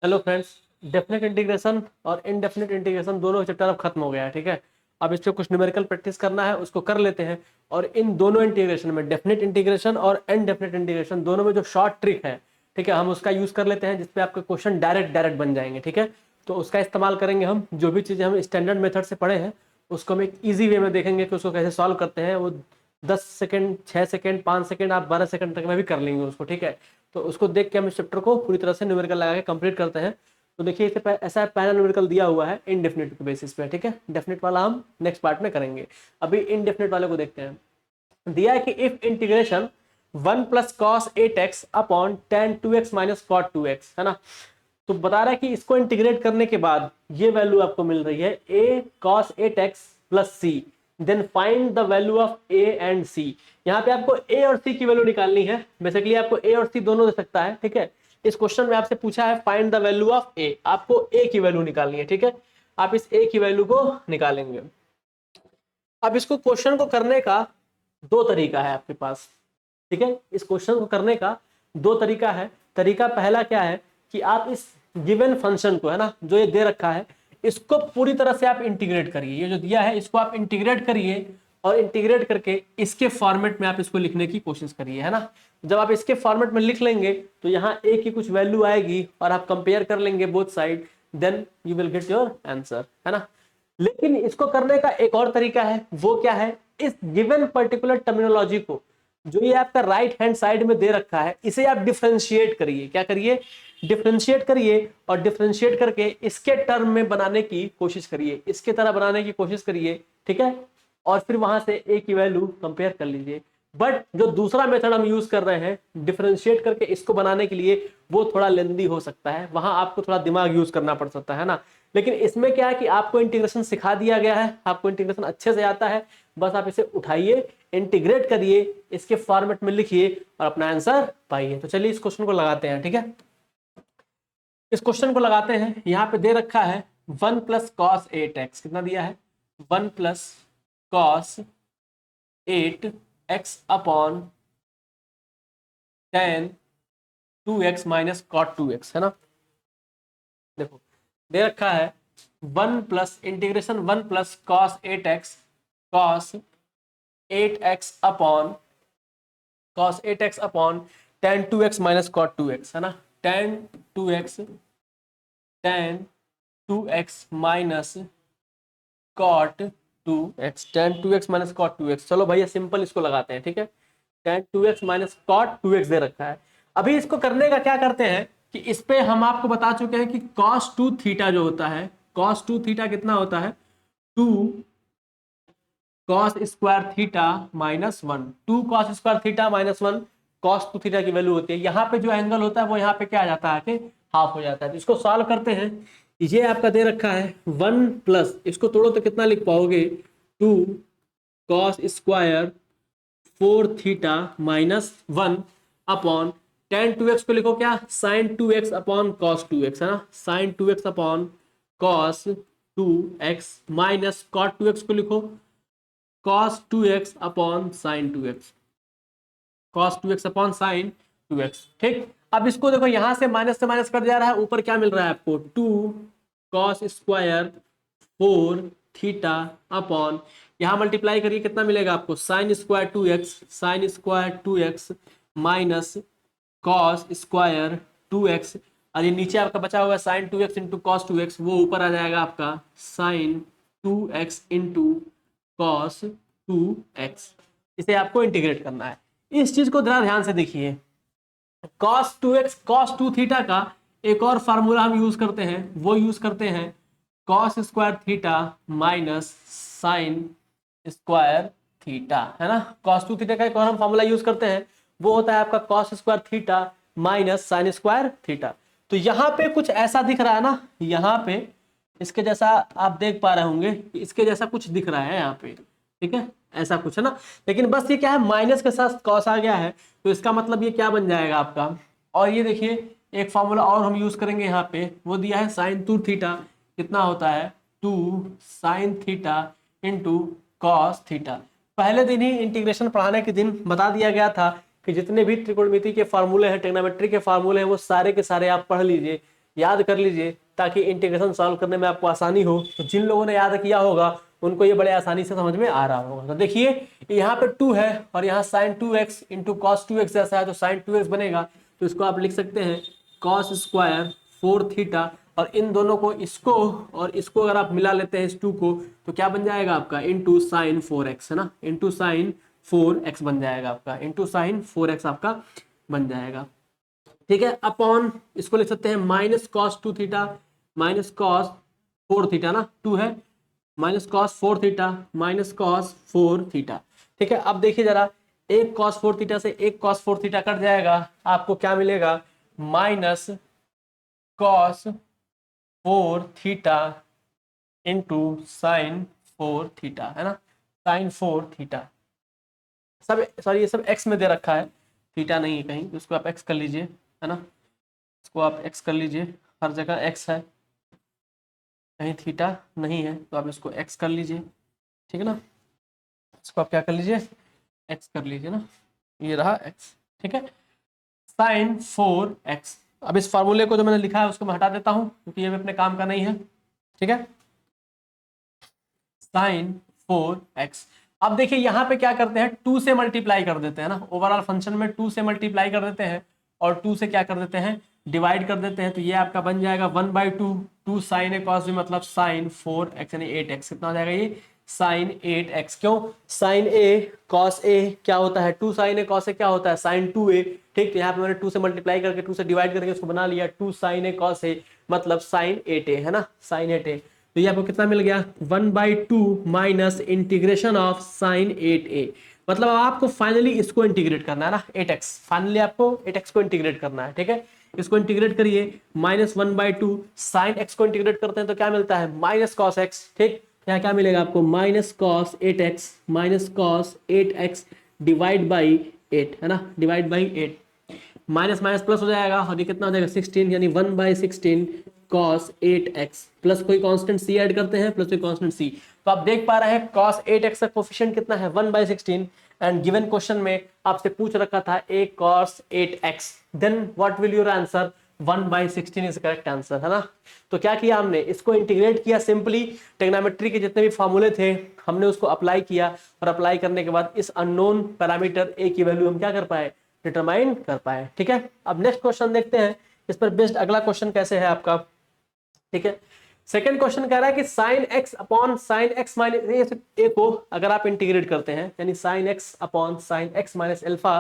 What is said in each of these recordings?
Hello friends. Definite integration और indefinite integration दोनों chapter अब खत्म हो गया है। ठीक है, अब इस पे कुछ न्यूमेरिकल प्रैक्टिस करना है, उसको कर लेते हैं। और इन दोनों इंटीग्रेशन में, डेफिनेट इंटीग्रेशन और इनडेफिनेट इंटीग्रेशन दोनों में जो शॉर्ट ट्रिक है, ठीक है, हम उसका यूज कर लेते हैं जिसपे आपके क्वेश्चन डायरेक्ट डायरेक्ट बन जाएंगे। ठीक है, तो उसका इस्तेमाल करेंगे हम। जो भी चीज़ें हम स्टैंडर्ड मेथड से पढ़े हैं उसको हम एक ईजी वे में देखेंगे कि उसको कैसे सॉल्व करते हैं। वो 10 सेकेंड, 6 सेकेंड, 5 सेकेंड, आप 12 सेकेंड तक में भी कर लेंगे उसको। ठीक है, तो उसको देख के हम इस चैप्टर को पूरी तरह से न्यूमेरिकल लगा के कंप्लीट करते हैं। तो देखिए इसे ऐसा पहला न्यूमेरिकल दिया हुआ है इनडेफिनेट के बेसिस पे। ठीक है, डेफिनेट वाला हम नेक्स्ट पार्ट में करेंगे। अभी इनडेफिनेट वाले को देखते हैं। दिया है कि if integration 1 plus cos 8x upon tan 2x minus cot 2x, है ना। तो बता रहा है कि इसको इंटीग्रेट करने के बाद ये वैल्यू आपको मिल रही है a cos 8x plus c, then find the value of a and c। यहाँ पे आपको a और c की वैल्यू निकालनी है। बेसिकली आपको a और c दोनों दे सकता है। ठीक है, इस क्वेश्चन में आपसे पूछा है find the value of a, आपको a की वैल्यू निकालनी है। ठीक है, आप इस a की वैल्यू को निकालेंगे। अब इसको क्वेश्चन को करने का दो तरीका है आपके पास। ठीक है, इस क्वेश्चन को करने का दो तरीका है। तरीका पहला क्या है कि आप इस गिवन फंक्शन को, है ना, जो ये दे रखा है, इसको पूरी तरह से आप इंटीग्रेट करिए। ये जो दिया है इसको आप इंटीग्रेट करिए और इंटीग्रेट करके इसके फॉर्मेट में आप इसको लिखने की कोशिश करिए, है ना। जब आप इसके फॉर्मेट में लिख लेंगे तो यहाँ a की कुछ वैल्यू आएगी और आप कंपेयर कर लेंगे both side, then you will get your answer, है ना। लेकिन इसको करने का एक और तरीका है। वो क्या है, इस गिवन पर्टिकुलर टर्मिनोलॉजी को, जो ये आपका राइट हैंड साइड में दे रखा है, इसे आप डिफरेंशिएट करिए। क्या करिए, डिफरेंशिएट करिए। और डिफरेंशिएट करके इसके टर्म में बनाने की कोशिश करिए, इसके तरह बनाने की कोशिश करिए। ठीक है, और फिर वहां से a की वैल्यू कंपेयर कर लीजिए। बट जो दूसरा मेथड हम यूज कर रहे हैं डिफरेंशिएट करके इसको बनाने के लिए, वो थोड़ा लेंदी हो सकता है, वहां आपको थोड़ा दिमाग यूज करना पड़ सकता है ना। लेकिन इसमें क्या है कि आपको इंटीग्रेशन सिखा दिया गया है, आपको इंटीग्रेशन अच्छे से आता है। बस आप इसे उठाइए, इंटीग्रेट करिए, इसके फॉर्मेट में लिखिए और अपना आंसर पाइए। तो चलिए इस क्वेश्चन को लगाते हैं। ठीक है, इस क्वेश्चन को लगाते हैं। यहाँ पे दे रखा है 1 प्लस कॉस 8x, कितना दिया है, 1 plus cos 8x upon tan 2x minus cot 2x, है ना। देखो दे रखा है 1 plus integration 1 plus cos 8x cos 8x upon tan 2x minus cot 2x, है ना। tan 2x minus cot 2x, tan 2x minus cot 2x। चलो भैया सिंपल इसको लगाते हैं। ठीक है, tan 2x minus cot 2x दे रखा है। अभी इसको करने का क्या करते हैं कि इस पे हम आपको बता चुके हैं कि cos 2 थीटा जो होता है, cos 2 थीटा कितना होता है, 2 cos square theta minus 1, 2 cos square theta minus 1 cos 2 theta की वैल्यू होती है। यहाँ पे जो एंगल होता है वो यहाँ पे क्या आ जाता है कि हाफ हो जाता है। तो इसको सॉल्व करते हैं। ये आपका दे रखा है 1 प्लस, इसको तोड़ो तो कितना लिख पाओगे, 2 cos square 4 theta minus 1 upon tan 2x को लिखो क्या, sin 2x upon cos 2x, है ना। sin 2x upon cos 2x minus cot 2x को लिखो cos 2x upon sin 2x, cos 2x upon sin 2x। ठीक, अब इसको देखो यहां से माइनस कट जा रहा है, ऊपर क्या मिल रहा है आपको, 2 cos स्क्वायर 4 थीटा अपॉन, यहां मल्टीप्लाई करिए कितना मिलेगा आपको, sin square 2x minus cos square 2x, और ये नीचे आपका बचा हुआ है sin 2x into cos 2x, वो ऊपर आ जाएगा आपका sin 2x into cos 2x। इसे आपको इंटीग्रेट करना है। इस चीज को जरा ध्यान से देखिए, cos 2x cos 2 थीटा का एक और फार्मूला हम यूज करते हैं, वो यूज करते हैं cos square theta minus sine square theta, है ना। cos 2 थीटा का एक और हम फार्मूला यूज करते हैं, वो होता है आपका cos square theta minus sine square theta. तो यहाँ पे कुछ ऐसा दिख रहा है ना, यहाँ पे इसके जैसा आप देख पा रहे होंगे, इसके जैसा कुछ दिख रहा है यहाँ पे। ठीक है, ऐसा कुछ है ना। लेकिन बस ये क्या है, माइनस के साथ कॉस आ गया है, तो इसका मतलब ये क्या बन जाएगा आपका। और ये देखिए एक फॉर्मूला और हम यूज करेंगे यहाँ पे, वो दिया है साइन 2 थीटा कितना होता है, 2 sine theta into cos theta. पहले दिन ही इंटीग्रेशन पढ़ाने के दिन बता दिया गया था कि जितने भी त्रिकोणमिति के फार्मूले हैं, ट्रिग्नोमेट्री के फार्मूले हैं, वो सारे के सारे आप पढ़ लीजिए। याद कर लीजिए ताकि इंटीग्रेशन सॉल्व करने में आपको आसानी हो। तो जिन लोगों ने याद किया होगा उनको ये बड़े आसानी से समझ में आ रहा होगा। तो देखिए यहाँ पे 2 है और यहाँ sign 2x into cos 2x जैसा है, तो साइन 2x बनेगा, तो इसको आप लिख सकते हैं कॉस स्क्वायर 4 थीटा, और इन दोनों को इसको और इसको अगर आप मिला लेते हैं इस 2 को, तो क्या बन जाएगा आपका इंटू साइन 4x, है ना, इंटू साइन 4x बन जाएगा आपका, इंटू साइन 4x आपका बन जाएगा। ठीक है, अपॉन इसको लिख सकते हैं minus cos 2 theta minus cos 4 theta ना, 2 है minus cos 4 theta minus cos 4 theta. ठीक है, अब देखिए जरा, एक कॉस 4 थीटा से एक कॉस 4 थीटा कट जाएगा, आपको क्या मिलेगा minus cos 4 theta into sine 4 theta, है ना, साइन 4 थीटा। सब सॉरी ये सब एक्स में दे रखा है, थीटा नहीं है कहीं, इसको आप एक्स कर लीजिए, है ना, इसको आप एक्स कर लीजिए, हर जगह एक्स है, कहीं थीटा नहीं है, तो आप इसको एक्स कर लीजिए, ठीक है ना, इसको आप क्या कर लीजिए एक्स कर लीजिए ना, ये रहा एक्स। ठीक है, साइन 4x। अब इस फार्मूले को जो मैंने लिखा है उसको मैं हटा देता हूं क्योंकि ये अपने काम का नहीं है। ठीक है, साइन 4x। अब देखिए यहाँ पे क्या करते हैं, 2 से मल्टीप्लाई कर देते हैं ना, ओवरऑल फंक्शन में 2 से मल्टीप्लाई कर देते हैं और 2 से क्या कर देते हैं डिवाइड कर देते हैं, तो ये आपका बन जाएगा 1/2, 2 साइन ए कॉस बी मतलब साइन 4x यानी 8x। कितना हो जाएगा ये साइन 8x। क्यों, साइन ए कॉस ए क्या होता है, 2 साइन ए कॉस ए क्या होता है साइन 2a। ठीक, तो यहाँ पे मैंने 2 से मल्टीप्लाई करके 2 से डिवाइड करके उसको बना लिया 2 साइन ए कॉस ए मतलब साइन 8a, है ना, साइन 8a। तो ये आपको कितना मिल गया 1/2 minus integration of sign 8a, मतलब आपको फाइनली इसको इंटीग्रेट करना है ना 8x, फाइनली आपको 8x को इंटीग्रेट करना है। ठीक है, इसको इंटीग्रेट करिए माइनस 1/2 साइन x को इंटीग्रेट करते हैं तो क्या मिलता है माइनस कॉस x। ठीक, यहाँ क्या मिलेगा आपको minus cos 8x minus cos 8x divide by 8, है ना, divide by 8, minus minus plus हो जाएगा और ये कितना हो जाएगा 16 यानी 1/16 cos 8x प्लस कोई कांस्टेंट c ऐड करते हैं प्लस कोई कांस्टेंट c। तो आप देख पा रहे हैं cos 8x का कोफिशिएंट कितना है 1/16, एंड गिवन क्वेश्चन में आपसे पूछ रखा था a cos 8x, then what will your answer 1/16 is correct answer, है ना। तो क्या किया हमने, इसको इंटीग्रेट किया, सिंपली ट्रिग्नोमेट्री के जितने भी फॉर्मूले थे हमने उसको अप्लाई किया, और अप्लाई करने के बाद इस अननोन पैरामीटर a की वैल्यू हम क्या कर पाए डिटरमाइन कर पाए। ठीक है, अब नेक्स्ट क्वेश्चन देखते हैं इस पर बेस्ड अगला क्वेश्चन कैसे है आपका। ठीक है, सेकंड क्वेश्चन कह रहा है कि sine x upon sine x minus a को अगर आप इंटीग्रेट करते हैं, यानी sine x upon sine x minus alpha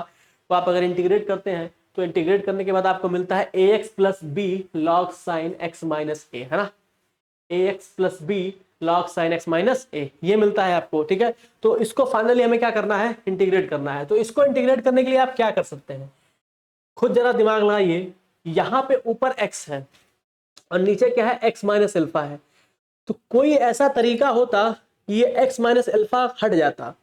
को आप अगर इंटीग्रेट करते हैं तो इंटीग्रेट करने के बाद आपको मिलता है ax plus b log sine x minus a, है ना, ax plus b log sine x minus a, ये मिलता है आपको। ठीक है, तो इसको फाइनली हमें क्या करना है इंटीग्रेट करना है। तो इसको इंटीग्रेट करने के लिए आप क्या कर सकते हैं, खुद जरा दिमाग लगाइए, यहाँ पे ऊपर x है और नीचे क्या है x माइनस एल्फा है, तो कोई ऐसा तरीका होता ये x माइनस एल्फा हट जाता,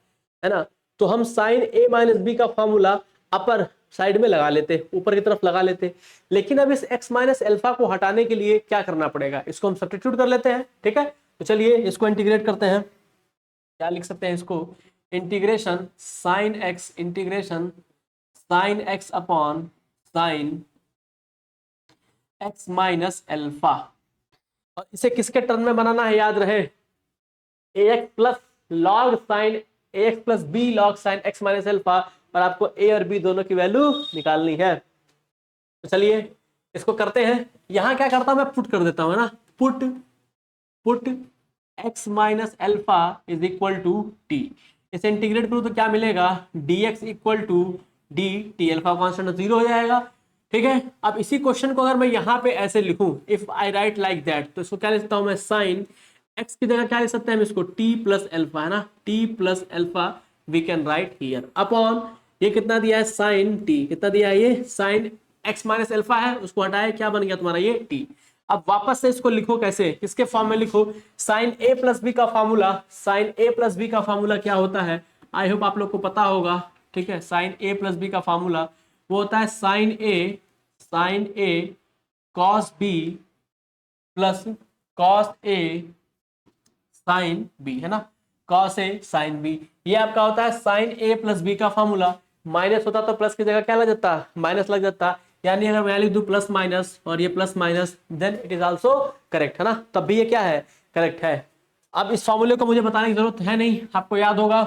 है ना, तो हम साइन a माइनस बी का फॉर्मूला अपर साइड में लगा लेते, ऊपर की तरफ लगा लेते, लेकिन अब इस x माइनस एल्फा को हटाने के लिए क्या करना पड़ेगा, इसको हम सब्स्टिट्यूट कर लेते हैं। ठीक है, तो चलिए इसको इंटीग्रेट करते हैं, क्या लिख सकते हैं इसको integration sine x upon sine x minus alpha, और इसे किसके टर्म में बनाना है याद रहे ax plus log sine ax plus b log sine x minus alpha, और आपको a और b दोनों की वैल्यू निकालनी है। तो चलिए इसको करते हैं, यहां क्या करता हूं मैं पुट कर देता हूं ना, put x minus alpha is equal to t, इसे इंटीग्रेट करूं तो क्या मिलेगा dx equal to dt, alpha constant 0 हो जाएगा। ठीक है, अब इसी क्वेश्चन को अगर मैं यहाँ पे ऐसे लिखूं if I right like that, तो इसको क्या लिख सकता हूं मैं साइन x की जगह क्या लिख सकते हैं हम इसको t प्लस एल्फा, है ना, t plus alpha we can write here upon ये कितना दिया है साइन t, कितना दिया है ये साइन x माइनस एल्फा है, उसको हटाए क्या बन गया तुम्हारा ये t। अब वापस से इसको लिखो कैसे, किसके फॉर्म में लिखो, साइन a प्लस बी का formula, sine a plus B का फॉर्मूला क्या होता है, आई होप आप लोग को पता होगा। ठीक है, साइन a प्लस बी का फॉर्मूला वो होता है sine a cos b plus cos a sine b, है ना, कॉस a साइन b, ये आपका होता है साइन a प्लस बी का फॉर्मूला। माइनस होता तो प्लस की जगह क्या लग जाता माइनस लग जाता, यानी अगर मैं लिख दूं प्लस माइनस और ये plus minus, then it is also correct, है ना, तब भी ये क्या है, करेक्ट है। अब इस फॉर्मूले को मुझे बताने की जरूरत है नहीं, आपको याद होगा,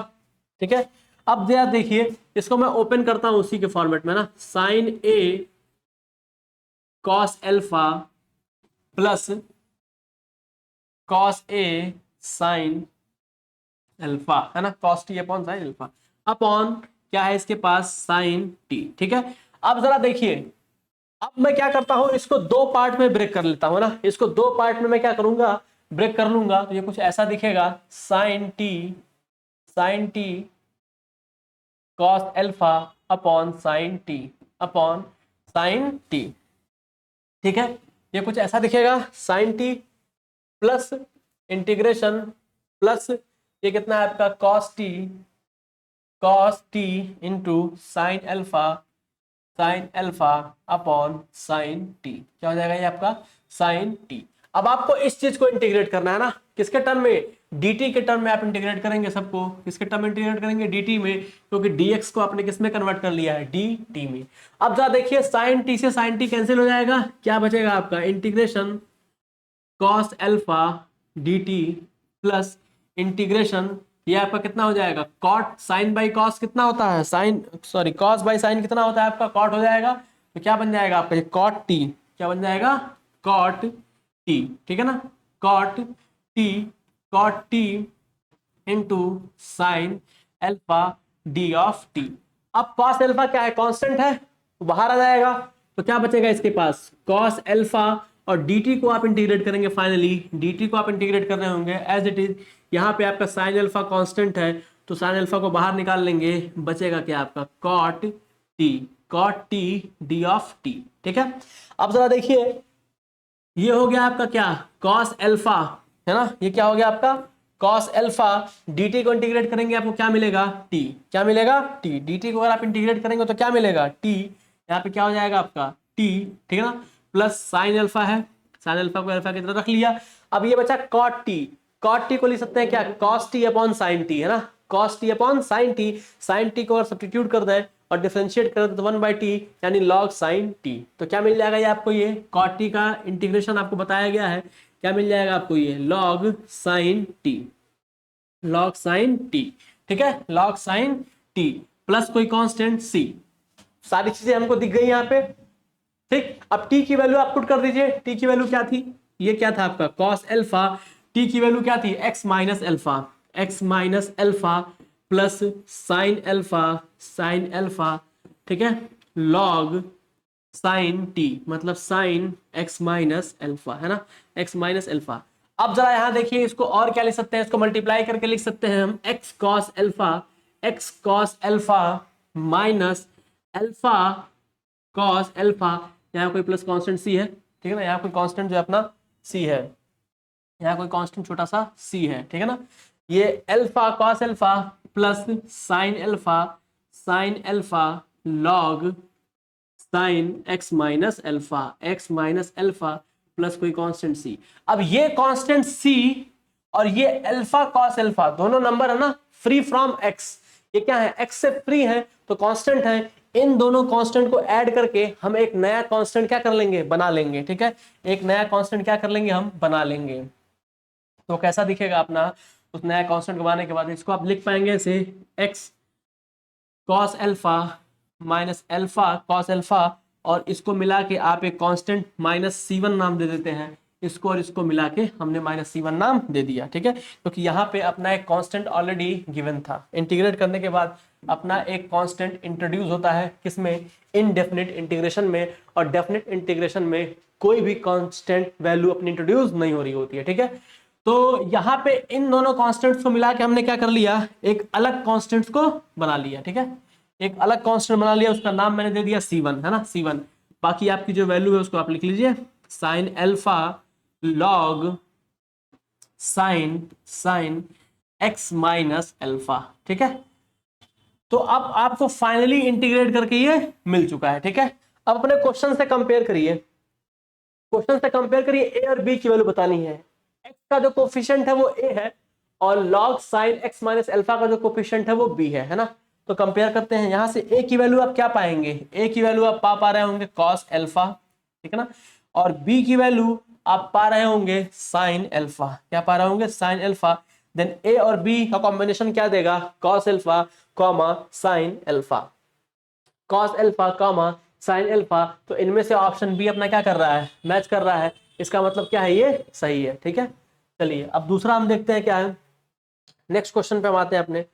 ठीक है। अब जरा देखिए, इसको मैं ओपन करता हूं उसी के फॉर्मेट में ना, sign A cos alpha plus cos A sine alpha, है ना, cos t upon sign alpha upon क्या है इसके पास, साइन टी, ठीक है। अब जरा देखिए, अब मैं क्या करता हूं, इसको दो पार्ट में ब्रेक कर लेता हूं ना, इसको दो पार्ट में मैं क्या करूंगा, ब्रेक कर लूंगा, तो ये कुछ ऐसा दिखेगा, sine t cos alpha upon sine t, ठीक है। ये कुछ ऐसा दिखेगा, sine t plus integration plus ये कितना है आपका, cos t into sine alpha upon sine t, क्या हो जाएगा ये आपका, साइन टी। अब आपको इस चीज को इंटीग्रेट करना है ना, किसके टर्म में, dt के टर्म में आप इंटीग्रेट करेंगे सबको, किसके टर्म में इंटीग्रेट करेंगे, dt में, क्योंकि dx को आपने किस में कन्वर्ट कर लिया है, dt में। अब जरा देखिए, साइन टी से साइन टी कैंसिल हो जाएगा, क्या बचेगा आपका, integration cos alpha dt plus integration ये आपका कितना हो जाएगा, कॉट साइन बाई कॉस कितना होता है, कॉस बाई साइन कितना होता है आपका, कॉट हो जाएगा, तो क्या बन जाएगा आपका, ये कॉट टी, क्या बन जाएगा, कॉट टी, ठीक है ना, cot t into sine alpha d of t. अब कॉस अल्फा क्या है, कांस्टेंट है, तो बाहर आ जाएगा, तो क्या बचेगा इसके पास, कॉस अल्फा और dt को आप इंटीग्रेट करेंगे, फाइनली dt को आप इंटीग्रेट कर रहे होंगे एज इट इज, यहाँ पे आपका साइन अल्फा कांस्टेंट है, तो साइन अल्फा को बाहर निकाल लेंगे, बचेगा क्या आपका, cot t d of t, ठीक है। अब जरा देखिए, ये हो गया आपका क्या, कॉस अल्फा, है ना, ये क्या हो गया आपका, कॉस अल्फा, dt को इंटीग्रेट करेंगे आपको क्या मिलेगा, t, क्या मिलेगा, t, dt को अगर आप इंटीग्रेट करेंगे तो क्या मिलेगा, t, यहाँ पे क्या हो जाएगा आपका t, ठीक है ना, प्लस साइन अल्फा है, साइन अल्फा को अल्फा की तरह रख लिया। अब ये बचा कॉट टी को लिख सकते हैं क्या, cos t upon sine t, है ना, cos t upon sine T को अगर सब्स्टिट्यूट कर दें और डिफरेंशिएट कर दें तो 1/t यानी log साइन टी, तो क्या मिल जाएगा ये आपको, ये कॉट टी का इंटीग्रेशन आपको बताया गया है, क्या मिल जाएगा आपको, ये log साइन टी, ठीक है, log साइन टी प्लस कोई कांस्टेंट c, सारी चीजें हमको दिख गई यहाँ पे, ठीक। अब t की वैल्यू आप पुट कर दीजिए, t की वैल्यू क्या थी, ये क्या था आपका कॉस अल्फा, t की वैल्यू क्या थी, x minus alpha plus sine alpha, ठीक है, log साइन t, मतलब साइन x माइनस अल्फा, है ना, x माइनस अल्फा। अब जरा यहां देखिए, इसको और क्या लिख सकते हैं, इसको मल्टीप्लाई करके लिख सकते हैं हम, x cos alpha minus alpha cos alpha, यहाँ कोई प्लस कांस्टेंट c है, ठीक है ना, यहाँ कोई कांस्टेंट जो अपना c है, यहाँ कोई कांस्टेंट छोटा सा c है, ठीक है ना, ये alpha cos alpha plus sine alpha log sine x minus alpha plus कोई कांस्टेंट c। अब ये कांस्टेंट c और ये अल्फा कॉस अल्फा दोनों नंबर है ना, फ्री फ्रॉम x, ये क्या है, x से फ्री है तो कांस्टेंट है, इन दोनों कांस्टेंट को ऐड करके हम एक नया कांस्टेंट क्या कर लेंगे, बना लेंगे, ठीक है, एक नया कांस्टेंट क्या कर लेंगे, हम बना लेंगे। तो कैसा दिखेगा अपना, उस नया कांस्टेंट को बनाने के बाद इसको आप लिख पाएंगे ऐसे, x cos alpha minus alpha cos alpha, और इसको मिला के आप एक कांस्टेंट माइनस c1 नाम दे देते हैं, इसको और इसको मिला के हमने माइनस c1 नाम दे दिया, ठीक है, क्योंकि यहाँ पे अपना एक कांस्टेंट ऑलरेडी गिवन था। इंटीग्रेट करने के बाद अपना एक कांस्टेंट इंट्रोड्यूस होता है किसमें, इनडेफिनिट इंटीग्रेशन में, और डेफिनिट इंटीग्रेशन में कोई भी कांस्टेंट वैल्यू अपनी इंट्रोड्यूस नहीं हो रही होती है, ठीक है। तो यहाँ पे इन दोनों कांस्टेंट्स को मिला के हमने क्या कर लिया, एक अलग कांस्टेंट्स को बना लिया, ठीक है, एक अलग कांस्टेंट बना लिया, उसका नाम मैंने दे दिया c1, है ना, c1। बाकी आपकी जो वैल्यू है उसको आप लिख लीजिए, sine alpha log sine x minus alpha, ठीक है। तो अब आपको फाइनली इंटीग्रेट करके ये मिल चुका है, ठीक है। अब अपने क्वेश्चन से कंपेयर करिए, a और b की वैल्यू बतानी है, x का जो कोफिशिएंट है वो a है और log sin x minus alpha का जो कोफिशिएंट है वो b है ना। तो कंपेयर करते हैं, यहां से ए की वैल्यू आप क्या पाएंगे, ए की वैल्यू आप पा रहे होंगे कॉस एल्फा, ठीक है ना, और बी की वैल्यू आप पा रहे होंगे साइन एल्फा, क्या पा रहे होंगे, साइन एल्फा। देन ए और बी का कॉम्बिनेशन क्या देगा, cos alpha comma sine alpha, cos alpha comma sine alpha. तो इनमें से ऑप्शन बी अपना क्या कर रहा है, मैच कर रहा है, इसका मतलब क्या है, ये सही है, ठीक है। चलिए अब दूसरा हम देखते हैं क्या है, नेक्स्ट क्वेश्चन पे हम आते हैं अपने।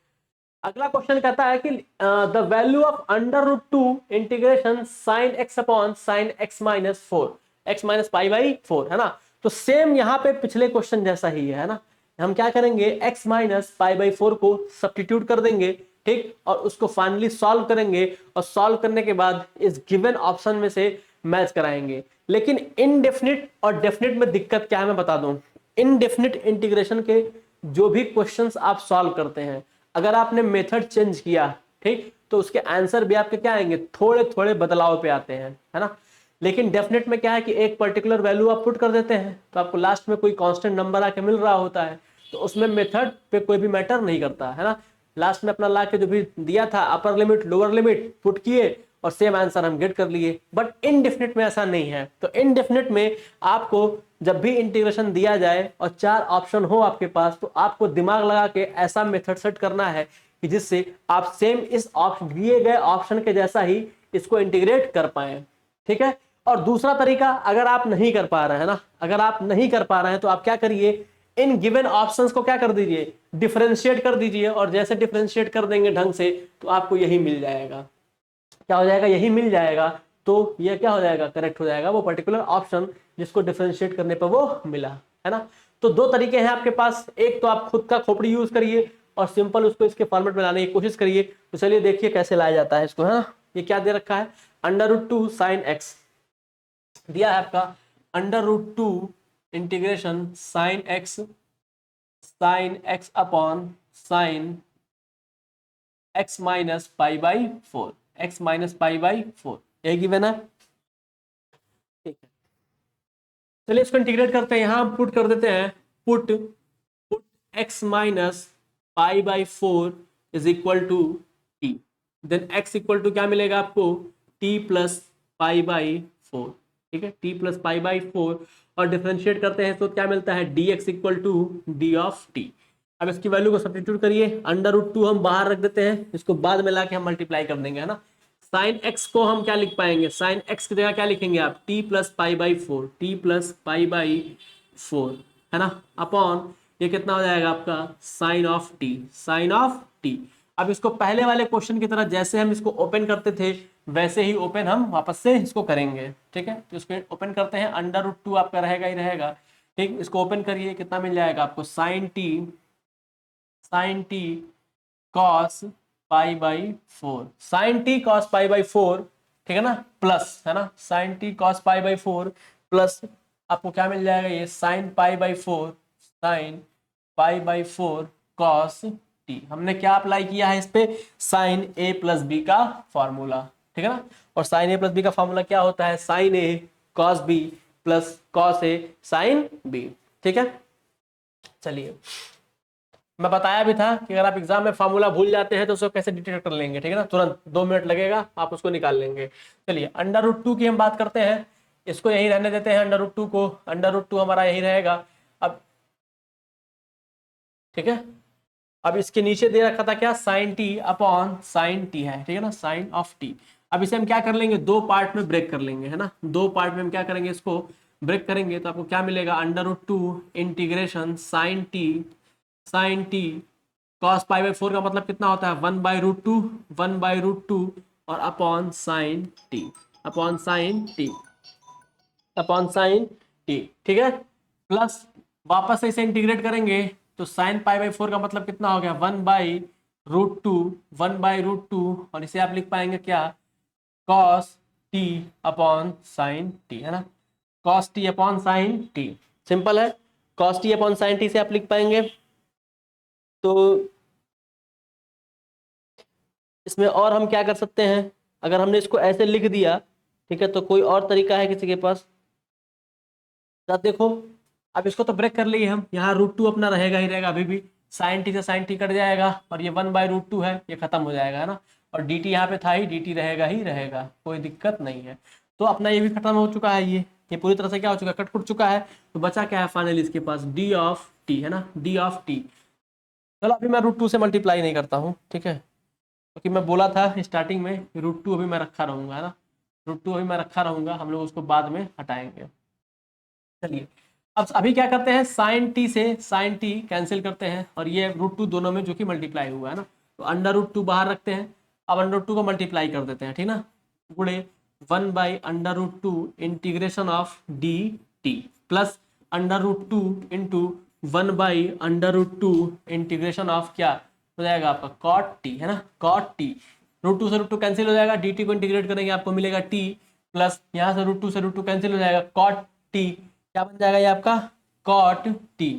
अगला क्वेश्चन कहता है कि the value of under root two integration sine x upon sine x minus four, x minus pi by four, है ना। तो सेम यहाँ पे पिछले क्वेश्चन जैसा ही है ना, हम क्या करेंगे, x minus pi by four को सब्स्टिट्यूट कर देंगे, ठीक, और उसको फाइनली सॉल्व करेंगे, और सॉल्व करने के बाद इस गिवन ऑप्शन में से मैच कराएंगे। लेकिन इनडेफिनिट और डेफिनिट में दिक्कत क्या है मैं बता दूं, इनडेफिनिट इंटीग्रेशन के जो भी क्वेश्चंस आप सॉल्व करते हैं, अगर आपने मेथड चेंज किया, ठीक, तो उसके आंसर भी आपके क्या आएंगे, थोड़े थोड़े बदलाव पे आते हैं, है ना। लेकिन डेफिनेट में क्या है कि एक पर्टिकुलर वैल्यू आप पुट कर देते हैं, तो आपको लास्ट में कोई कांस्टेंट नंबर आके मिल रहा होता है, तो उसमें मेथड पे कोई भी मैटर नहीं करता है ना। लास्ट में अपना ला के जो भी दिया था, upper limit lower limit put किए और सेम आंसर हम गेट कर लिए। बट इनडेफिनिट में ऐसा नहीं है। तो इनडेफिनिट में आपको जब भी इंटीग्रेशन दिया जाए और चार ऑप्शन हो आपके पास, तो आपको दिमाग लगा के ऐसा मेथड सेट करना है कि जिससे आप सेम इस ऑप्शन दिए गए ऑप्शन के जैसा ही इसको इंटीग्रेट कर पाए, ठीक है। और दूसरा तरीका, अगर आप नहीं कर पा रहे हैं ना, अगर आप नहीं कर पा रहे हैं तो आप क्या करिए, इन गिवन ऑप्शंस को क्या कर दीजिए, डिफरेंशिएट कर दीजिए, और जैसे डिफरेंशिएट कर देंगे ढंग से तो आपको यही मिल जाएगा, क्या हो जाएगा, यही मिल जाएगा। तो ये क्या हो जाएगा, करेक्ट हो जाएगा वो पर्टिकुलर ऑप्शन जिसको डिफरेंशिएट करने पर वो मिला, है ना। तो दो तरीके हैं आपके पास, एक तो आप खुद का खोपड़ी यूज करिए और सिंपल उसको इसके फॉर्मेट में लाने की कोशिश करिए। तो चलिए देखिए कैसे लाया जाता है इसको, है ना। ये क्या दे रखा है, under root two sine x दिया है आपका, under root two integration sine x upon sine x minus pi by four, x minus pi by four, यही गिवन है, ठीक है। चलिए इसको इंटीग्रेट करते हैं, यहां हम पुट कर देते हैं, put put x minus pi by four is equal to t, then x equal to क्या मिलेगा आपको, t plus pi by four, ठीक है, t plus pi by four, और डिफरेंशिएट करते हैं तो क्या मिलता है, d x equal to d of t. अब इसकी वैल्यू को सब्स्टिट्यूट करिए, अंडर रूट टू हम बाहर रख देते हैं, इसको बाद में लाके हम मल्टीप्लाई कर देंगे, है ना। साइन एक्स को हम क्या लिख पाएंगे, साइन एक्स की जगह क्या लिखेंगे आप, t plus pi by four, t plus pi by four, है ना, अपॉन ये कितना हो जाएगा आपका, sine of t, sine of t. अब इसको पहले वाले क्वेश्चन की तरह जैसे हम इसको ओपन करते थे वैसे ही ओपन हम वापस से इसको करेंगे, ठीक है। तो इसको ओपन करते हैं, अंडर रूट टू आपका रहेगा ही रहेगा, ठीक, इसको ओपन करिए, कितना मिल जाएगा आपको, sine t cos pi by four, sine t cos pi by four, ठीक है ना, प्लस, है ना, sine t cos pi by four plus आपको क्या मिल जाएगा, ये sine pi by four, sine pi by four cos t. हमने क्या अप्लाई किया है इस पे, साइन ए प्लस बी का फॉर्मूला, ठीक है ना। और साइन ए प्लस बी का फॉर्मूला क्या होता है, sign A cos B plus cos A sine B, ठीक है। चलिए मैं बताया भी था कि अगर आप एग्जाम में फार्मूला भूल जाते हैं तो उसको कैसे डिटेक्ट कर लेंगे, ठीक है ना, तुरंत 2 मिनट लगेगा आप उसको निकाल लेंगे। चलिए अंडर रूट टू की हम बात करते हैं, इसको यही रहने देते हैं, अंडर रूट टू को, अंडर रूट टू हमारा यही रहेगा अब, ठीक है। अब इसके नीचे दे रखा था क्या, sine t upon sine t है, ठीक है ना, साइन ऑफ टी। अब इसे हम क्या कर लेंगे, दो पार्ट में ब्रेक कर लेंगे, है ना, दो पार्ट में हम क्या करेंगे, इसको ब्रेक करेंगे तो आपको क्या मिलेगा, under root two integration sine t cos pi by four का मतलब कितना होता है, 1/√2 और upon sine t, upon sine t, upon sine t, ठीक है। प्लस वापस से इसे इंटीग्रेट करेंगे तो साइन पाई बाई फोर का मतलब कितना हो गया, 1/√2 और इसे आप लिख पाएंगे क्या, cos t upon sine t, है ना, cos t upon sine t, simple है, cos t upon sine t से आप लिख पाएंगे। तो इसमें और हम क्या कर सकते हैं, अगर हमने इसको ऐसे लिख दिया, ठीक है, तो कोई और तरीका है किसी के पास, तो आप देखो, अब इसको तो ब्रेक कर लिए हम, यहाँ √2 अपना रहेगा ही रहेगा अभी भी, साइन टी से साइन टी कट जाएगा और ये 1/√2 है, ये खत्म हो जाएगा, है ना। और डी टी यहाँ पे था ही, डी टी रहेगा ही रहेगा, कोई दिक्कत नहीं है। तो अपना ये भी खत्म हो चुका है, ये पूरी तरह से क्या हो चुका है, कट चुका है। तो बचा क्या है फाइनली इसके पास, डी ऑफ टी, है ना, डी ऑफ टी। चलो अभी मैं √2 से मल्टीप्लाई नहीं करता हूँ, ठीक है, क्योंकि मैं बोला था स्टार्टिंग में √2 अभी मैं रखा रहूँगा, है ना, √2 अभी मैं रखा रहूँगा, हम लोग उसको बाद में हटाएंगे। चलिए अब अभी क्या करते हैं, साइन टी से साइन टी कैंसिल करते हैं और ये √2 दोनों में जो कि मल्टीप्लाई हुआ है ना, तो √2 बाहर रखते हैं। अब √2 को मल्टीप्लाई कर देते हैं, ठीक ना, गुणे 1/√2 integration of D T plus √2 into 1/√2 integration of क्या हो जाएगा आपका कॉट टी, है ना, कॉट टी। √2 से √2 कैंसिल हो जाएगा, डी टी को इंटीग्रेट करेंगे आपको मिलेगा टी, प्लस यहाँ से √2 से √2 कैंसिल हो जाएगा, कॉट टी क्या बन जाएगा ये आपका कॉट टी।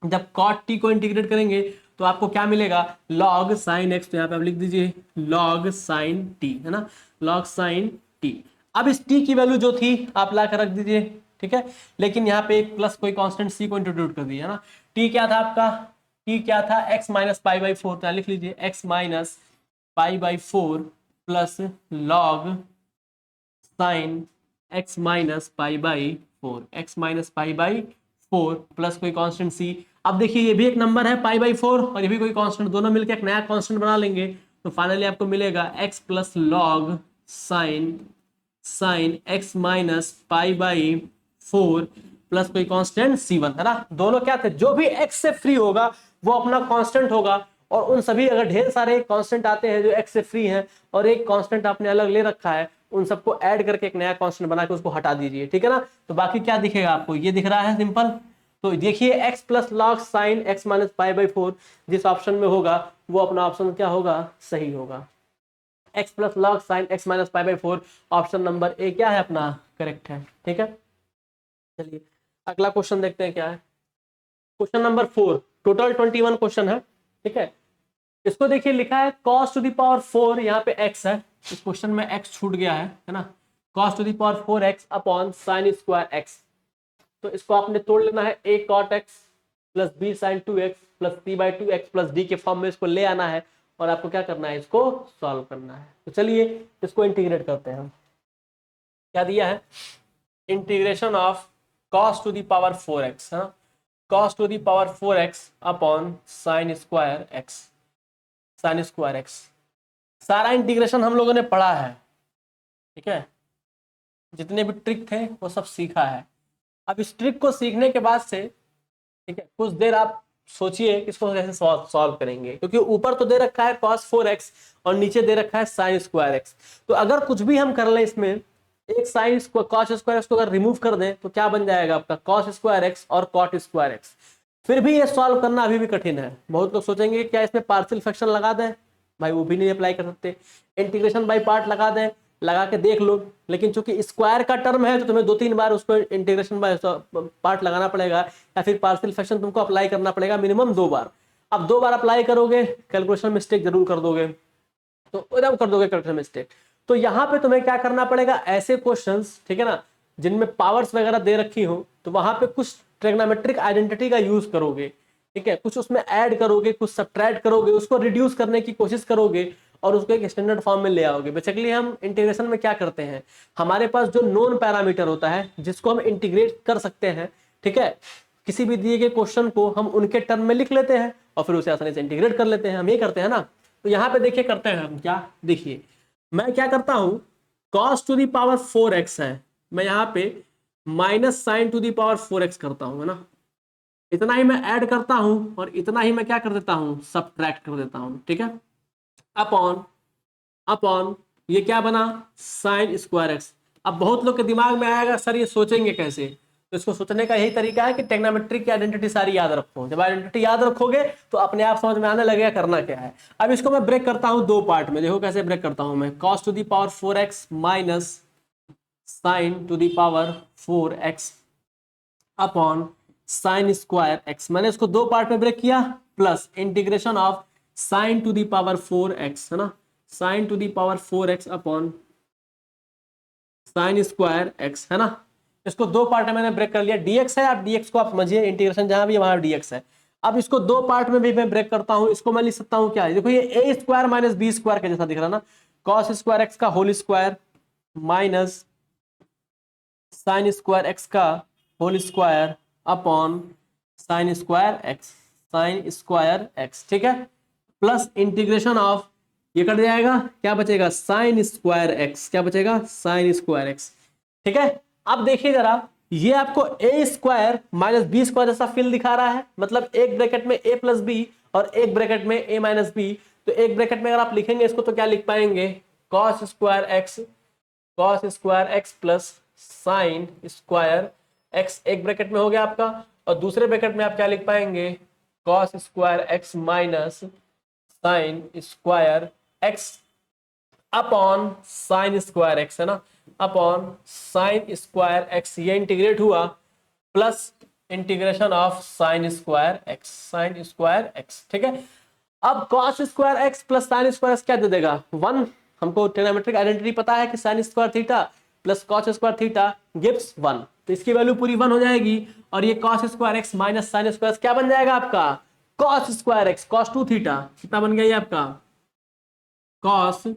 जब कॉट टी को इंटीग्रेट करेंगे तो आपको क्या मिलेगा, लॉग साइन एक्स, तो यहाँ पे आप लिख दीजिए लॉग साइन टी, है ना, लॉग साइन टी। अब इस टी की वैल्यू जो थी आप ला कर रख दीजिए, ठीक है, लेकिन यहाँ पे एक प्लस कोई कांस्टेंट सी को इंट्रोड्यूस कर दिया, है ना। टी क्या था आपका, टी क्या था, x माइनस पाई/4, तो लिख लीजिए x माइनस पाई/4 plus log sine x minus पाई/4, x माइनस पाई/4 प्लस कोई कांस्टेंट सी। अब देखिए ये भी एक नंबर है पाई/4 और ये भी कोई कांस्टेंट, दोनों मिलकर एक नया कांस्टेंट बना लेंगे, तो फाइनली आपको मिलेगा x plus log sine x minus पाई/4 प्लस कोई कांस्टेंट c1, है ना। दोनों क्या थे, जो भी x से फ्री होगा वो अपना कांस्टेंट होगा, और उन सभी अगर ढेर सारे कांस्टेंट आते हैं जो x से फ्री हैं और एक कांस्टेंट आपने अलग ले रखा है, उन सबको ऐड करके एक नया कांस्टेंट बना के उसको हटा दीजिए, ठीक है ना। तो बाकी क्या दिखेगा आपको, ये दिख रहा है सिंपल। तो देखिए x plus log sine x minus पाई/4 जिस ऑप्शन में होगा वो अपना ऑप्शन क्या होगा, सही होगा। x plus log sine x minus पाई/4 ऑप्शन नंबर ए क्या है अपना, करेक्ट है, ठीक है। चलिए अगला क्वेश्चन देखते हैं क्या है, क्वेश्चन नंबर 4, टोटल 21 क्वेश्चन है, ठीक है। इसको देखिए लिखा है cos टू द पावर 4, यहाँ पे x है, इस क्वेश्चन में x छूट गया है ना, cos to the power 4x upon sine square x। तो इसको आपने तोड़ लेना है, a cot x plus b sin 2x plus c/2x plus d के फॉर्म में इसको ले आना है और आपको क्या करना है, इसको सॉल्व करना है। तो चलिए इसको इंटीग्रेट करते हैं हम। क्या दिया है, integration of cos to the power 4x, है ना, cos to the power 4x upon sine square x, sine square x। सारा इंटीग्रेशन हम लोगों ने पढ़ा है, ठीक है, जितने भी ट्रिक थे वो सब सीखा है। अब इस ट्रिक को सीखने के बाद से, ठीक है, कुछ देर आप सोचिए कि इसको कैसे सॉल्व करेंगे, क्योंकि ऊपर तो दे रखा है cos 4x और नीचे दे रखा है साइन स्क्वायर x। तो अगर कुछ भी हम कर लें इसमें, एक साइन cos स्क्वायर x को अगर रिमूव कर दें तो क्या बन जाएगा आपका cos स्क्वायर x और cot स्क्वायर x। फिर भी ये सॉल्व करना अभी भी कठिन है। बहुत लोग सोचेंगे क्या इसमें पार्शियल फ्रैक्शन लगा दें, भाई वो भी नहीं अप्लाई कर सकते। इंटीग्रेशन बाय पार्ट लगा दें, लगा के देख लो, लेकिन चूंकि स्क्वायर का टर्म है तो तुम्हें 2-3 बार उसको इंटीग्रेशन बाय पार्ट लगाना पड़ेगा, या फिर पार्शियल फ्रैक्शन तुमको अप्लाई करना पड़ेगा मिनिमम 2 बार। अब 2 बार अप्लाई करोगे कैलकुलेशन मिस्टेक जरूर कर दोगे, तो एकदम कर दोगे कैलकुलेशन मिस्टेक। तो यहाँ पे तुम्हें क्या करना पड़ेगा, ऐसे क्वेश्चंस, ठीक है ना, जिनमें पावर्स वगैरह दे रखी हो, तो वहां पे कुछ ट्रिग्नोमेट्रिक आइडेंटिटी का यूज करोगे, ठीक है, कुछ उसमें ऐड करोगे, कुछ सब्ट्रैक्ट करोगे, उसको रिड्यूस करने की कोशिश करोगे और उसको एक स्टैंडर्ड फॉर्म में ले आओगे। बेसिकली हम इंटीग्रेशन में क्या करते हैं, हमारे पास जो नोन पैरामीटर होता है जिसको हम इंटीग्रेट कर सकते हैं, ठीक है, किसी भी दिए गए क्वेश्चन को हम उनके टर्म में लिख लेते हैं और फिर उसे आसानी से इंटीग्रेट कर लेते हैं, हम ये करते हैं ना। तो यहाँ पे देखिए करते हैं हम क्या, देखिए मैं क्या करता हूँ, cos to the power 4x है, मैं यहाँ पे minus sine to the power 4x करता हूँ, है ना, इतना ही मैं ऐड करता हूं और इतना ही मैं क्या कर देता हूं, सब्ट्रैक्ट कर देता हूं, ठीक है, अपॉन अपॉन ये क्या बना, साइन स्क्वायर एक्स। अब बहुत लोग के दिमाग में आएगा सर ये सोचेंगे कैसे, तो इसको सोचने का यही तरीका है कि ट्रिग्नोमेट्री की आइडेंटिटी सारी याद रखो। जब आइडेंटिटी याद रखोगे तो अपने आप समझ में आने लगेगा करना क्या है। अब इसको मैं ब्रेक करता हूं 2 पार्ट में, देखो कैसे ब्रेक करता हूं मैं, cos to the power 4x minus sine to the power 4x upon sine square x. मैंने इसको 2 पार्ट में ब्रेक किया, plus integration of sine to the power 4x, है ना, sine to the power 4x upon sine square x, है ना। इसको 2 part में मैंने ब्रेक कर लिया, dx है, आप dx को आप समझिए, इंटीग्रेशन जहां भी है वहां dx है। अब इसको दो पार्ट में भी मैं ब्रेक करता हूं, इसको मैं लिख सकता हूं क्या, देखो ये a square minus b square के जैसा दिख रहा है ना, कॉस स्क्वायर एक्स का whole square minus sine square x का whole square upon sine square x, sine square x, ठीक है, प्लस इंटीग्रेशन ऑफ, ये कट जाएगा, क्या बचेगा, साइन स्क्वायर एक्स, क्या बचेगा, साइन स्क्वायर एक्स, ठीक है। अब देखिए जरा, ये आपको ए स्क्वायर माइनस बी स्क्वायर जैसा फील दिखा रहा है, मतलब एक ब्रैकेट में ए प्लस बी और एक ब्रैकेट में ए माइनस बी, तो एक ब्रैकेट में अगर आप लिखेंगे इसको तो क्या लिख पाएंगे, cos square x plus sign square x, एक ब्रैकेट में हो गया आपका, और दूसरे ब्रैकेट में आप क्या लिख पाएंगे, cos square x minus sine square x upon sine square x, है ना, अपॉन साइन स्क्वायर एक्स, ये इंटीग्रेट हुआ, plus integration of sign square x, ठीक है। अब cos square x plus sign square x क्या दे देगा, 1, हमको ट्रिग्नोमेट्रिक आइडेंटिटी पता है कि sine square theta plus cos square theta gives 1, तो इसकी वैल्यू पूरी 1 हो जाएगी, और ये cos square x minus sine square क्या बन जाएगा आपका, cos square x cos 2 theta, कितना बन गया ये आपका, कॉस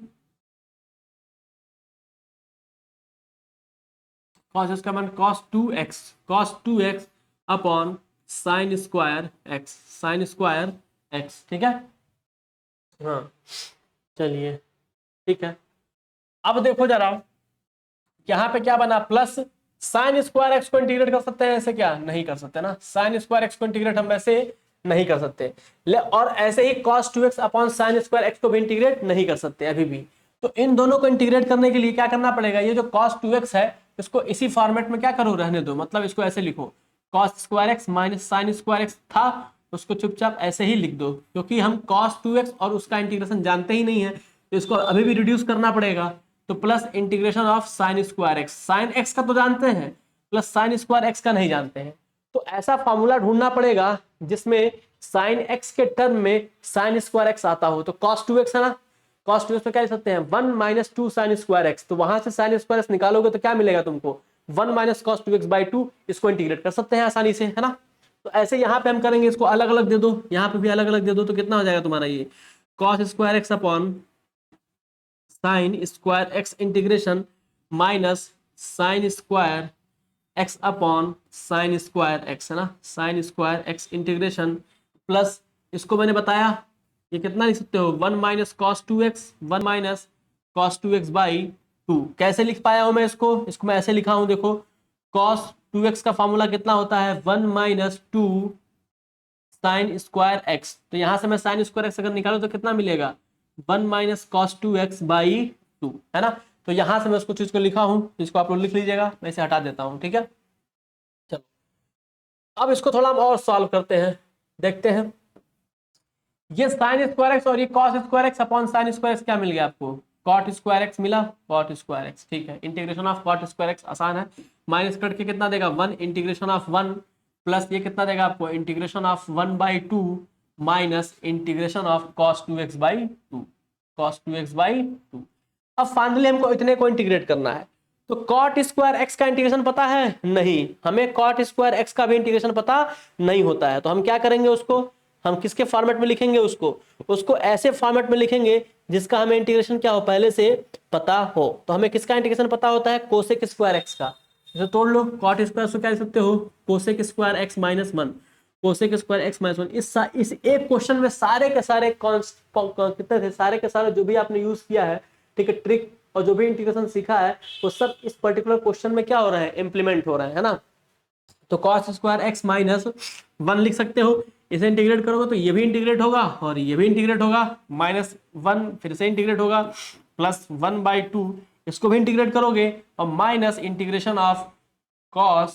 इसका मान cos 2x upon sine square x, ठीक है। हाँ चलिए ठीक है। अब देखो जरा, यहाँ पे क्या बना, प्लस साइन स्क्वायर एक्स को इंटीग्रेट कर सकते हैं ऐसे, क्या नहीं कर सकते ना, साइन स्क्वायर एक्स को इंटीग्रेट हम ऐसे नहीं कर सकते, और ऐसे ही cos 2x upon sine square x को भी इंटीग्रेट नहीं कर सकते अभी भी। तो इन दोनों को इंटीग्रेट करने के लिए क्या करना पड़ेगा, ये जो cos 2x है इसको इसी फॉर्मेट में क्या करो, रहने दो, मतलब इसको ऐसे लिखो, cos square x minus sine square x था, उसको चुपचाप ऐसे ही लिख दो, क्योंकि हम cos 2x और उसका इंटीग्रेशन जानते ही नहीं है, तो इसको अभी भी रिड्यूस करना पड़ेगा, तो plus integration of sign square x, sine x का तो जानते हैं, प्लस साइन स्क्वायर एक्स का नहीं जानते हैं, तो ऐसा फॉर्मूला ढूंढना पड़ेगा जिसमें साइन एक्स के टर्म में साइन स्क्वायर एक्स आता हो, तो cos 2x है ना, cos 2x में क्या लिख सकते हैं, 1 माइनस 2 साइन स्क्वायर एक्स, तो वहां से साइन स्क्वायर एक्स निकालोगे तो क्या मिलेगा तुमको, 1 माइनस cos 2x बाई 2, इसको इंटीग्रेट कर सकते हैं आसानी से, है ना। तो ऐसे यहाँ पे हम करेंगे, इसको अलग अलग दे दो, यहाँ पे भी अलग अलग दे दो, तो कितना हो जाएगा तुम्हारा ये cos square x upon sine square x integration minus sine square x upon sine square x, है ना, sign square x integration, plus इसको मैंने बताया, ये कितना लिख सकते हो, 1 माइनस कॉस 2x बाई 2, कैसे लिख पाया हूं मैं इसको मैं ऐसे लिखा हूं, देखो cos 2x का फॉर्मूला कितना होता है, 1 माइनस 2 साइन स्क्वायर एक्स, तो यहां से मैं साइन स्क्वायर एक्स अगर निकालू तो कितना मिलेगा, 1 माइनस कॉस 2x बाई 2, है ना। तो यहां से मैं उसको चीज को लिखा हूं, इसको आप लोग लिख लीजिएगा, मैं इसे हटा देता हूं, ठीक है। चलो अब इसको थोड़ा हम और सॉल्व करते हैं, देखते हैं, ये साइन स्क्वायर एक्स और ये cos square x upon sine square x क्या मिल गया आपको, कॉट स्क्वायर एक्स मिला, कॉट स्क्वायर एक्स, ठीक है, integration of cot square x आसान है, माइनस करके कितना देगा 1, इंटीग्रेशन ऑफ 1, प्लस ये कितना देगा आपको, integration of 1 by 2 minus integration of cos 2x by 2, cos 2x by 2। अब फाइनली हमको इतने को इंटीग्रेट करना है, तो cot स्क्वायर एक्स का इंटीग्रेशन पता है, नहीं, हमें cot स्क्वायर एक्स का भी इंटीग्रेशन पता नहीं होता है, तो हम क्या करेंगे, उसको हम किसके फॉर्मेट में लिखेंगे, उसको ऐसे फॉर्मेट में लिखेंगे जिसका हमें इंटीग्रेशन क्या हो, पहले से पता हो। तो हमें किसका इंटीग्रेशन पता होता है, कोसेक स्क्वायर एक्स का, इसे तोड़ लो, cot स्क्वायर को क्या लिख सकते हो, cosec square x minus 1, cosec square x minus 1। इस एक क्वेश्चन में सारे के सारे कितने थे, सारे के सारे जो भी आपने यूज किया है, ठीक है, ट्रिक और जो भी इंटीग्रेशन सीखा है वो सब इस पर्टिकुलर क्वेश्चन में क्या हो रहा है, इंप्लीमेंट हो रहा है ना। तो cos स्क्वायर एक्स माइनस 1 लिख सकते हो, इसे इंटीग्रेट करोगे तो ये भी इंटीग्रेट होगा और ये भी इंटीग्रेट होगा, माइनस 1 फिर से इंटीग्रेट होगा, प्लस 1 बाई 2 इसको भी इंटीग्रेट करोगे, और minus integration of cos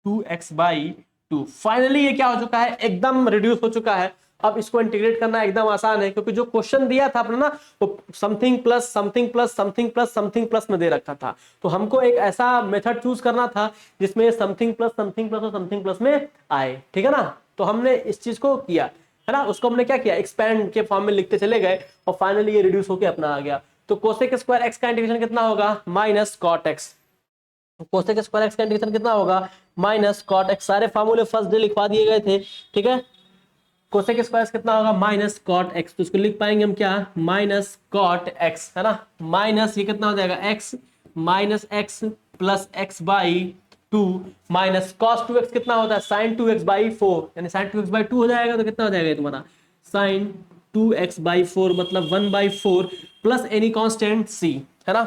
2x by 2। Finally ये क्या हो चुका है, एकदम रिड्यूस हो चुका है। अब इसको इंटीग्रेट करना एकदम आसान है, क्योंकि जो क्वेश्चन दिया था अपना ना, वो something plus something plus something plus something plus में दे रखा था, तो हमको एक ऐसा मेथड चूज करना था जिसमें समथिंग प्लस और समथिंग प्लस में आए, ठीक है ना। तो हमने इस चीज को किया, है ना, उसको हमने क्या किया, एक्सपैंड के फॉर्म में लिखते चले गए और फाइनली ये रिड्यूस होकर अपना आ गया। तो कोसेक स्क्वायर एक्स का इंटीग्रेशन कितना होगा, minus cot x, cosec square x का इंटीग्रेशन कितना होगा, माइनस कॉट एक्स। सारे फार्मूले फर्स्ट डे लिखवा दिए गए थे, ठीक है। कोसेक स्क्वायर कितना होगा माइनस कॉट एक्स, तो इसको लिख पाएंगे हम क्या माइनस कॉट एक्स है ना, माइनस ये कितना हो जाएगा x minus x plus x by two minus cos two x कितना होता है sine two x by four, यानी sine two x by two हो जाएगा तो कितना हो जाएगा तुम्हारा sine two x by four मतलब one by four plus any constant c है ना,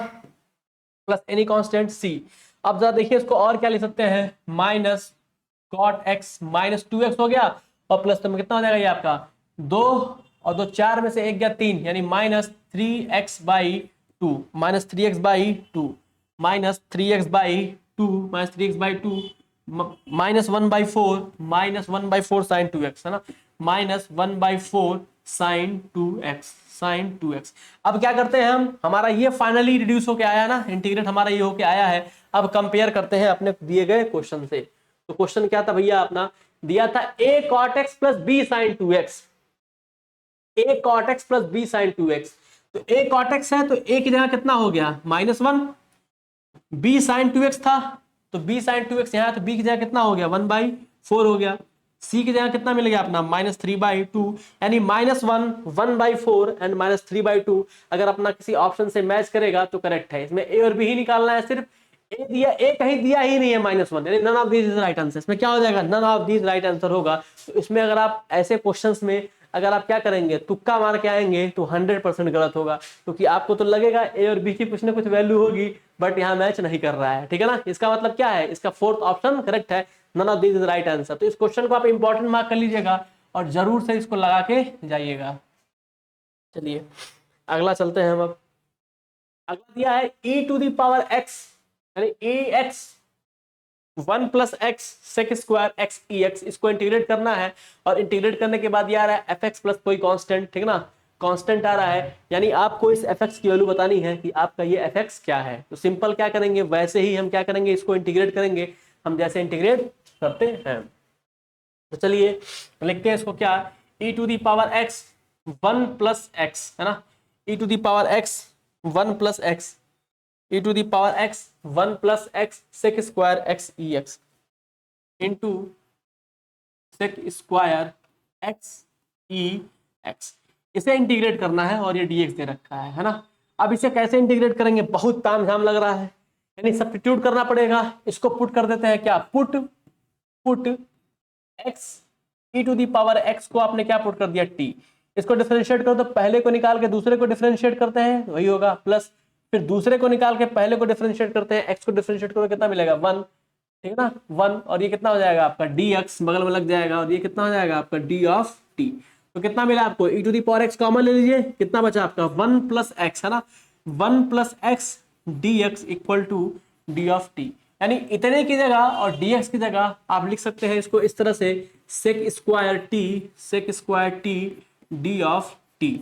प्लस एनी कॉन्स्टेंट सी। अब जरा देखिए इसको और क्या लिख सकते हैं minus cot x minus two x हो गया और प्लस तो कितना हो जाएगा ये आपका दो और दो चार में से एक गया तीन यानी minus three x by two minus three x by two minus three x by two minus three x by two minus one by four sign two x है ना, minus one by four sign two x. अब क्या करते हैं हम, हमारा ये finally reduce होके आया ना, इंटीग्रेट हमारा ये होके आया है। अब कंपेयर करते हैं अपने दिए गए क्वेश्चन से। तो क्वेश्चन क्या था भैया, अपना दिया था a cot x plus b sin 2x, a cot x plus b sin 2x। तो a cot x है तो a की जगह कितना हो गया minus one, b sin 2x था तो b sin 2x यहाँ तो b की जगह कितना हो गया वन बाई फोर हो गया, c की जगह कितना मिल गया अपना माइनस थ्री बाई टू, यानी minus one one by four and minus three by two. अगर अपना किसी ऑप्शन से मैच करेगा तो करेक्ट है। इसमें a और b ही निकालना है, सिर्फ ए दिया, ए कहीं दिया ही नहीं है माइनस वन, यानी none of these is right answer. इसमें क्या हो जाएगा none of these right answer होगा। तो इसमें अगर आप ऐसे क्वेश्चंस में अगर आप क्या करेंगे तुक्का मार के आएंगे तो 100% गलत होगा, क्योंकि आपको तो लगेगा ए और बी की कुछ ना कुछ वैल्यू होगी बट यहाँ मैच नहीं कर रहा है, ठीक है ना। इसका मतलब क्या है, इसका फोर्थ ऑप्शन करेक्ट है, none of these is right answer. तो इस क्वेश्चन को आप इंपॉर्टेंट मार्क कर लीजिएगा और जरूर से इसको लगा के जाइएगा। चलिए अगला चलते हैं हम। अब अगला दिया है e to the power x यानी a x one plus x sec square x e x, इसको इंटीग्रेट करना है और इंटीग्रेट करने के बाद ये आ रहा है एफ एक्स प्लस कोई कांस्टेंट, ठीक ना, कांस्टेंट आ रहा है, यानी आपको इस एफ एक्स की वैल्यू बतानी है कि आपका ये एफ एक्स क्या है। तो सिंपल क्या करेंगे, वैसे ही हम क्या करेंगे इसको इंटीग्रेट करेंगे, हम जैसे इंटीग्रेट करते हैं। तो चलिए लिखते हैं इसको क्या, e to the power x one plus x है ना, e to the power x one plus x e to the power x one plus x sec square x e x into sec square x e x, इसे integrate करना है और ये dx दे रखा है ना। अब इसे कैसे इंटीग्रेट करेंगे, बहुत तामझाम लग रहा है, यानी सब्स्टिट्यूट करना पड़ेगा। इसको पुट कर देते हैं क्या, put x e to the power x को आपने क्या पुट कर दिया t, इसको डिफरेंशिएट करो तो पहले को निकाल के दूसरे को डिफरेंशिएट करते हैं वही होगा, प्लस फिर दूसरे को निकाल के पहले को डिफरेंशिएट करते हैं, x को डिफरेंशिएट करो कितना मिलेगा वन, ठीक है ना वन, और ये कितना हो जाएगा आपका dx बगल में लग जाएगा और ये कितना हो जाएगा आपका d ऑफ t। तो कितना मिला आपको e to the power x common ले लीजिए, कितना बचा आपका वन प्लस एक्स है ना, one plus x dx equal to d of t, यानी इतने की जगह और dx की जगह आप लिख सकते हैं इसको इस तरह से sec square t d of t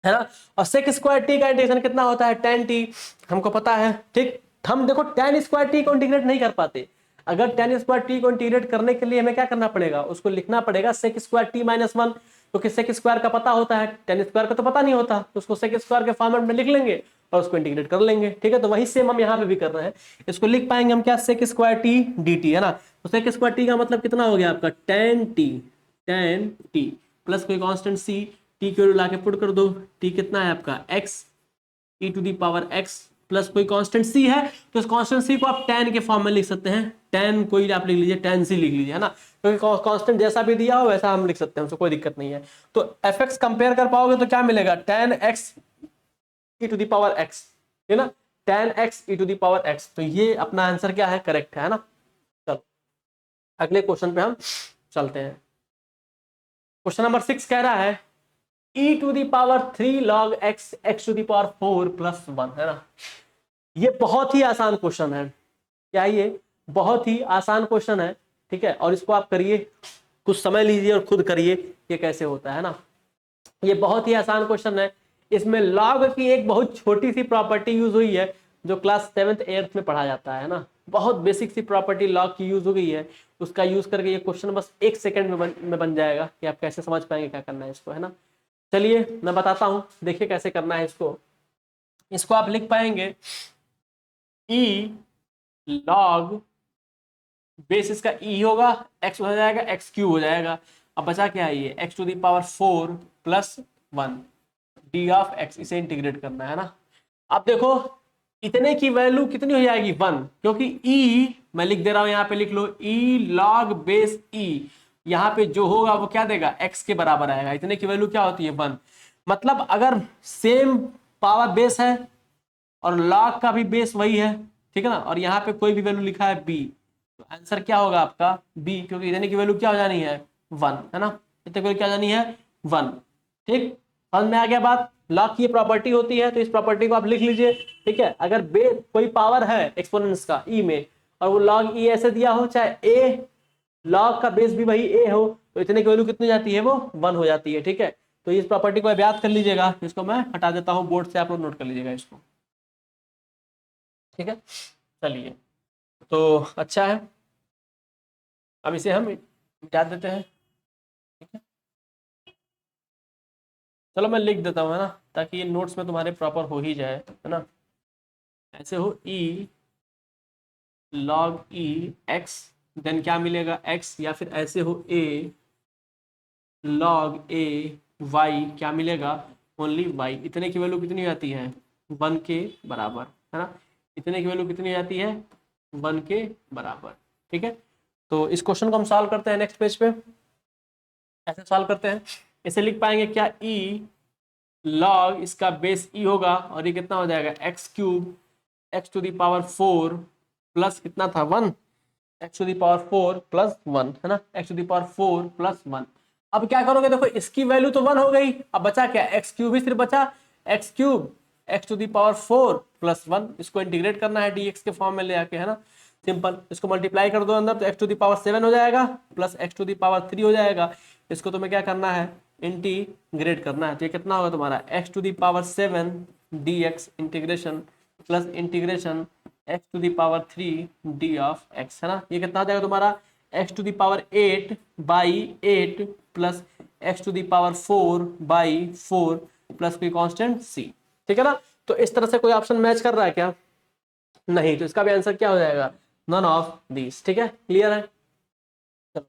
है ना। और सेक स्क्वायर टी का इंटीग्रेशन कितना होता है tan t, हमको पता है, ठीक। हम देखो tan स्क्वायर टी को इंटीग्रेट नहीं कर पाते, अगर tan स्क्वायर टी को इंटीग्रेट करने के लिए हमें क्या करना पड़ेगा, उसको लिखना पड़ेगा sec square t minus one, क्योंकि सेक स्क्वायर का पता होता है tan स्क्वायर का तो पता नहीं होता, तो उसको सेक स्क्वायर के फॉर्मेट में लिख लेंगे और उसको इंटीग्रेट कर लेंगे, ठीक है। तो वही सेम हम यहाँ पे भी कर रहे हैं, इसको लिख पाएंगे हम क्या sec square t d t है ना। तो सेक स्क्वायर टी का मतलब कितना हो गया आपका tan टी प्लस कोई कॉन्स्टेंट सी, टी की वैल्यू लाके पुट कर दो, टी कितना है आपका x e to the power x plus कोई कांस्टेंट c है, तो इस कांस्टेंट c को आप tan के फॉर्म में लिख सकते हैं, tan कोई आप लिख लीजिए, tan c लिख लीजिए है ना, क्योंकि कांस्टेंट जैसा भी दिया हो वैसा हम लिख सकते हैं, उसको कोई दिक्कत नहीं है। तो fx कंपेयर कर पाओगे तो क्या मिलेगा tan x e to the power x, है ना, tan x e to the power x। तो ये अपना आंसर क्या है, करेक्ट है ना। चलो अगले क्वेश्चन पे हम चलते हैं। क्वेश्चन नंबर 6 कह रहा है e to the power 3 log x x to the power 4 plus 1 है ना। ये बहुत ही आसान क्वेश्चन है, क्या ये बहुत ही आसान क्वेश्चन है, ठीक है। और इसको आप करिए, कुछ समय लीजिए और खुद करिए ये कैसे होता है ना। ये बहुत ही आसान क्वेश्चन है, इसमें log की एक बहुत छोटी सी प्रॉपर्टी यूज हुई है जो क्लास 7th 8th में पढ़ा जाता है ना, बहुत बेसिक सी प्रॉपर्टी log की यूज हो गई है, उसका यूज करके ये क्वेश्चन बस एक सेकंड में बन जाएगा कि आप कैसे समझ पाएंगे क्या करना है इसको, है ना। चलिए मैं बताता हूं, देखिए कैसे करना है इसको आप लिख पाएंगे e log बेस इसका e होगा, x हो जाएगा x क्यूब हो जाएगा, अब बचा क्या है ये x to the power 4 plus 1 d of x, इसे इंटीग्रेट करना है ना। अब देखो इतने की वैल्यू कितनी हो जाएगी 1, क्योंकि e मैं लिख दे रहा हूं यहाँ पे, लिख लो e log बेस e, यहाँ पे जो होगा वो क्या देगा x के बराबर आएगा। इतने की वैल्यू क्या होती है 1, मतलब अगर सेम पावर बेस है और log का भी बेस वही है, ठीक है ना, और यहाँ पे कोई भी वैल्यू लिखा है b, तो आंसर क्या होगा आपका b, क्योंकि इतने की वैल्यू क्या हो जानी है 1, है ना, इतने की वैल्यू क्या हो जानी है 1। ठीक, समझ में आ गया बात। लॉग की ये प्रॉपर्टी होती है, तो इस प्रॉपर्टी को आप लिख लीजिए। ठीक है, अगर बेस कोई पावर है एक्सपोनेंट्स का ई में और वो लॉग ई ऐसे दिया हो, चाहे ए लॉग का बेस भी वही ए हो, तो इतने की वैल्यू कितनी जाती है वो 1 हो जाती है। ठीक है, तो इस प्रॉपर्टी को याद कर लीजिएगा, इसको मैं हटा देता हूँ बोर्ड से, आप लोग नोट कर लीजिएगा इसको। ठीक है, चलिए तो अच्छा है, अब इसे हम मिटा देते हैं। ठीक है, चलो मैं लिख देता हूँ, है ना, ताकि ये नोट्स में तुम्हारे प्रॉपर हो ही जाए, है ना। ऐसे हो ई log e x, देन क्या मिलेगा x, या फिर ऐसे हो a log a y, क्या मिलेगा ओनली y। इतने की वैल्यू कितनी आती है 1 के बराबर, है ना, इतने की वैल्यू कितनी आती है 1 के बराबर। ठीक है, तो इस क्वेश्चन को हम सॉल्व करते हैं नेक्स्ट पेज पे। ऐसे सॉल्व करते हैं, इसे लिख पाएंगे क्या e log इसका बेस e होगा, और ये कितना हो जाएगा x cube x to the power 4 plus कितना था 1, x to the power 4 plus 1, है ना, x to the power 4 plus 1। अब क्या करोगे, देखो इसकी वैल्यू तो 1 हो गई, अब बचा क्या x क्यूब ही सिर्फ बचा, x cube x to the power 4 plus 1, इसको इंटीग्रेट करना है dx के फॉर्म में ले आके, है ना, सिंपल। इसको मल्टीप्लाई कर दो अंदर, तो x टू दी पावर 7 हो जाएगा plus x to the power 3 हो जाएगा। इसको तुम्हें क्या करना है इंटीग्रेट करना है, तो ये कितना होगा तुम्हारा x to the power 7 dx integration plus integration x to the power 3 d of x, है ना। ये कितना आ जाएगा तुम्हारा x to the power 8 by 8 plus x to the power 4 by 4 plus कोई कांस्टेंट c। ठीक है ना, तो इस तरह से कोई ऑप्शन मैच कर रहा है क्या, नहीं, तो इसका भी आंसर क्या हो जाएगा नन ऑफ दीज। ठीक है, क्लियर है। चलो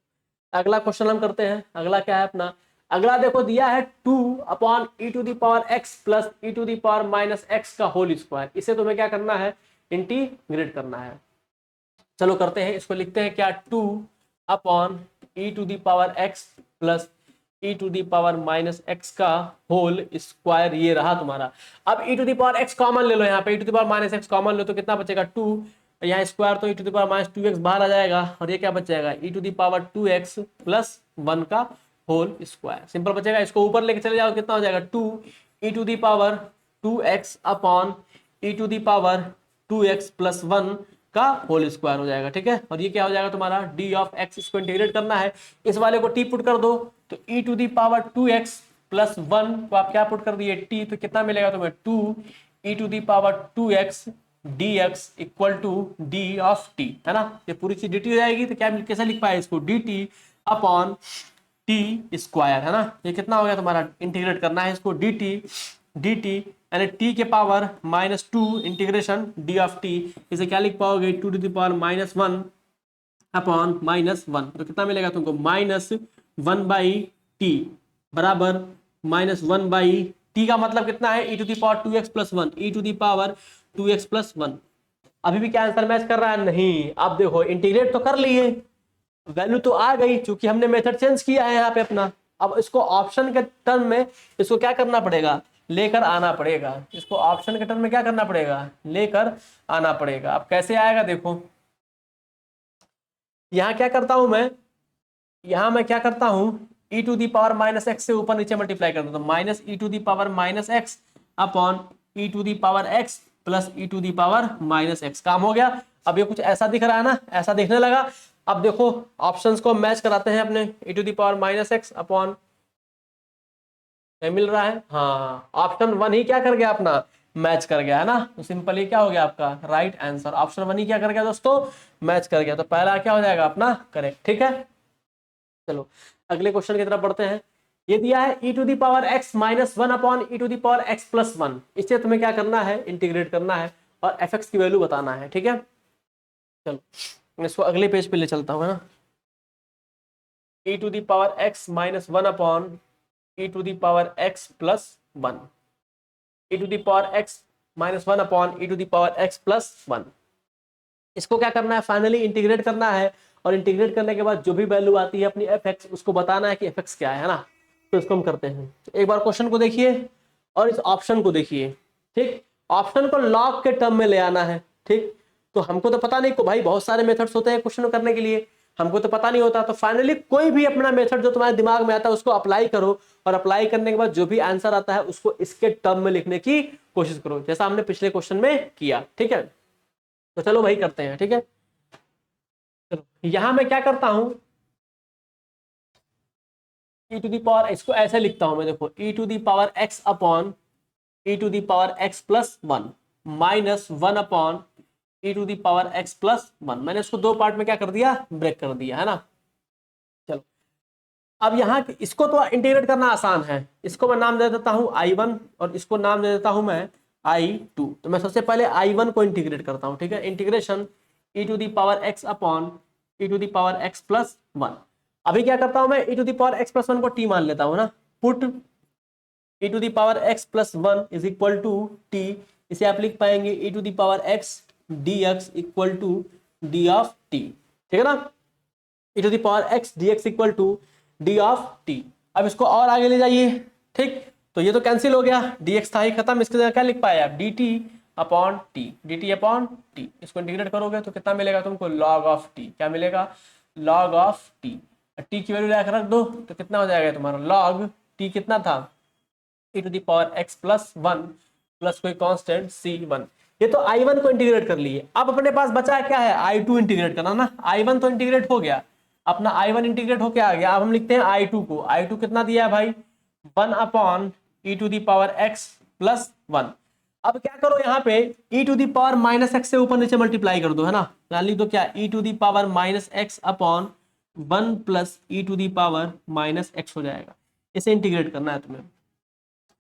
अगला क्वेश्चन हम करते हैं। अगला क्या है अपना, अगला देखो दिया है 2 upon e to the power x plus e to the power minus x का होल स्क्वायर। इसे तुम्हें क्या करना है इंटीग्रेट करना है। चलो करते हैं, इसको लिखते हैं क्या 2 upon e to the power x plus e to the power minus x का होल स्क्वायर, ये रहा तुम्हारा। अब e to the power x common ले लो, यहाँ पे e to the power minus x common लो तो कितना बचेगा 2, यहाँ स्क्वायर तो e to the power minus 2x बाहर आ जाएगा, और ये क्या बच जाएगा e to the power 2x plus 1 का होल स्क्वायर, सिंपल बचेगा। इसको ऊपर लेके चले जाओ, कितना हो जाएगा 2 e to the power 2x upon e to the power 2x plus 1 का होल स्क्वायर हो जाएगा। ठीक है, और ये क्या हो जाएगा तुम्हारा डी ऑफ एक्स, इसको इंटीग्रेट करना है, इस वाले को टी पुट कर दो, तो e to the power 2x plus 1 को आप क्या पुट कर दिए टी, तो कितना मिलेगा तुम्हें 2 e to the power 2x dx equal to d of t, है ना। ये पूरी चीज dt हो जाएगी, तो क्या कैसे लिख पाए इसको dt अपॉन टी स्क्वायर, है ना। ये कितना हो गया तुम्हारा, इंटीग्रेट करना है इसको dt यानी t के power -2 integration d of t, इसे क्या लिख पाओगे 2 टू द पावर -1 अपॉन -1, तो कितना मिलेगा तुमको -1 बाई टी बराबर -1 बाई टी का मतलब कितना है e to the power 2x plus 1, e to the power 2x plus 1। अभी भी क्या आंसर मैच कर रहा है, नहीं। आप देखो इंटीग्रेट तो कर लिए, वैल्यू तो आ गई, क्योंकि हमने मेथड चेंज किया है यहाँ पे अपना। अब इसको ऑप्शन के टर्म में इसको क्या करना पड़ेगा, लेकर आना पड़ेगा। इसको ऑप्शन के टर्म में क्या करना पड़ेगा, लेकर आना पड़ेगा। अब कैसे आएगा देखो, यहाँ क्या करता हूं मैं, यहाँ मैं क्या करता हूं e to the power minus x से ऊपर नीचे मल्टीप्लाई कर देता हूँ, minus e to the power minus x upon e to the power x plus e to the power minus x. काम हो गया। अब ये कुछ ऐसा दिख रहा है ना, ऐसा दिखने लगा। अब देखो ऑप्शंस को मैच कराते हैं अपने, e to the power minus x upon मिल रहा है, हाँ ऑप्शन 1 ही क्या कर गया अपना मैच कर गया, है ना। तो सिंपली क्या हो गया आपका राइट आंसर, ऑप्शन 1 ही क्या कर गया दोस्तों मैच कर गया, तो पहला क्या हो जाएगा अपना करेक्ट। ठीक है, चलो अगले क्वेश्चन की तरफ बढ़ते हैं। ये दिया है e to the power x minus 1 upon e to the power x plus 1, इससे तुम्हें क्या करना है इंटीग्रेट करना है और fx की वैल्यू बताना है। ठीक है, चलो इसको अगले पेज पे ले चलता हूँ, है ना। E to the power x minus one upon e to the power x plus one, e to the power x minus one upon e to the power x plus one. इसको क्या करना है, फाइनली इंटीग्रेट करना है, और integrate करने के बाद जो भी वैल्यू आती है अपनी एफ एक्स, उसको बताना है कि एफ एक्स क्या है ना। तो इसको हम करते हैं, एक बार क्वेश्चन को देखिए और इस ऑप्शन को देखिए। ठीक, ऑप्शन को लॉग के टर्म में ले आना है। ठीक, तो हमको तो पता नहीं को भाई, बहुत सारे मेथड्स होते हैं क्वेश्चन करने के लिए, हमको तो पता नहीं होता। तो फाइनली कोई भी अपना मेथड जो तुम्हारे दिमाग में आता है उसको अप्लाई करो, और अप्लाई करने के बाद जो भी आंसर आता है उसको इसके टर्म में लिखने की कोशिश करो, जैसा हमने पिछले क्वेश्चन में किया। ठीक है, तो चलो भाई करते हैं। ठीक है, चलो यहां मैं क्या करता हूं, ई टू दी पावर, इसको ऐसे लिखता हूं मैं, देखो e to the power x upon e to the power x plus one minus one upon e to the power x plus one. मैंने इसको दो पार्ट में क्या कर दिया, ब्रेक कर दिया है ना। चलो अब यहाँ इसको तो इंटीग्रेट करना आसान है, इसको मैं नाम दे देता हूँ I1 और इसको नाम दे देता हूँ मैं I2। तो मैं सबसे पहले I1 को इंटीग्रेट करता हूँ। ठीक है, integration e to the power x upon e to the power x plus one. अभी क्या करता हूँ मैं, e to the power x plus one को टी मान लेता हूँ ना, put e to the power x plus one is equal to t. इसे आप लिख पाएंगे e to the power x d x equal to d of t. ठीक है ना, e to the power x d x equal to d of t. अब इसको और आगे ले जाइए। ठीक, तो ये तो कैंसिल हो गया, dx था ही खत्म, इसके जगह क्या लिख पाए आप, dt upon T, dt upon T. इसको इंटीग्रेट करोगे तो कितना मिलेगा तुमको, log ऑफ टी। क्या मिलेगा, log ऑफ टी। टी की वैल्यू लाकर रख दो तो कितना हो जाएगा तुम्हारा, log टी कितना था, e to the power x plus one plus कोई कांस्टेंट c1। ये तो I1 को इंटीग्रेट कर लिए। अब अपने पास बचा क्या है, I2 इंटीग्रेट करना ना। I1 तो इंटीग्रेट हो गया, अपना I1 इंटीग्रेट होके आ गया। अब हम लिखते हैं I2 को, I2 कितना दिया है भाई, one upon e to the power x plus one. अब क्या करो यहाँ पे e to the power minus x से ऊपर नीचे मल्टीप्लाई कर दो, है ना। यहाँ लिख दो क्या, e to the power minus x upon one plus e to the power minus x हो जाएगा। इसे इंटीग्रेट करना है तुम्हें,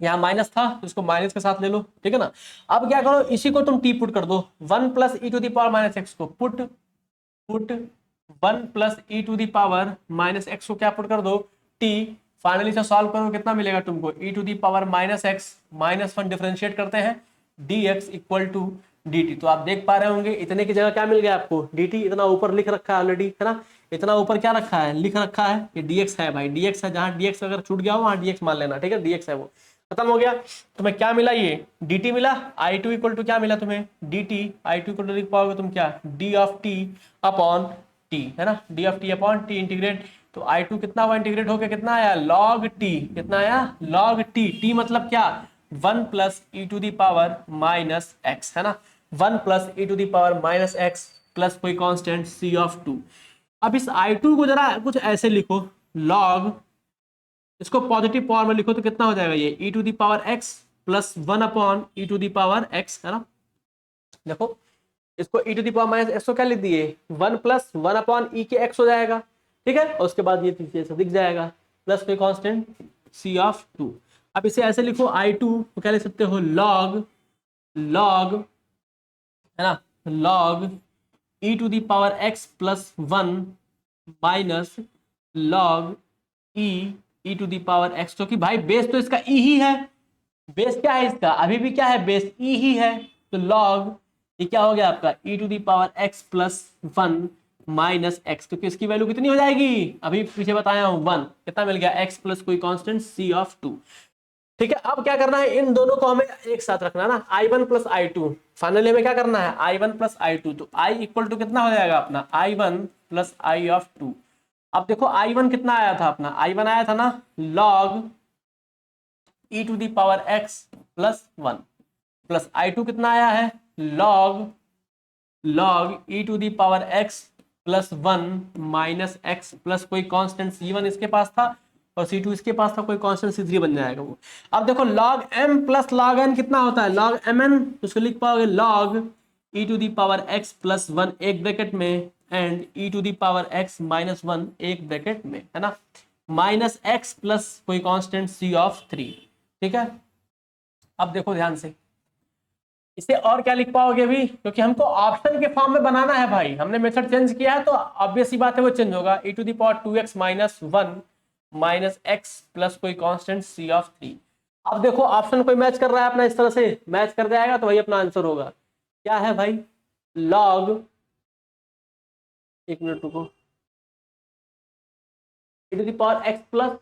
यहाँ माइनस था तो इसको माइनस के साथ ले लो। ठीक है ना, अब क्या करो, इसी को तुम टी पुट कर दो, one plus e to the power minus x को put one plus e to the power minus x को क्या पुट कर दो, टी। फाइनली से सॉल्व करो, कितना मिलेगा तुमको, e to the power minus x minus one differentiate करते हैं, d x equal to d t. तो आप देख पा रहे होंगे इतने की जगह क्या मिल गया आपको, डी टी। इतना ऊपर लिख रखा है ऑलरेडी, है ना, इतना ऊपर क्या रखा है, लिख रखा है, ये डी एक्स है भाई, डी एक्स है। जहां डी एक्स अगर छूट गया हो वहां डी एक्स मान लेना। ठीक है, डी एक्स है, वो खत्म हो गया। तुम्हें क्या मिला, ये डी टी मिला। आई टू इक्वल टू क्या मिला तुम्हें, d t. I two equal to लिख पाओगे तुम क्या, d of t upon t, है ना, d of t upon t integrate. तो I2 कितना हुआ, इंटीग्रेट होकर कितना आया, log t। कितना आया, log t। t मतलब क्या, one plus e to the power minus x, है ना, one plus e to the power minus x plus कोई कांस्टेंट c ऑफ टू। अब इस I2 को जरा कुछ ऐसे लिखो, log, इसको पॉजिटिव पावर में लिखो तो कितना हो जाएगा, ये e to the power x plus one upon e to the power x, है ना। देखो इसको e to the power minus x को क्या लिख दिए, one plus one upon e के एक्स हो जाएगा। ठीक है, और उसके बाद ये चीज दिख जाएगा प्लस कोई कांस्टेंट c ऑफ टू। अब इसे ऐसे लिखो, I2 को क्या लिख सकते हो, log, है ना, log e to the power x plus one minus log e to the power x, तो कि भाई बेस तो इसका e ही है, बेस क्या है इसका, अभी भी क्या है, बेस e ही है। तो log ये क्या हो गया आपका, e to the power x plus one minus x, क्योंकि इसकी वैल्यू कितनी हो जाएगी, अभी पीछे बताया हूं, वन। कितना मिल गया, एक्स प्लस कोई कांस्टेंट c ऑफ टू। ठीक है, अब क्या करना है, इन दोनों को हमें एक साथ रखना ना, I1 प्लस I2। फाइनली हमें क्या करना है, I1 प्लस I2। तो I इक्वल टू कितना हो जाएगा अपना, I1 plus I of two. अब देखो I1 कितना आया था अपना, I1 आया था ना log e to the power x plus one, plus I2 कितना आया है, log e to the power x plus one minus x plus कोई कांस्टेंट c1 इसके पास था, और c2 इसके पास था, कोई कांस्टेंट c3 बन जाएगा वो। अब देखो log m plus log n कितना होता है, log mn, उसको लिख पाओगे log e to the power x plus one एक ब्रैकेट में and e to the power x minus one एक ब्रैकेट में, है ना, माइनस एक्स प्लस कोई कांस्टेंट c ऑफ थ्री। ठीक है, अब देखो ध्यान से, इसे और क्या लिख पाओगे अभी, क्योंकि हमको ऑप्शन के फॉर्म में बनाना है भाई, हमने मेथड चेंज किया है तो ऑब्वियस सी बात है वो चेंज होगा। e to the power 2x minus 1 minus x plus कोई कांस्टेंट c ऑफ 3। अब देखो ऑप्शन कोई मैच कर रहा है अपना, इस तरह से मैच कर जाएगा तो वही अपना आंसर होगा। क्या है भाई, लॉग, एक मिनट रुको, e to the power x plus,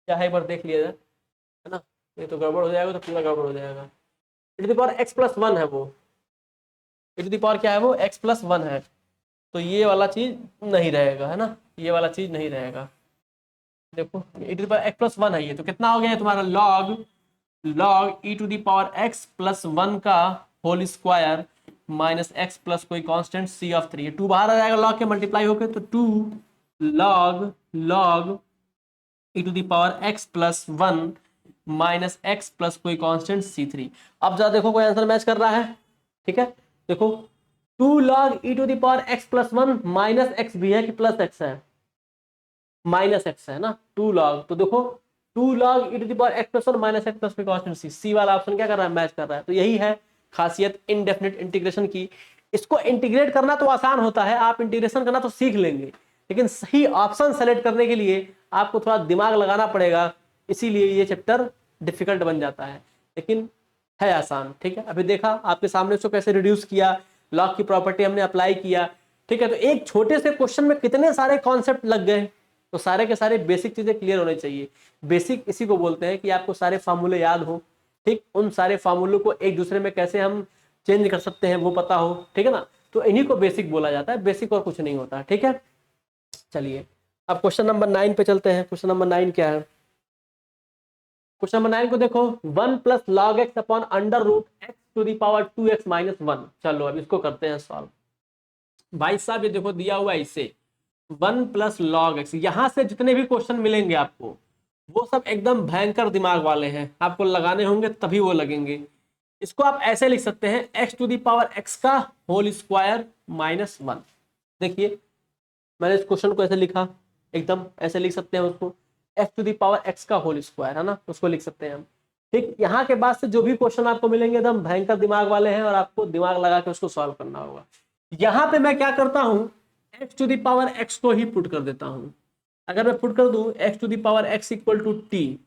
क्या है एक बार देख लिया जाए, है ना, ये तो गड़बड़ हो जाएगा, तो पूरा गड़बड़ हो जाएगा। e to the power x plus 1 है वो, e टू द पावर क्या है वो, x प्लस 1 है, तो ये वाला चीज नहीं रहेगा, है ना, ये वाला चीज नहीं रहेगा। देखो e to the power x plus 1 है ये, तो कितना हो गया है तुम्हारा, log log e to the power x plus 1 का whole square minus x plus कोई कांस्टेंट c ऑफ 3। 2 बाहर आ जाएगा लॉग के मल्टीप्लाई होकर, तो 2 log log e to the power x plus 1 minus x plus कोई कांस्टेंट c3। अब जरा देखो कोई आंसर मैच कर रहा है, ठीक है। देखो 2 log e to the power x plus 1 minus x भी है कि प्लस एक्स है, माइनस एक्स है ना, 2 लॉग, तो देखो 2 log e to the power x plus 1 minus x plus कोई कांस्टेंट c, सी वाला ऑप्शन क्या कर रहा है, मैच कर रहा है। तो यही है खासियत इनडेफिनिट इंटीग्रेशन की। इसको इंटीग्रेट करना तो आसान होता है, आप इंटीग्रेशन करना तो सीख लेंगे, लेकिन सही ऑप्शन सेलेक्ट करने के लिए आपको थोड़ा दिमाग लगाना पड़ेगा, इसीलिए ये चैप्टर डिफिकल्ट बन जाता है, लेकिन है आसान, ठीक है। अभी देखा आपके सामने उसको कैसे रिड्यूस किया, लॉग की प्रॉपर्टी हमने अप्लाई किया, ठीक है। तो एक छोटे से क्वेश्चन में कितने सारे कॉन्सेप्ट लग गए, तो सारे के सारे बेसिक चीजें क्लियर होने चाहिए। बेसिक इसी को बोलते हैं कि आपको सारे फार्मूले याद हो, ठीक, उन सारे फार्मूलों को एक दूसरे में कैसे हम चेंज कर सकते हैं वो पता हो, ठीक है ना, तो इन्हीं को बेसिक बोला जाता है, बेसिक और कुछ नहीं होता, ठीक है। चलिए अब क्वेश्चन नंबर 9 पे चलते हैं। क्वेश्चन नंबर 9 क्या है, क्वेश्चन नंबर 9 को देखो, 1 plus log x upon under root x to the power 2x minus 1। चलो अब इसको करते हैं सॉल्व। भाई साहब ये देखो दिया हुआ है इसे 1 प्लस लॉग एक्स, यहां से जितने भी क्वेश्चन मिलेंगे आपको वो सब एकदम भयंकर दिमाग वाले हैं, आपको लगाने होंगे तभी वो लगेंगे। इसको आप ऐसे लिख सकते हैं, x to the power x का होल स्क्वायर माइनस 1। देखिए मैंने इस क्वेश्चन को ऐसे लिखा, एकदम ऐसे लिख सकते हैं उसको, x to the power x का होल स्क्वायर, है ना, उसको लिख सकते हैं हम। ठीक, यहाँ के बाद से जो भी क्वेश्चन आपको मिलेंगे एकदम भयंकर दिमाग वाले हैं और आपको दिमाग लगा के उसको सॉल्व करना होगा। यहाँ पे मैं क्या करता हूँ, x to the power x को ही पुट कर देता हूँ। अगर मैं पुट कर दूं x to the power x equal to t,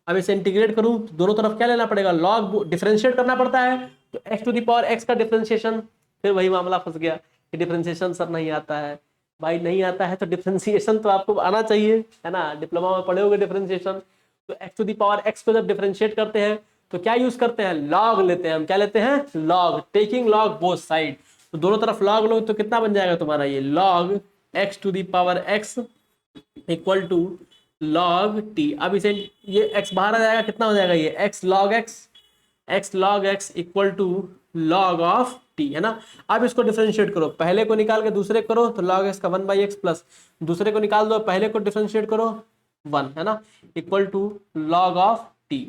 अब इसे इंटीग्रेट करूं तो दोनों तरफ क्या लेना पड़ेगा, लॉग, डिफरेंशिएट करना पड़ता है, तो x to the power x का डिफरेंशिएशन, फिर वही मामला फंस गया कि डिफरेंशिएशन सर नहीं आता है। भाई नहीं आता है तो डिफरेंशिएशन तो आपको आना चाहिए, है ना, डिप्लोमा में पढ़े होगे डिफरेंशिएशन। तो x to the power x को जब डिफरेंशिएट करते हैं तो क्या यूज करते हैं, लॉग लेते हैं हम, क्या लेते हैं, log, taking log both side, तो दोनों तरफ लॉग लो तो कितना बन जाएगा तुम्हारा ये, log x to the power x equal to log t. अब इसे ये x बाहर आ जाएगा, कितना हो जाएगा ये x log x equal to log of t, है ना। अब इसको डिफरेंशिएट करो, पहले को निकाल के दूसरे करो तो log x का 1/x प्लस दूसरे को निकाल दो, पहले को डिफरेंशिएट करो 1, है ना, equal to log of t.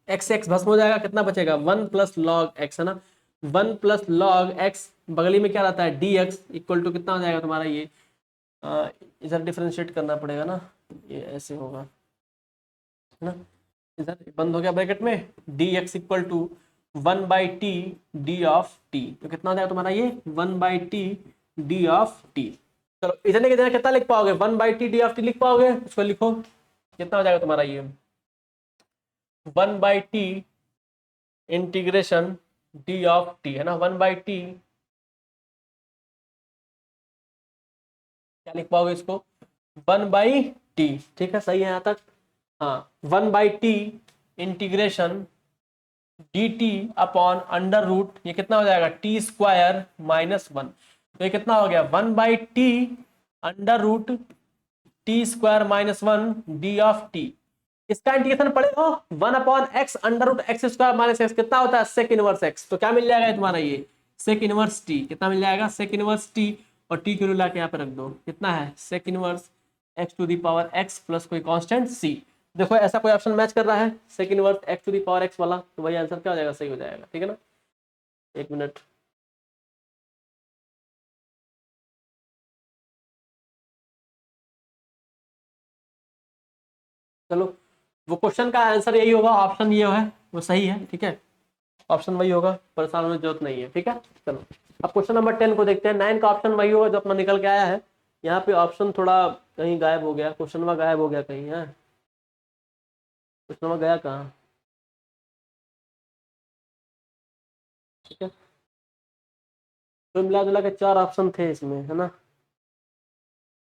x x भस्म हो जाएगा, कितना बचेगा 1 प्लस लॉग x, है ना, 1 प्लस लॉग x, बगली में क्या रहता है dx इक्वल टू कितना हो जाएगा तुम्हारा ये, इधर डिफरेंशिएट करना पड़ेगा ना, ये ऐसे होगा, है ना, इधर बंद हो गया ब्रैकेट में, dx equal to 1/t d of t, तो कितना हो जाएगा तुम्हारा ये 1/t d ऑफ t। चलो इतने के जगह कितना लिख पाओगे, 1/t d ऑफ t लिख पाओगे, उसको लिखो, कितना हो जाएगा तुम्हारा ये 1/t integration d of t, है ना, 1/t, क्या लिख पाओगे इसको 1/t, ठीक है, सही है यहाँ तक, हाँ 1/t integration d t upon under root, ये कितना हो जाएगा टी स्क्वायर माइनस 1, तो ये कितना हो गया 1/t under root t square minus 1 d of t. इसका इंटीग्रेशन पढ़े हो 1/x under root x square minus x, कितना होता है सेक इनवर्स एक्स, तो क्या मिल जाएगा तुम्हारा ये सेक इनवर्स टी, कितना मिल जाएगा सेक इनवर्स टी, और टी को ला के यहाँ पे रख दो, कितना है sec inverse x to the power x plus कोई कांस्टेंट सी। देखो ऐसा कोई ऑप्शन मैच कर रहा है sec inverse x to the power x वाला, तो वही आंसर क्या हो जाएगा, सही हो जाएगा, ठीक है ना। एक मिनट, चलो वो क्वेश्चन का आंसर यही होगा, ऑप्शन ये है वो सही है, ठीक है। ऑप्शन वही होगा, परेशान होने की जरूरत नहीं है, ठीक है। चलो अब क्वेश्चन नंबर 10 को देखते हैं। 9 का ऑप्शन वही होगा जो अपना निकल के आया है। यहाँ पे ऑप्शन थोड़ा कहीं गायब हो गया, क्वेश्चन नंबर गायब हो गया कहीं है, क्वेश्चन नंबर गया कहाँ, ठीक है। तो मिला जुला के 4 ऑप्शन थे इसमें, है ना।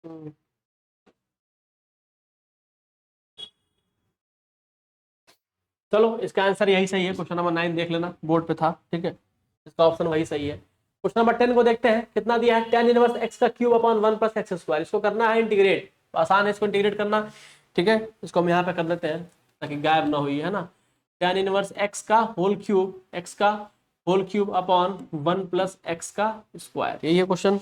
हम्म। चलो इसका आंसर यही सही है, क्वेश्चन नंबर 9 देख लेना, बोर्ड पे था, ठीक है। इसका ऑप्शन वही सही है। क्वेश्चन नंबर 10 को देखते हैं। कितना दिया है, tan इनवर्स x का cube upon 1 plus x square. इसको करना है इंटीग्रेट, आसान है इसको इंटीग्रेट करना, ठीक है। इसको हम यहाँ पे कर लेते हैं ताकि गायब ना हुई, है ना। tan इनवर्स x का होल क्यूब, x का whole cube upon 1 plus x का स्क्वायर, यही है क्वेश्चन।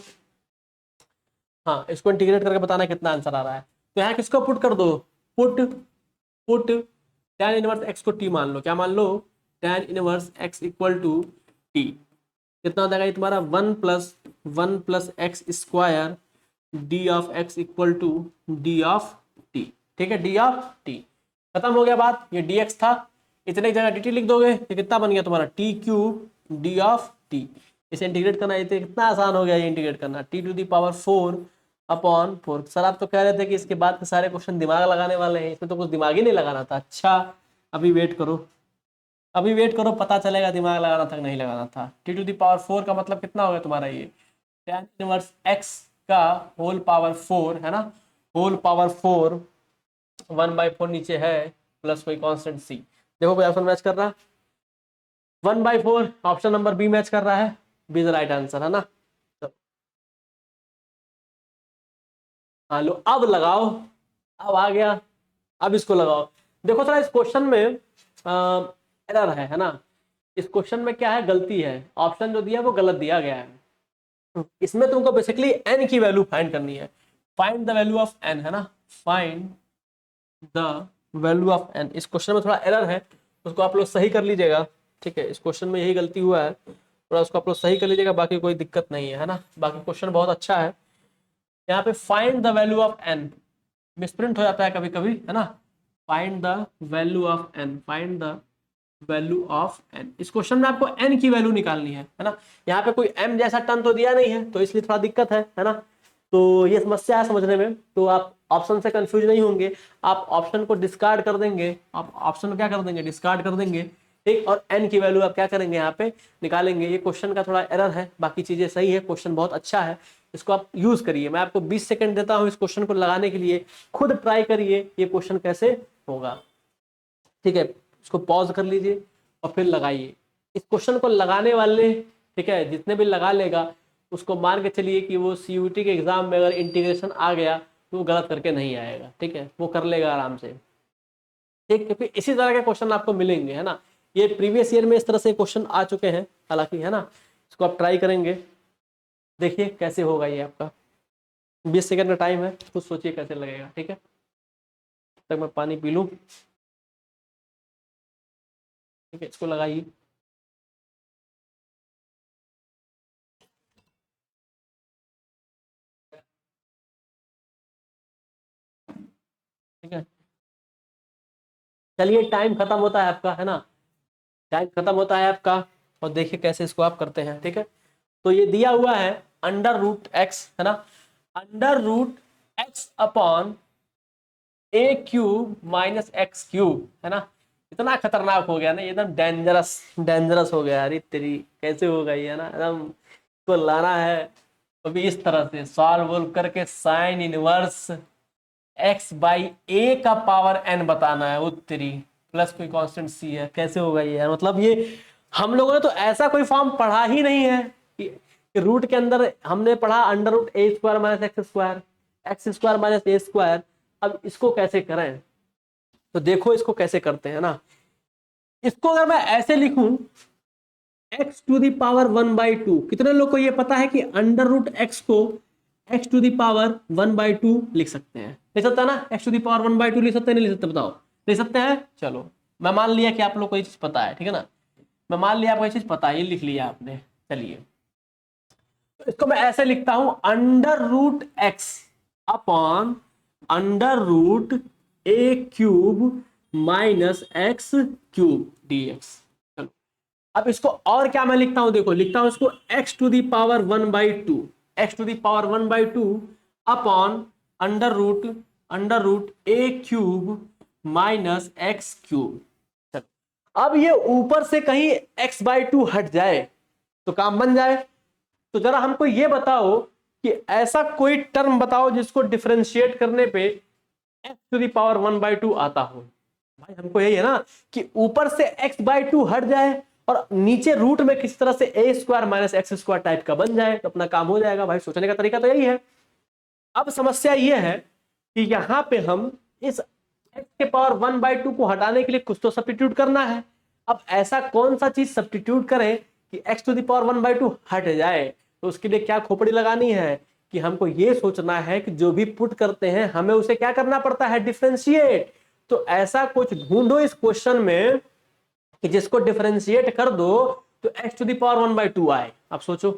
हाँ, इसको इंटीग्रेट करके बताना कितना आंसर आ रहा है। तो यहाँ किसको पुट कर दो, put put tan inverse x को t मान लो, क्या मान लो, tan inverse x equal to t। कितना हो जाएगा ये तुम्हारा 1 plus x square d of x equal to d of t, ठीक है, डी ऑफ टी। खत्म हो गया बात, ये डी एक्स था, इतने की जगह डी टी लिख दोगे, ये कितना बन गया तुम्हारा t cube d of t. इसे इंटीग्रेट करना, ये कितना आसान हो गया ये इंटीग्रेट करना, t to the power 4 upon 4। Sir आप तो कह रहे थे कि इसके बाद के सारे क्वेश्चन दिमाग लगाने वाले हैं, इसमें तो कुछ दिमाग ही नहीं लगाना था। अच्छा अभी वेट करो, अभी वेट करो, पता चलेगा दिमाग लगाना था नहीं लगाना था। टी टू दी पावर 4 का मतलब कितना होगा तुम्हारा, ये tan इनवर्स x का होल पावर 4, है ना, होल पावर 4, 1/4 नीचे है, प्लस कोई कांस्टेंट c। देखो कोई ऑप्शन मैच कर रहा है, 1/4 ऑप्शन नंबर बी मैच कर रहा है, बी इज राइट आंसर, है ना। हाँ लो अब लगाओ, अब आ गया, अब इसको लगाओ। देखो थोड़ा इस क्वेश्चन में एरर है ना। इस क्वेश्चन में क्या है, गलती है, ऑप्शन जो दिया है वो गलत दिया गया है। इसमें तुमको बेसिकली n की वैल्यू फाइंड करनी है, find the value of n, है ना, find the value of n। इस क्वेश्चन में थोड़ा एरर है, उसको आप लोग सही कर लीजिएगा, ठीक है। इस क्वेश्चन में यही गलती हुआ है, थोड़ा उसको आप लोग सही कर लीजिएगा, बाकी कोई दिक्कत नहीं है ना, बाकी क्वेश्चन बहुत अच्छा है। यहाँ पे find the value of n misprint हो जाता है कभी कभी, है ना। Find the value of n, find the value of n। इस क्वेश्चन में आपको n की वैल्यू निकालनी है ना। यहाँ पे कोई m जैसा टर्म तो दिया नहीं है, तो इसलिए थोड़ा दिक्कत है ना। तो ये समस्या है समझने में, तो आप ऑप्शन से कंफ्यूज नहीं होंगे, आप ऑप्शन को डिस्कार्ड कर देंगे, आप ऑप्शन को क्या कर देंगे, डिस्कार्ड कर देंगे, ठीक। और n की वैल्यू आप क्या करेंगे, यहाँ पे निकालेंगे। ये क्वेश्चन का थोड़ा एरर है, बाकी चीजें सही है, क्वेश्चन बहुत अच्छा है, इसको आप यूज करिए। मैं आपको 20 सेकंड देता हूँ इस क्वेश्चन को लगाने के लिए, खुद ट्राई करिए ये क्वेश्चन कैसे होगा, ठीक है। इसको पॉज कर लीजिए और फिर लगाइए इस क्वेश्चन को लगाने वाले, ठीक है, जितने भी लगा लेगा उसको मान के चलिए कि वो सीयूटी के एग्जाम में अगर इंटीग्रेशन आ गया तो वो गलत करके नहीं आएगा, ठीक है, वो कर लेगा आराम से, ठीक। क्योंकि इसी तरह के क्वेश्चन आपको मिलेंगे, है ना। ये प्रीवियस ईयर में इस तरह से क्वेश्चन आ चुके हैं हालांकि, है ना। इसको आप ट्राई करेंगे, देखिए कैसे होगा ये आपका। 20 सेकंड का टाइम है, खुद सोचिए कैसे लगेगा, ठीक है। तक मैं पानी पी लूं, ठीक है, इसको लगाइए। ठीक है, चलिए टाइम खत्म होता है आपका, है ना, टाइम खत्म होता है आपका, और देखिए कैसे इसको आप करते हैं, ठीक है। तो ये दिया हुआ है अंडर रूट एक्स, है ना, अंडर रूट एक्स अपॉन ए क्यूब माइनस एक्स क्यूब, है ना। इतना खतरनाक हो गया ना, ये एकदम डेंजरस डेंजरस हो गया। अरे तेरी कैसे होगा ये, है ना, एकदम को लाना है अभी इस तरह से सॉल्व वोल्व करके साइन इनवर्स एक्स बाई ए का पावर एन बताना है, उत्तरी प्लस कोई कांस्टेंट सी है, कैसे होगा ये यार। मतलब ये हम लोगों ने तो ऐसा कोई फॉर्म पढ़ा ही नहीं है कि रूट के अंदर हमने पढ़ा under root a square minus x square minus a square. अब इसको कैसे करें, तो देखो इसको कैसे करते हैं ना। इसको अगर मैं ऐसे लिखूं एक्स टू दी पावर 1/2, कितने लोग को ये पता है कि अंडर रूट एक्स को एक्स टू दी पावर 1/2 लिख सकते हैं, लिख सकता है ना, एक्स टू दी पावर 1/2 लिख सकते हैं, नहीं लिख सकते, बताओ, लिख सकते हैं। चलो मैं मान लिया कि आप लोग को ये चीज पता है, ठीक है ना, मैं मान लिया आपको ये चीज पता है, ये लिख लिया आपने। चलिए तो इसको मैं ऐसे लिखता हूं under root x upon under root a cube minus x cube d x. अब इसको और क्या मैं लिखता हूं, देखो लिखता हूं इसको x to the power 1/2, x to the power 1/2 upon under root a cube minus x cube. अब ये ऊपर से कहीं x/2 हट जाए तो काम बन जाए। तो जरा हमको ये बताओ कि ऐसा कोई टर्म बताओ जिसको डिफरेंशिएट करने पे x टू दी पावर 1/2 आता हो। भाई हमको यही है ना कि ऊपर से x/2 हट जाए और नीचे रूट में किसी तरह से a square minus x square type का बन जाए तो अपना काम हो जाएगा। भाई सोचने का तरीका तो यही है। अब समस्या यह है कि यहां पे हम इस x के पावर 1/2 को हटाने के लिए कुछ तो सब्स्टिट्यूट करना है। अब ऐसा कौन सा चीज सब्स्टिट्यूट करें कि x टू द पावर 1/2 हट जाए, तो उसके लिए क्या खोपड़ी लगानी है कि हमको ये सोचना है कि जो भी पुट करते हैं हमें उसे क्या करना पड़ता है, डिफरेंशिएट। तो ऐसा कुछ ढूंढो इस क्वेश्चन में कि जिसको डिफरेंशिएट कर दो तो x टू द पावर 1/2 आए। अब सोचो।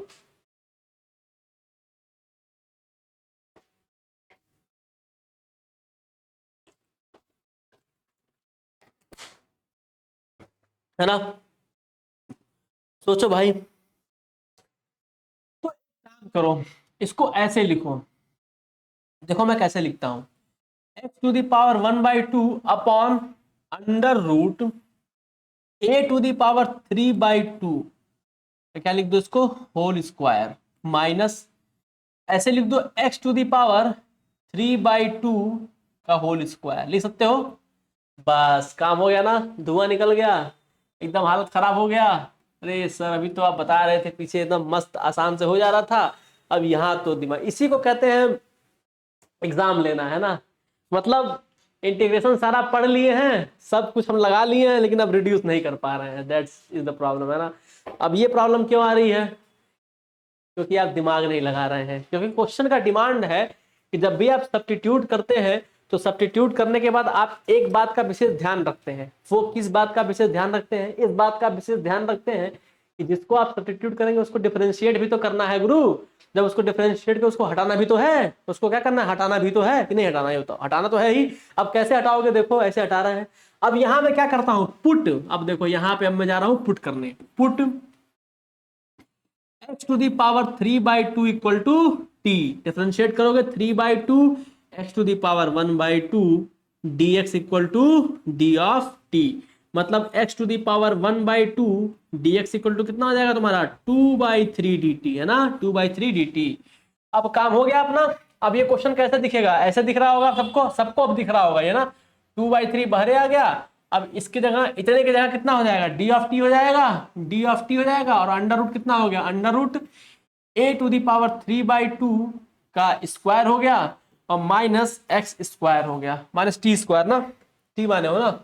है ना, सोचो भाई। तो काम करो, इसको ऐसे लिखो, देखो मैं कैसे लिखता हूं, x to the power 1/2 upon under root a to the power 3/2, क्या लिख दो इसको, होल स्क्वायर माइनस ऐसे लिख दो x टू द पावर 3/2 का होल स्क्वायर, लिख सकते हो। बस काम हो गया ना, धुआं निकल गया, एकदम हालत खराब हो गया। अरे सर अभी तो आप बता रहे थे पीछे एकदम मस्त आसान से हो जा रहा था, अब यहाँ तो दिमाग, इसी को कहते हैं एग्जाम लेना, है ना। मतलब इंटीग्रेशन सारा पढ़ लिए हैं, सब कुछ हम लगा लिए हैं, लेकिन अब रिड्यूस नहीं कर पा रहे हैं, दैट्स इज द प्रॉब्लम, है ना। अब ये प्रॉब्लम क्यों आ रही है, क्योंकि आप दिमाग नहीं लगा रहे हैं। क्योंकि क्वेश्चन का डिमांड है कि जब भी आप सब्स्टिट्यूट करते हैं तो सब्स्टिट्यूट करने के बाद आप एक बात का विशेष ध्यान रखते हैं। वो किस बात का विशेष ध्यान रखते हैं, इस बात का विशेष ध्यान रखते हैं कि जिसको आप सब्स्टिट्यूट करेंगे उसको डिफरेंशिएट भी तो करना है गुरु। जब उसको डिफरेंशिएट कर उसको हटाना भी तो है, उसको क्या करना है, हटाना भी तो है कि नहीं, हटाना ही, तो हटाना तो है ही। अब कैसे हटाओगे, देखो ऐसे हटा रहे हैं। अब यहां मैं क्या करता हूं, पुट। अब देखो यहां पे अब मैं जा रहा हूं पुट करने, put x to the power 3/2 equal to t, differentiate करोगे 3/2 x to the power 1/2 dx equal to d of t, मतलब x to the power 1/2 dx equal to कितना हो जाएगा तुम्हारा 2/3 dt, है ना, 2/3 dt। अब काम हो गया अपना। अब ये क्वेश्चन कैसे दिखेगा, ऐसे दिख रहा होगा सबको, सबको अब दिख रहा होगा ये ना, 2/3 बहरे आ गया। अब इसकी जगह, इतने की जगह कितना हो जाएगा, डी ऑफ टी हो जाएगा, डी ऑफ टी हो जाएगा, और अंडर रूट कितना हो गया, under root a to the power 3/2 का स्क्वायर हो गया और माइनस एक्स स्क्वायर हो गया, माइनस टी स्क्वायर ना, टी माने हो ना,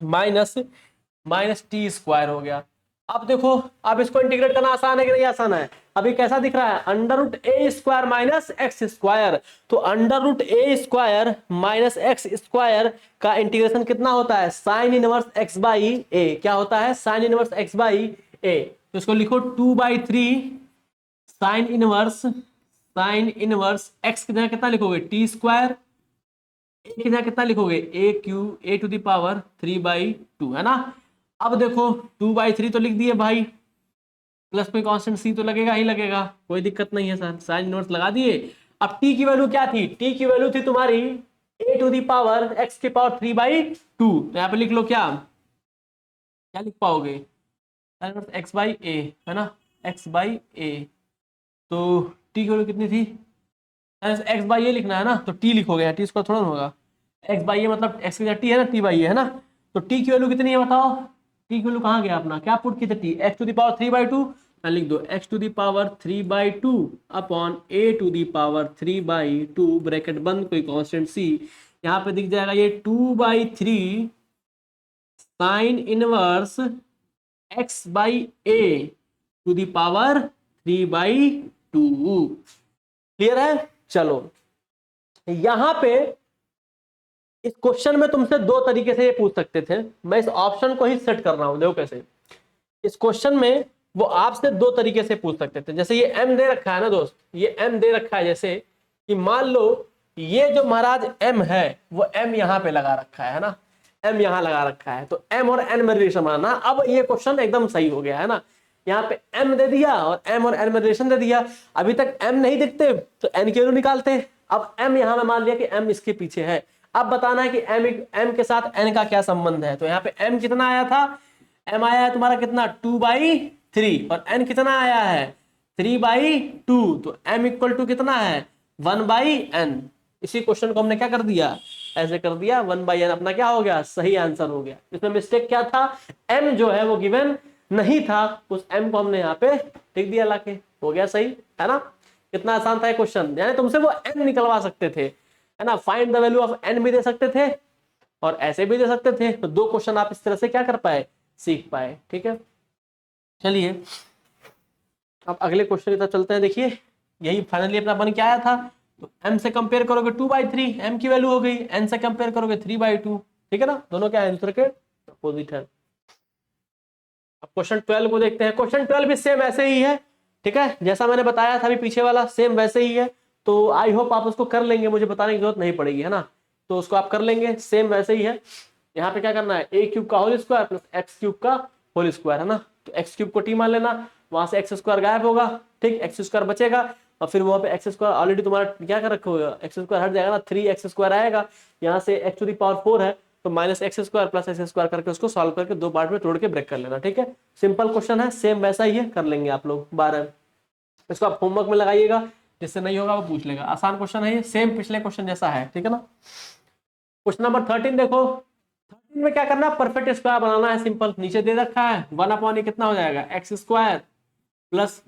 माइनस टी स्क्वायर हो गया। अब देखो, अब इसको इंटीग्रेट करना आसान है कि नहीं आसान है। अभी कैसा दिख रहा है, under root a square minus x square, तो under root a square minus x square का इंटीग्रेशन कितना होता है, साइन इनवर्स एक्स बाई ए, क्या होता है, साइन इनवर्स एक्स बाई ए। तो इसको लिखो 2/3 साइन इनवर्स एक्स की जगह कितना लिखोगे, टी स्क्वायर, ए की जगह कितना लिखोगे, a q, a to the power 3/2, है ना। अब देखो 2/3 तो लिख दिए भाई, प्लस में कांस्टेंट सी तो लगेगा ही लगेगा, कोई दिक्कत नहीं है सर, साइन इनवर्स लगा दिए। अब टी की वैल्यू क्या थी, टी की वैल्यू थी तुम्हारी ए टू दी पावर एक्स की पावर 3/2, तो यहाँ पे लिख लो, क्या क्या लिख पाओगे, एक्स बाई ए, है ना, एक्स बाई ए। तो टी की वैल्यू कितनी थी, एक्स बाई ए लिखना है ना, तो टी लिखोगे, टी स्क्वायर थोड़ा ना होगा, एक्स बाई ए मतलब एक्स की जगह टी है ना, टी बाई ए, है ना। तो टी की वैल्यू कितनी है बताओ, टी की वैल्यू कहाँ गया अपना, क्या पुट की थी, t x to the power 3/2, लिख दो x to the power 3/2 upon a to the power 3/2 bracket बंद, कोई कांस्टेंट सी, यहाँ पे दिख जाएगा ये 2/3 sine inverse x by a to the power 3/2। Clear है, चलो यहां पे इस क्वेश्चन में तुमसे दो तरीके से ये पूछ सकते थे, मैं इस ऑप्शन को ही सेट कर रहा हूं, देखो कैसे। इस क्वेश्चन में वो आपसे दो तरीके से पूछ सकते थे, जैसे ये m दे रखा है ना दोस्त, ये m दे रखा है, जैसे कि मान लो ये जो महाराज m है वो m यहां पे लगा रखा है ना, m यहाँ लगा रखा है, तो m और n में रिलेशन बनाना। अब ये क्वेश्चन एकदम सही हो गया है ना, यहाँ पे m दे दिया और m और n में रिलेशन दे दिया। अभी तक m नहीं दिखते तो n की वैल्यू निकालते। अब m यहाँ में मान लिया कि m इसके पीछे है, अब बताना है कि m के साथ n का क्या संबंध है। तो यहाँ पे m कितना आया था, m आया है तुम्हारा कितना 2/3 और n कितना आया है 3/2, तो m इक्वल टू कितना है 1/n। इसी क्वेश्चन को हमने क्या कर दिया, ऐसे कर दिया 1/n, अपना क्या हो गया, सही आंसर हो गया। इसमें मिस्टेक क्या था, m जो है वो गिवन नहीं था, उस m को हमने यहाँ पे लिख दिया लाके, हो गया सही है ना। कितना आसान था ये क्वेश्चन, यानी तुमसे वो n निकलवा सकते थे है ना, find the value of n भी दे सकते थे और ऐसे भी दे सकते थे। तो दो क्वेश्चन आप इस तरह से क्या कर पाए, सीख पाए। ठीक है, चलिए अब अगले क्वेश्चन की तरफ चलते हैं। देखिए यही फाइनली अपना बन के आया था। तो m से कंपेयर करोगे 2/3, m की वैल्यू हो गई, n से कंपेयर करोगे 3/2, ठीक है ना, दोनों क्या आंसर के अपोजिट है। अब क्वेश्चन 12 को देखते हैं। क्वेश्चन 12 भी सेम ऐसे ही है, ठीक है, जैसा मैंने बताया था अभी पीछे वाला सेम वैसे ही है। तो आई होप आप उसको कर लेंगे, मुझे बताने की जरूरत नहीं पड़ेगी है ना, तो उसको आप कर लेंगे, सेम वैसे ही है। यहाँ पे क्या करना है, a क्यूब का whole square plus x cube का होल स्क्वायर है ना, तो एक्स क्यूब को टी मान लेना, वहां से एक्स स्क्वायर गायब होगा, ठीक, एक्स स्क्वायर बचेगा और फिर वहां पे एक्स स्क्वायर ऑलरेडी तुम्हारा क्या कर रखा होगा, एक्स स्क्वायर हट जाएगा ना, 3x² आएगा, यहाँ से x⁴ है तो -x² प्लस x² करके उसको सॉल्व करके दो पार्ट में तोड़ के ब्रेक कर लेना। ठीक है, सिंपल क्वेश्चन है, सेम वैसा ही है, कर लेंगे आप लोग 12। इसको आप होमवर्क में लगाइएगा, जिससे नहीं होगा वो पूछ लेगा। आसान क्वेश्चन है ये, सेम पिछले क्वेश्चन जैसा है, ठीक है ना। क्वेश्चन नंबर 13 देखो, 13 में क्या करना है, परफेक्ट स्क्वायर बनाना है। सिंपल, नीचे दे रखा है 1/, कितना हो जाएगा x² प्लस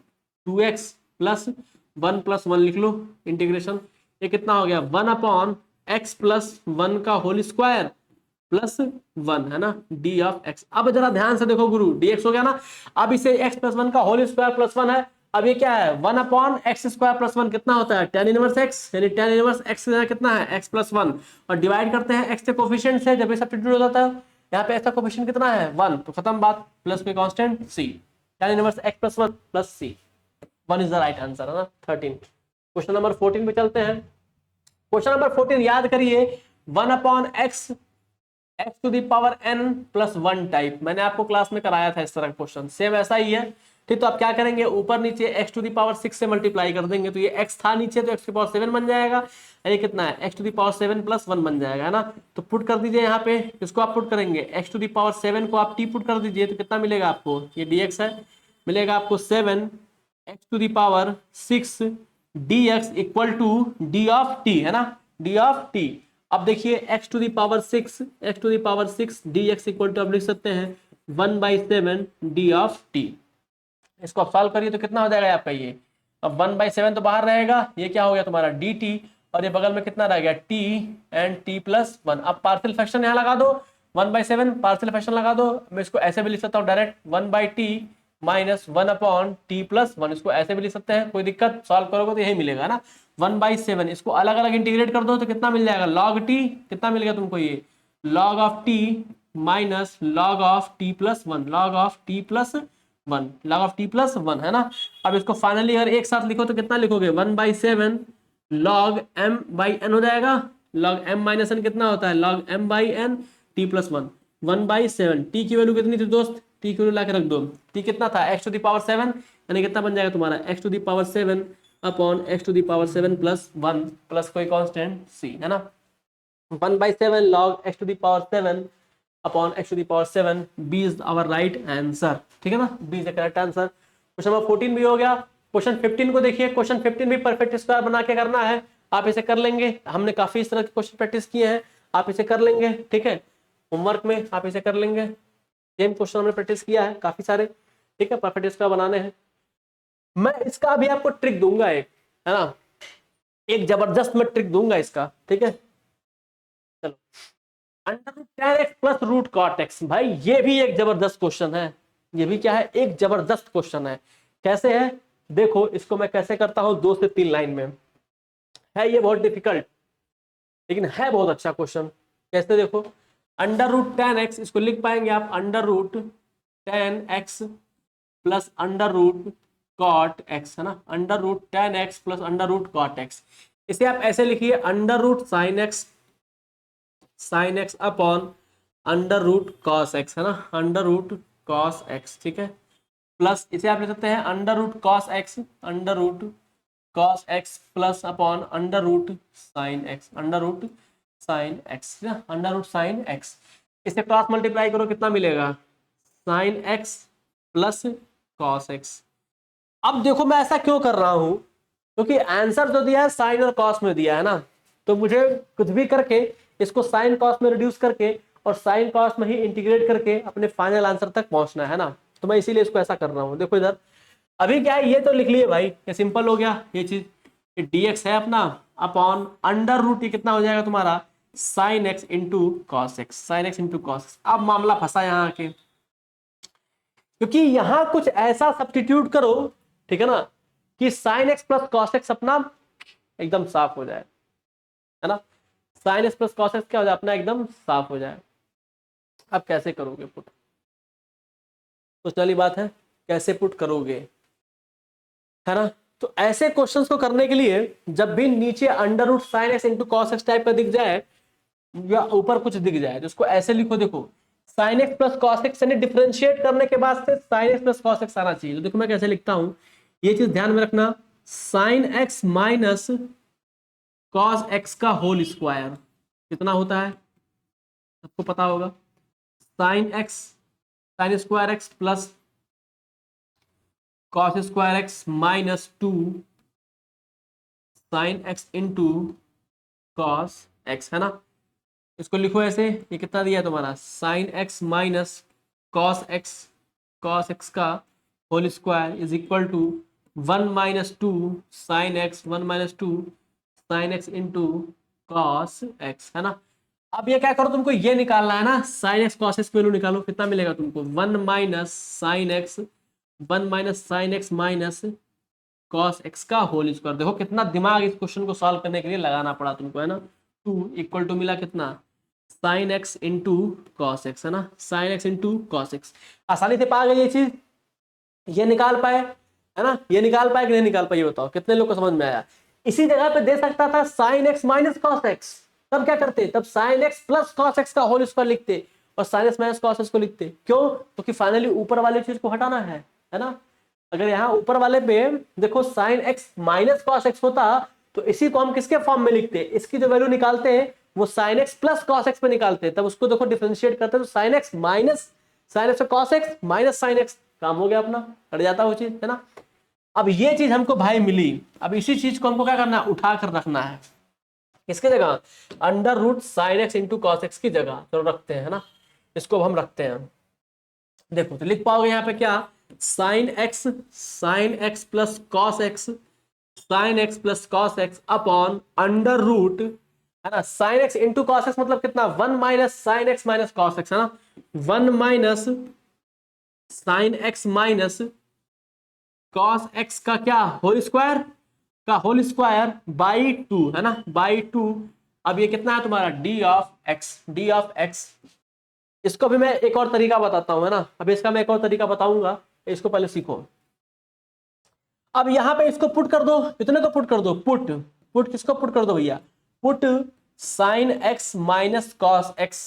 2x प्लस 1 + 1 लिख लो इंटीग्रेशन, ये कितना हो गया 1/x + 1 का होल स्क्वायर प्लस 1 है ना, डी ऑफ x। अब जरा ध्यान से देखो गुरु, dx हो गया ना, अब इसे x + 1 का होल स्क्वायर प्लस 1 है, अब ये क्या है 1/x² + 1 कितना होता है tan 1x, यानी tan 1x कितना है x + 1 और डिवाइड करते हैं x के कोफिशिएंट से, जब ये सब्स्टिट्यूट हो जाता है यहाँ पे x का कोफिशिएंट कितना है 1, तो खत्म बात, प्लस में constant c, tan 1x + 1 + c, 1 is the right answer है ना 13। क्वेश्चन नंबर 14 पे चलते हैं। क्वेश्चन नंबर 14 याद करिए 1/x x⁴n + 1 टाइप, मैंने आपको क्लास में कराया था इस तरह का क्वेश्चन, सेम ऐसा ही है। ठीक, तो आप क्या करेंगे, ऊपर नीचे x⁴ से मल्टीप्लाई कर देंगे, तो ये x था नीचे तो x⁴ बन जाएगा, ये कितना है x⁴ + 1 बन जाएगा है ना। तो पुट कर दीजिए यहाँ पे, इसको आप पुट करेंगे x⁴ को आप t पुट कर दीजिए, तो कितना मिलेगा आपको, ये dx है, मिलेगा आपको 7 x⁴ dx = d of t है ना, d ऑफ t। अब देखिए x⁴ dx = अब लिख सकते हैं 1/7 d ऑफ t। इसको आप सॉल्व करिए तो कितना हो जाएगा आपका ये, अब 1/7 तो बाहर रहेगा, ये क्या हो गया तुम्हारा dt और ये बगल में कितना रह गया t एंड t + 1। अब पार्शियल फ्रैक्शन यहाँ लगा दो, 1/7 पार्शियल फ्रैक्शन लगा दो, मैं इसको ऐसे भी लिख सकता हूँ डायरेक्ट 1/t - 1/t + 1, इसको ऐसे भी लिख सकते हैं, कोई दिक्कत, सॉल्व करोगे तो यही मिलेगा ना 1/7। इसको अलग अलग इंटीग्रेट कर दो तो कितना मिल जाएगा log t, कितना मिल गया तुमको ये log of t - log of t + 1, log of t + 1, log of t + 1 है ना। अब इसको फाइनली अगर एक साथ लिखो तो कितना लिखोगे 1/7 log m/n हो जाएगा, log m - n कितना होता है log m/n t + 1, 1/7। t की वैल्यू कितनी थी दोस्त, t की वैल्यू ला के रख दो, t कितना था x⁴ यानी कितना बन जाएगा तुम्हारा x⁴ अपॉन x⁴ + 1 प्लस कोई कांस्टेंट c है ना, 1/7 log x⁴ upon x⁴, b is our right answer. ठीक है ना, b is the correct answer. Question number 14 भी हो गया। क्वेश्चन 15 को देखिए, क्वेश्चन 15 भी परफेक्ट स्क्वायर बना के करना है, आप इसे कर लेंगे, हमने काफी इस तरह के क्वेश्चन प्रैक्टिस किए हैं, आप इसे कर लेंगे। ठीक है, होमवर्क में आप इसे कर लेंगे, सेम क्वेश्चन हमने प्रैक्टिस किया है काफी सारे। ठीक है, परफेक्ट स्क्वायर बनाने हैं। मैं इसका अभी आपको ट्रिक दूंगा एक, है ना, एक जबरदस्त मैं ट्रिक दूंगा इसका। ठीक है, चलो, √10x + √cot x, भाई ये भी एक जबरदस्त क्वेश्चन है, ये भी क्या है, एक जबरदस्त क्वेश्चन है। कैसे है देखो, इसको मैं कैसे करता हूं 2 से 3 लाइन में, है ये बहुत डिफिकल्ट लेकिन है बहुत अच्छा क्वेश्चन। कैसे देखो, √10x इसको लिख पाएंगे आप √10x + √cot x है ना, √10x + √cot x। इसे आप ऐसे लिखिए √sin x upon under root cos x, है ना, अंडर रूट कॉस एक्स, ठीक है, प्लस इसे आप ले सकते हैं under root cos x, under root cos x plus upon under root sine x, under root sine x, under root sine x. इसे क्रॉस मल्टीप्लाई करो कितना मिलेगा, sine x plus cos x. अब देखो मैं ऐसा क्यों कर रहा हूं, क्योंकि आंसर जो दिया है साइन और कॉस में दिया है ना, तो मुझे कुछ भी करके इसको साइन कॉस में रिड्यूस करके और साइन कॉस में ही इंटीग्रेट करके अपने फाइनल आंसर तक पहुंचना है ना, तो मैं इसीलिए इसको ऐसा कर रहा हूं। देखो इधर अभी क्या है, ये तो लिख लिए भाई, ये सिंपल हो गया ये चीज, ये dx है अपना अपॉन अंडर रूट, ये कितना हो जाएगा तुम्हारा sine x into cos x, sine x into cos. अब मामला फंसा यहाँ आके, क्योंकि यहां कुछ ऐसा सब्स्टिट्यूट करो, ठीक है ना, कि sign x plus cos x अपना एकदम साफ हो जाए, है ना, sine x plus cos x क्या हो जाए अपना एकदम साफ हो जाए। अब कैसे करोगे पुट, सोचने वाली बात है, कैसे पुट करोगे, है ना। तो ऐसे क्वेश्चंस को करने के लिए जब भी नीचे under root sine x into cos x type का दिख जाए या ऊपर कुछ दिख जाए तो उसको ऐसे लिखो, देखो sign x plus cos x यानी डिफरेंशिएट करने के बाद से sign x plus cos x आना चाहिए। तो देखो मैं कैसे लिखता हूं, ये चीज ध्यान में रखना, sign x minus cos x का होल स्क्वायर कितना होता है, सबको पता होगा, sine x sine square x plus cos square x minus 2 sine x into cos x, है ना। इसको लिखो ऐसे, ये कितना दिया है तुम्हारा, sine x minus cos x का whole square is equal to 1 minus 2 sine x, 1 minus 2 sine x into cos x, है ना। अब ये क्या करो, तुमको ये निकालना है ना, साइन एक्स कॉस एक्स की वैल्यू निकालो, कितना मिलेगा तुमको 1 minus sine x, 1 minus sine x minus cos x का होल स्क्वायर। देखो कितना दिमाग इस क्वेश्चन को सॉल्व करने के लिए लगाना पड़ा तुमको, है ना। 2 इक्वल टू मिला कितना, sign x into cos x, है ना, sine x into cos x. आसानी से पा गए ये चीज, ये निकाल पाए, है ना, ये निकाल पाए कि नहीं निकाल पाए, ये बताओ कितने लोग को समझ में आया। इसी जगह पे दे सकता था sine x minus cos x, तब क्या करते, तब sign x plus cos x का होल स्क्वायर लिखते और sign x minus cos x को लिखते, क्यों, क्योंकि फाइनली ऊपर वाली चीज को हटाना है ना। अगर यहाँ ऊपर वाले पे देखो sign x minus cos x होता तो इसी को हम किसके फॉर्म में लिखते, इसकी जो वैल्यू निकालते हैं वो sign x plus cos x पे निकालते हैं, तब उसको देखो डिफरेंशिएट करते हैं तो sign x minus sine x cos x minus sine x, काम हो गया अपना, कट जाता वो चीज, है ना। अब ये चीज हमको भाई मिली, अब इसी चीज को हमको क्या करना है, उठा कर रखना है, किसके जगह, under root sine x into cos x की जगह, चलो रखते हैं, है ना, इसको हम रखते हैं। देखो तो लिख पाओगे यहाँ पे क्या, sine x plus cos x, sine x plus cos x upon under root, है ना, sine x into cos x मतलब कितना, 1 minus sine x minus cos x, है ना, 1 minus sine x minus cos x का क्या होल स्क्वायर, का whole square by 2, है ना, बाई 2। अब ये कितना है तुम्हारा D of x, d of x. इसको भी मैं एक और तरीका बताता हूं, है ना, अब इसका मैं एक और तरीका बताऊंगा, इसको पहले सीखो। अब यहां पे इसको पुट कर दो, इतने को पुट कर दो, पुट पुट किसको पुट कर दो भैया, put sign x minus cos x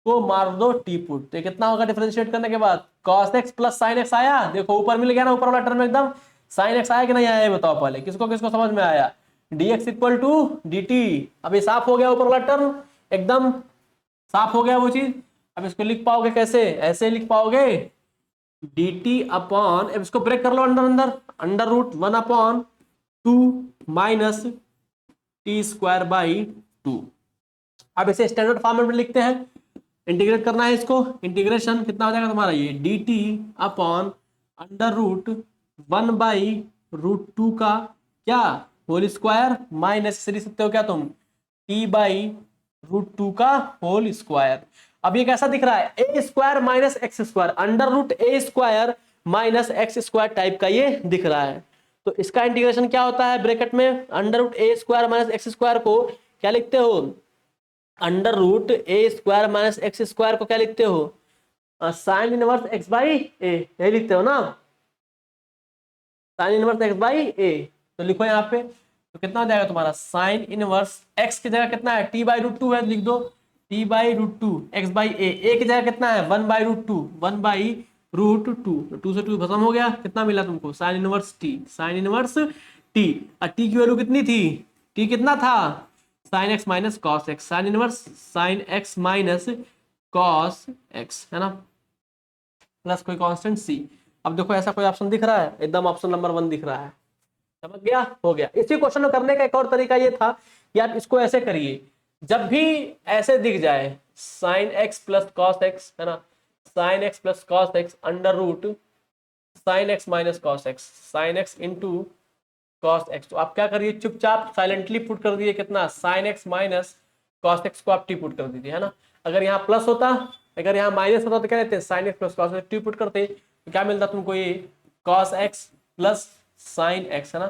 को मार दो टी पुट, तो कितना होगा डिफरेंशिएट करने के बाद, cos x plus sine x आया, देखो ऊपर मिल गया ना, ऊपर वाला टर्म एकदम, साइन एक्स आया कि नहीं आया ये बताओ पहले, किसको किसको समझ में आया, dx इक्वल टू dt। अब ये साफ हो गया, ऊपर वाला टर्म एकदम साफ हो गया वो चीज। अब इसको लिख पाओगे कैसे, ऐसे लिख पाओगे dt अपॉन, अब इसको ब्रेक कर लो अंदर अंदर, under root 1 upon 2 minus t square by 2। अब इसे स्टैंडर्ड फॉर्मेट में लिखते हैं, इंटीग्रेट करना है इसको, इंटीग्रेशन कितना हो जाएगा तुम्हारा, ये d t upon under root 1 by root 2 का क्या होल स्क्वायर माइनस से लिख सकते हो क्या तुम, टी बाई रूट 2 का होल स्क्वायर। अब ये कैसा दिख रहा है, a square minus x square, under root a square minus x square type का ये दिख रहा है। तो इसका इंटीग्रेशन क्या होता है, ब्रैकेट में under root a square minus x square को क्या लिखते हो, under root a square minus x square को क्या लिखते हो, साइन इनवर्स एक्स बाई ए, यही लिखते हो ना, साइन इनवर्स एक्स बाई ए। तो लिखो यहाँ पे, तो कितना हो जाएगा तुम्हारा साइन इनवर्स एक्स की जगह कितना है, टी बाई रूट 2 है, लिख दो t by root two x by a की जगह कितना है 1/√2, 1/√2, तो 2 से 2 खत्म हो गया, कितना मिला तुमको sign inverse T, sign inverse t. और टी की वैल्यू कितनी थी, टी कितना था sine x minus cos x, sine inverse sine x minus cos x है ना, प्लस कोई कांस्टेंट सी। अब देखो ऐसा कोई ऑप्शन दिख रहा है, एकदम ऑप्शन नंबर 1 दिख रहा है, समझ गया, हो गया। इसी क्वेश्चन को करने का एक और तरीका ये था कि आप इसको ऐसे करिए, जब भी ऐसे दिख जाए sine x plus cos x है ना, sine x plus cos x under root sine x minus cos x, sine x into cos x, तो आप क्या करिए चुपचाप साइलेंटली पुट कर दिए कितना sign x minus cos x को आप टी पुट कर दीजिए है ना। अगर यहाँ प्लस होता, अगर यहाँ माइनस होता तो क्या लेते sine x plus cos x t put करते, तो क्या मिलता तुमको ये cos x plus sine x है ना,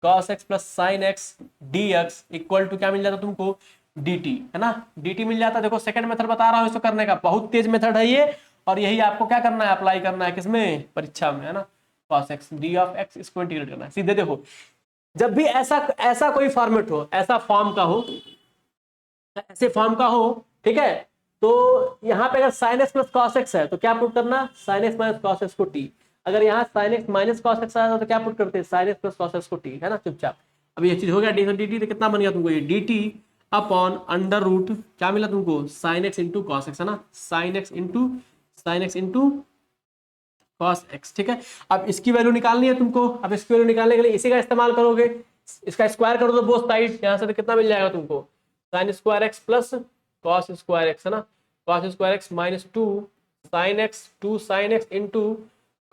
cos x plus sine x d x equal to क्या मिल जाता तुमको डी टी है ना, डी टी मिल जाता। देखो सेकंड मेथड बता रहा हूँ इसको करने का, बहुत तेज मेथड है ये, और यही आपको क्या करना है अप्लाई करना है किसमें परीक्षा में है ना, cos x d of x इसको इंटीग्रेट करना है सीधे। देखो जब भी ऐसा ऐसा कोई फॉर्मेट हो, ऐसा फॉर्म का हो, ऐसे फॉर्म का हो, ठीक है, तो यहाँ पे अगर sign x plus cos x है तो क्या पुट करना sign x minus cos x को टी, अगर यहाँ sign x minus cos x आया तो क्या पुट करते हैं sign x plus cos x को टी है ना चुपचाप। अब ये चीज हो गया डी टी, तो कितना बन गया तुमको ये d t upon under root क्या मिला तुमको sine x into cos x है ना, sine x into cos x, ठीक है। अब इसकी वैल्यू निकालनी है तुमको, अब इसकी वैल्यू निकालने के लिए इसी का इस्तेमाल करोगे, इसका स्क्वायर कर दो बोथ साइड, यहाँ से तो कितना मिल जाएगा तुमको sine square x plus cos square x है ना, cos square x minus 2 sine x into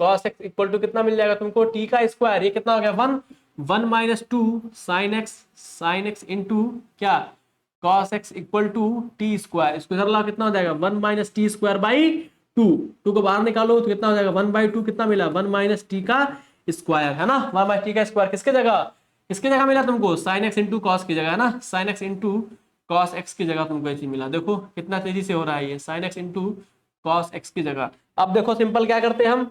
cos x equal to कितना मिल जाएगा तुमको टी का स्क्वायर, ये कितना हो गया 1 माइनस 2 साइन एक्स इंटू क्या cos x equal to t square, इसको इधर लाओ कितना हो जाएगा 1 माइनस टी स्क्वायर बाई 2 को बाहर निकालो तो कितना हो जाएगा 1/2 कितना मिला 1 माइनस टी का स्क्वायर है ना, 1 माइनस टी का स्क्वायर किसके जगह मिला तुमको साइन एक्स इंटू कॉस की जगह है ना, sine x into cos x की जगह तुमको ऐसे मिला। देखो कितना तेजी से हो रहा है ये sign x into cos x की जगह। अब देखो सिंपल क्या करते हम,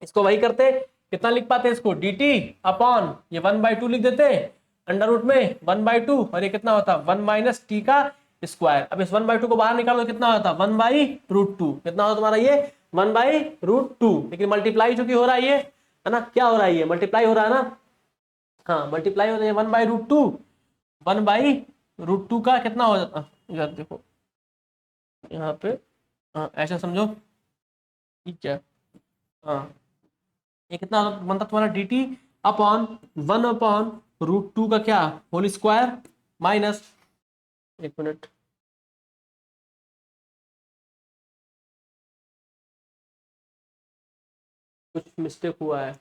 इसको वही करते, कितना लिख पाते हैं इसको डी टी अपॉन ये 1/2 लिख देते अंडर रूट में 1/2, और ये कितना होता 1 माइनस टी का स्क्वायर। अब इस 1/2 को बाहर निकालो कितना होता 1/√2, कितना होता तुम्हारा ये 1/√2, लेकिन मल्टीप्लाई चूंकि हो रहा है ये है ना, क्या हो रहा है ये मल्टीप्लाई हो रहा है ना, हाँ मल्टीप्लाई हो रहा है 1/√2 का कितना हो जाता यार देखो यहाँ पे, हाँ ऐसा समझो ठीक है, हाँ ये कितना बनता तुम्हारा डी टी अपॉन 1/√2 का क्या होल स्क्वायर माइनस, एक मिनट कुछ मिस्टेक हुआ है,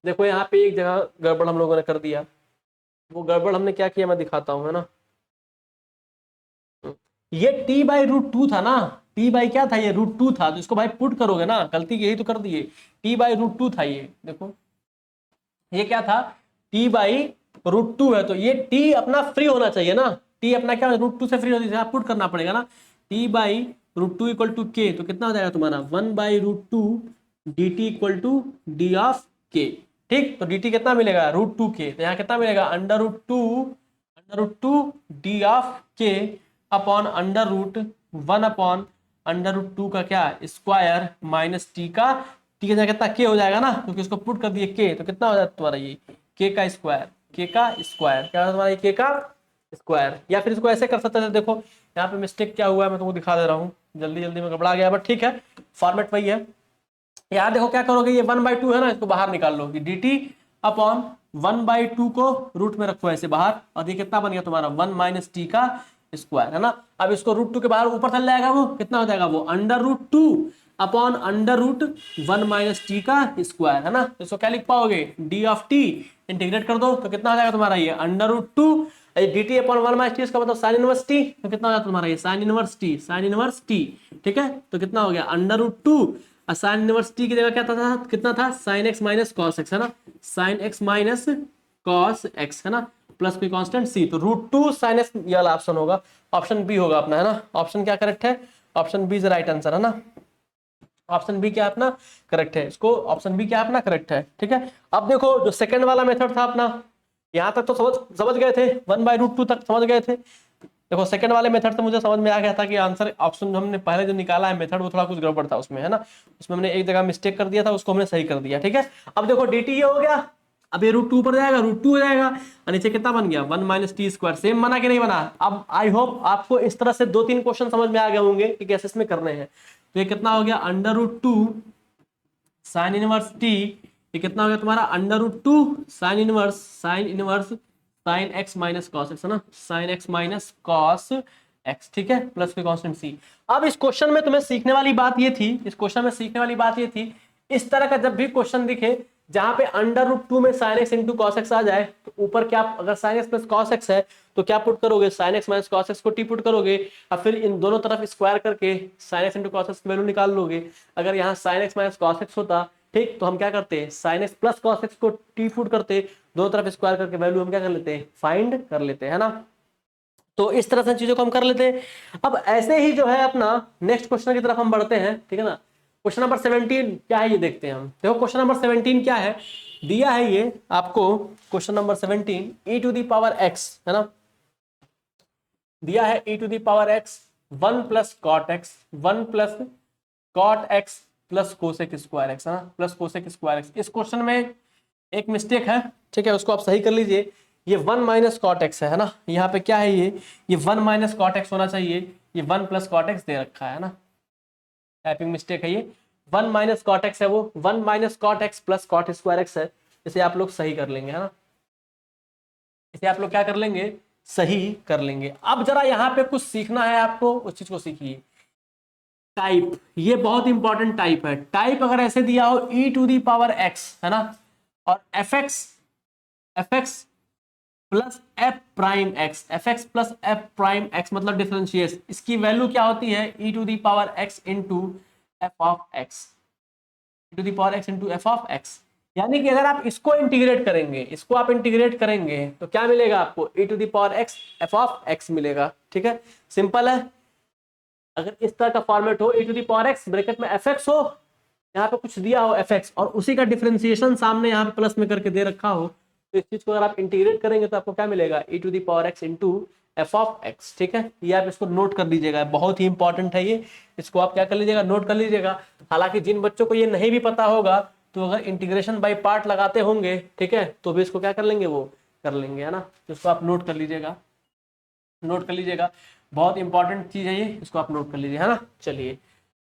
देखो यहाँ पे एक जगह गड़बड़ हम लोगों ने कर दिया, वो गड़बड़ हमने क्या किया मैं दिखाता हूँ है ना, ये t/√2 था ना, t बाई क्या था ये √2 था, तो इसको भाई पुट करोगे ना, गलती यही तो कर दिए, t/√2 था ये, देखो ये क्या था t/√2 है, तो ये t अपना फ्री होना चाहिए ना, t अपना क्या √2 से फ्री होती है, पुट करना पड़ेगा ना, t/√2 इक्वल टू k, तो कितना हो जाएगा तुम्हारा 1/√2 dt equal to d of k, ठीक, तो dt कितना मिलेगा √2k, तो यहाँ कितना मिलेगा under root two d of k upon √1/√2 का क्या स्क्वायर माइनस टी का, टी का कितना k हो जाएगा ना, क्योंकि इसको पुट कर दिए k, तो कितना हो जाता तुम्हारा ये k का स्क्वायर क्या होता तुम्हारा k का स्क्वायर। या फिर इसको ऐसे कर सकते थे, देखो यहाँ पे मिस्टेक क्या हुआ है मैं तुमको दिखा दे रहा हूँ, जल्दी जल्दी में घबरा गया, बट ठीक है फॉर्मेट वही है। यहाँ देखो क्या करोगे, ये 1/2 है ना, इसको बाहर निकाल लो डी टी अपॉन 1/2 को रूट में रखो ऐसे बाहर, और ये कितना बन गया तुम्हारा 1 माइनस टी का स्क्वायर है ना। अब इसको √2 के बाहर ऊपर चल जाएगा, वो कितना हो जाएगा वो under root 2 upon √1 minus t का स्क्वायर है ना, तो इसको क्या लिख पाओगे डी ऑफ टी, इंटीग्रेट कर दो तो कितना हो जाएगा तुम्हारा ये under root 2 d t upon 1 minus t, इसका मतलब साइन इनवर्स टी, तो कितना हो जाएगा तुम्हारा ये साइन इनवर्स टी, ठीक है, तो कितना हो गया under root 2, sine inverse t की जगह क्या था कितना था sine x minus cos x है ना, sine x minus cos x है ना, प्लस कोई कांस्टेंट सी, तो √2 साइन एक्स ये वाला ऑप्शन होगा, ऑप्शन बी होगा अपना है ना, ऑप्शन क्या करेक्ट है, option b is right answer है ना, ऑप्शन बी क्या अपना करेक्ट है, इसको ऑप्शन बी क्या अपना करेक्ट है, ठीक है। अब देखो जो सेकंड वाला मेथड था अपना, यहाँ तक तो समझ गए थे, 1/√2 तक समझ गए थे। देखो सेकंड वाले मेथड से मुझे समझ में आ गया था कि आंसर ऑप्शन हमने पहले जो निकाला है मेथड वो थोड़ा कुछ गड़बड़ था उसमें, है ना, उसमें हमने एक जगह मिस्टेक कर दिया था, उसको हमने सही कर दिया। ठीक है, अब देखो dt ये हो गया, अब ये √2 पर जाएगा, √2 हो जाएगा, और नीचे कितना बन गया 1 - t²। सेम बना कि नहीं बना? अब आई होप आपको इस तरह से 2-3 क्वेश्चन समझ में आ गए होंगे कि कैसे इसमें करने हैं। तो ये कितना हो गया √2 sin इनवर्स t, ये कितना हो गया तुम्हारा √2 sin inverse sin x minus cos x, है ना, sin x minus cos x. ठीक है, प्लस के कांस्टेंट c। अब इस क्वेश्चन में तुम्हें सीखने वाली बात ये थी, इस क्वेश्चन में सीखने वाली बात ये थी, इस तरह का जब भी क्वेश्चन दिखे जहां पे √2 में sin x into cos x आ जाए, तो ऊपर क्या, अगर sin x plus cos x है तो क्या पुट करोगे, sin x minus cos x को t पुट करोगे, और फिर इन दोनों तरफ स्क्वायर करके sin x into cos x की वैल्यू निकाल लोगे। अगर यहाँ sin x minus cos x होता, ठीक, तो हम क्या करते हैं sin x plus cos x को t पुट करते, दोनों तरफ स्क्वायर करके वैल्यू हम क्या कर लेते हैं, फाइंड कर लेते हैं, है ना। तो इस तरह से चीजों को हम कर लेते हैं। अब ऐसे ही जो है अपना नेक्स्ट क्वेश्चन की तरफ हम बढ़ते हैं, ठीक है ना। क्वेश्चन नंबर 17 क्या है ये देखते हैं हम। देखो क्वेश्चन नंबर 17 क्या है, दिया है ये आपको, क्वेश्चन नंबर 17 e⁻x, है ना, दिया है e⁻x 1 plus cot x, 1 plus cot x plus cosec square x, है ना, प्लस कोसेक स्क्वायर एक्स। इस क्वेश्चन में एक मिस्टेक है, ठीक है, उसको आप सही कर लीजिए। ये 1 माइनस कॉट एक्स है ना, यहाँ पे क्या है ये 1 माइनस कॉट एक्स होना चाहिए, ये 1 प्लस कॉट एक्स दे रखा है ना, टाइपिंग मिस्टेक है ये, 1 माइनस कॉट एक्स है, वो 1 minus cot x plus cot square x है। इसे आप लोग सही कर लेंगे, है ना, इसे आप लोग क्या कर लेंगे, सही कर लेंगे। अब जरा यहाँ पे कुछ सीखना है आपको, उस चीज को सीखिए। टाइप, ये बहुत इंपॉर्टेंट टाइप है। टाइप अगर ऐसे दिया हो e⁻x, है ना, और fx plus f prime x, fx plus f prime x मतलब डिफरेंशिएट, इसकी वैल्यू क्या होती है e⁻x into F of x, e⁻x into F of x. यानी कि अगर आप इसको इंटीग्रेट करेंगे, इसको आप इंटीग्रेट करेंगे तो क्या मिलेगा आपको e⁻x एफ ऑफ एक्स मिलेगा। ठीक है, सिंपल है। अगर इस तरह का फॉर्मेट हो e⁻x ब्रैकेट में fx हो, यहाँ पे कुछ दिया हो fx और उसी का डिफरेंशिएशन सामने यहाँ पे प्लस में करके दे रखा हो, तो इस चीज को अगर आप इंटीग्रेट करेंगे तो आपको क्या मिलेगा e⁻x into F of x. ठीक है, ये आप इसको नोट कर लीजिएगा, बहुत ही इंपॉर्टेंट है ये, इसको आप क्या कर लीजिएगा, नोट कर लीजिएगा। हालांकि जिन बच्चों को ये नहीं भी पता होगा तो अगर इंटीग्रेशन बाय पार्ट लगाते होंगे, ठीक है, तो भी इसको क्या कर लेंगे, वो कर लेंगे, है ना। तो इसको आप नोट कर लीजिएगा, नोट कर लीजिएगा, बहुत इंपॉर्टेंट चीज है ये, इसको आप नोट कर लीजिए, है ना। चलिए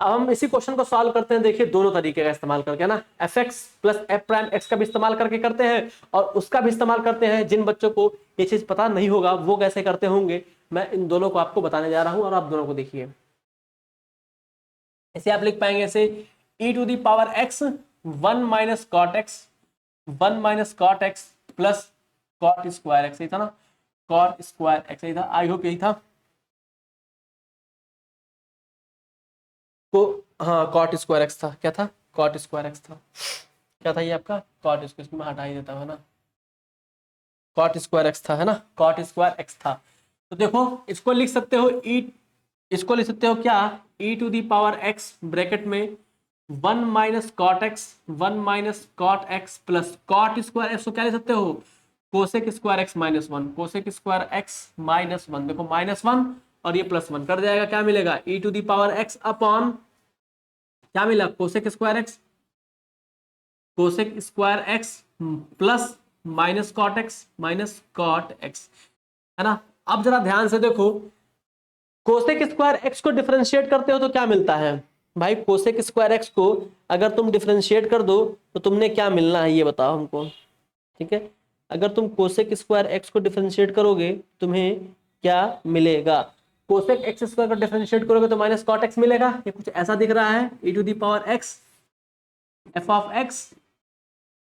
अब हम इसी क्वेश्चन को सॉल्व करते हैं। देखिए दोनों तरीके का इस्तेमाल करके ना, fx plus f prime x का भी इस्तेमाल करके करते हैं और उसका भी इस्तेमाल करते हैं। जिन बच्चों को ये चीज पता नहीं होगा वो कैसे करते होंगे, मैं इन दोनों को आपको बताने जा रहा हूं और आप दोनों को देखिए। इसे आप लिख पाएंगे ऐसे e⁻x 1 minus cot x, 1 minus cot x plus cot square x, था ना, कॉट स्क्वायर एक्स था। आई होप यही था को, हाँ कॉट स्क्वायर एक्स था, क्या था, कॉट स्क्वायर एक्स था, क्या था ये आपका, कॉट स्क्वायर, मैं हटा ही देता हूं, है ना, कॉट स्क्वायर एक्स था, है ना, कॉट स्क्वायर एक्स था। तो देखो इसको लिख सकते हो इसको लिख सकते हो क्या, e⁻x ब्रैकेट में 1 minus cot x, 1 minus cot x plus cot square x को क्या लिख सकते हो, cosec square x minus 1, cosec square x minus 1। देखो -1 और ये +1 कर जाएगा, क्या मिलेगा e⁻x अपॉन क्या मिला, cosec square x, cosec square x plus minus cot x minus cot x, है ना। अब जरा ध्यान से देखो, कोसेक स्क्वायर एक्स को डिफरेंशिएट करते हो तो क्या मिलता है भाई, कोसेक स्क्वायर एक्स को अगर तुम डिफरेंशिएट कर दो तो तुमने क्या मिलना है ये बताओ हमको। ठीक है, अगर तुम कोसेक स्क्वायर एक्स को डिफरेंशिएट करोगे तुम्हें क्या मिलेगा, कोसेक एक्स स्क्वायर का डिफरेंशिएट करोगे तो माइनस कॉट एक्स मिलेगा। ये कुछ ऐसा दिख रहा है e⁻x F of x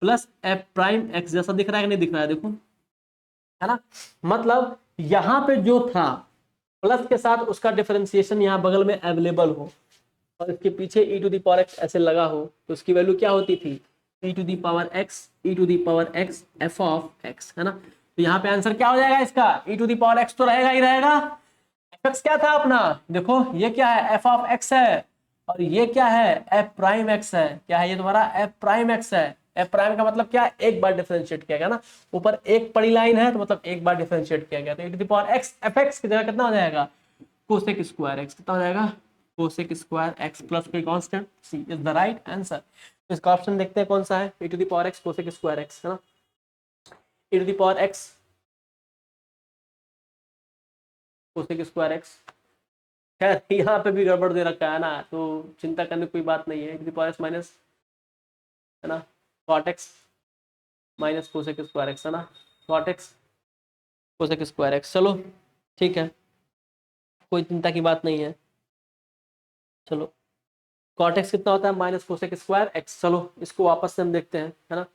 plus f prime x जैसा दिख रहा है कि नहीं दिख रहा है, देखो, है ना। मतलब यहां पे जो था प्लस के साथ उसका डिफरेंशिएशन यहाँ बगल में अवेलेबल हो और इसके पीछे e⁻x ऐसे लगा हो तो उसकी वैल्यू क्या होती थी, e⁻x एफ ऑफ एक्स, है ना। तो यहाँ पे आंसर क्या हो जाएगा इसका, e⁻x तो रहेगा ही रहेगा, fx क्या था अपना, देखो ये क्या है, f ऑफ x है और ये क्या है, f प्राइम x है, क्या है ये तुम्हारा f प्राइम x है, एफ प्राइम का मतलब क्या, एक बार डिफरेंशिएट किया गया ना, ऊपर एक बड़ी लाइन है तो मतलब एक बार डिफरेंशिएट किया गया, तो e to the power x f x की जगह कितना हो जाएगा, कोसेक स्क्वायर एक्स, कितना हो जाएगा, कोसेक स्क्वायर एक्स प्लस कोई constant, C is the right answer. तो इसका ऑप्शन देखते हैं कौन सा है, e to the power x cosec square x, है ना, e to the power x cosec square x. खैर यहाँ पे भी गड़बड़ दे रखा है ना, तो चिंता करने की कोई बात नहीं है, e to the power x minus, है ना, cot x minus cosec square x, है ना, cot x cosec square x. चलो ठीक है, कोई चिंता की बात नहीं है। चलो कॉट एक्स कितना होता है, माइनस कोसेक स्क्वायर एक्स। चलो इसको वापस से हम देखते हैं, है ना,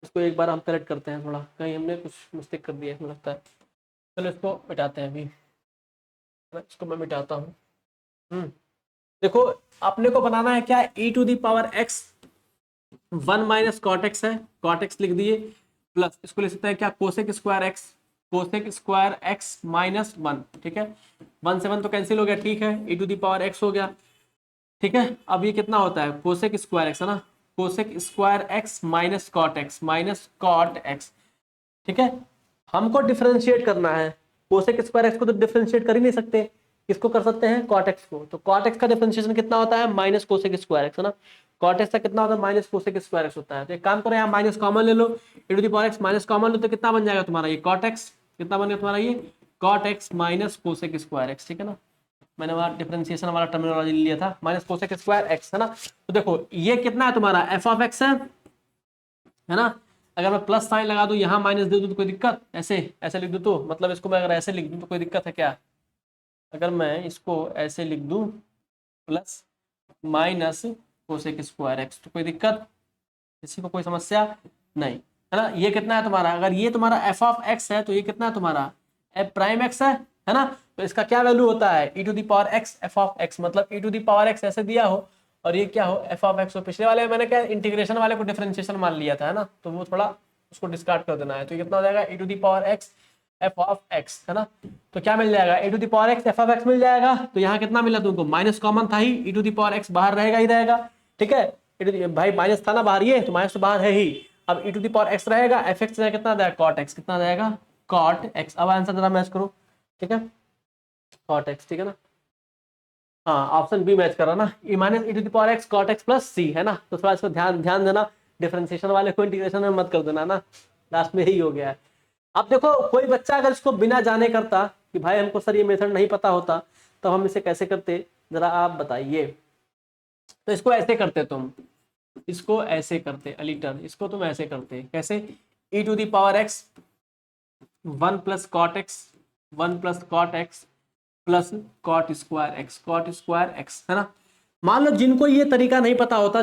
इसको एक बार हम करेक्ट करते हैं, थोड़ा कहीं हमने कुछ मिस्टेक कर दिया है मुझे लगता है। चलो इसको मिटाते हैं अभी, इसको मैं मिटाता हूँ। देखो अपने को बनाना है क्या, e to the power x 1 minus cot x है, कॉट एक्स लिख दिए, प्लस इसको लिख सकते हैं क्या, cosec square x, cosec square x minus 1, ठीक है, 1 से 1 तो कैंसिल हो गया, ठीक है, e to the power x हो गया, ठीक है। अब ये कितना होता है, कोसेक स्क्वायर एक्स, है ना, cosec square x minus cot x, minus cot x, ठीक है। हमको डिफरेंशिएट करना है, कोसेक स्क्वायर एक्स को तो डिफरेंशिएट कर ही नहीं सकते, किसको कर सकते हैं, कॉट एक्स को, तो कॉट एक्स का डिफरेंशिएशन कितना होता है, माइनस कोसेक स्क्वायर एक्स, है ना, कॉट एक्स का कितना होता है, माइनस कोसेक स्क्वायर एक्स होता है। तो एक काम करो यहाँ माइनस कॉमन ले लो, e to the power x minus common लो तो कितना बन जाएगा तुम्हारा ये कॉट एक्स, कितना बन गया तुम्हारा ये cot x minus cosec square x, ठीक है ना, मैंने वहां डिफरेंशिएशन वाला टर्मिनोलॉजी लिया था, माइनस कोसेक स्क्वायर एक्स, है ना। तो देखो ये कितना है तुम्हारा एफ ऑफ एक्स है ना, अगर मैं प्लस साइन लगा दूं यहाँ माइनस दे दूं तो कोई दिक्कत, ऐसे ऐसे लिख दूं तो मतलब इसको मैं अगर ऐसे लिख दूं तो कोई दिक्कत है क्या, अगर मैं इसको ऐसे लिख दूं plus minus cosec square x तो कोई दिक्कत, किसी को कोई समस्या नहीं, है ना। ये कितना है तुम्हारा, अगर ये तुम्हारा एफ ऑफ एक्स है तो ये कितना है तुम्हारा एफ प्राइम एक्स है ना, तो इसका क्या वैल्यू होता है, e to the power x f of x, मतलब e to the power x ऐसे दिया हो और ये क्या हो एफ ऑफ एक्स हो। पिछले वाले में मैंने क्या इंटीग्रेशन वाले को डिफरेंशिएशन मान लिया था, है ना, तो वो थोड़ा उसको डिस्कार्ड कर देना है, तो ये कितना हो जाएगा e to the power x f of x, है ना, तो क्या मिल जाएगा e to the power x f of x मिल जाएगा, तो यहाँ कितना मिला तुमको, माइनस कॉमन था ही, e to the power x बाहर रहेगा ही रहेगा, ठीक है, भाई माइनस था ना बाहर, ये तो माइनस तो बाहर है ही, अब e to the power x रहेगा, एफ एक्स कितना जाएगा कॉट एक्स, कितना जाएगा कॉट एक्स। अब आंसर जरा मैच करो, ठीक है, कॉट एक्स, ठीक है ना, हाँ ऑप्शन बी मैच कर रहा ना, e minus e to the power x cot x plus c, है ना, तो थोड़ा इसको ध्यान ध्यान देना, डिफरेंशिएशन वाले को इंटीग्रेशन में मत कर देना ना, लास्ट में ही हो गया है। अब देखो कोई बच्चा अगर इसको बिना जाने करता कि भाई हमको सर ये मेथड नहीं पता होता तो हम इसे कैसे करते, जरा आप बताइए। तो इसको ऐसे करते तुम, इसको ऐसे करते अलीटर, इसको तुम ऐसे करते कैसे, e to the power x 1 plus cot x, 1 plus cot x plus cot square x, cot square x, है ना। मान लो जिनको ये तरीका नहीं पता होता,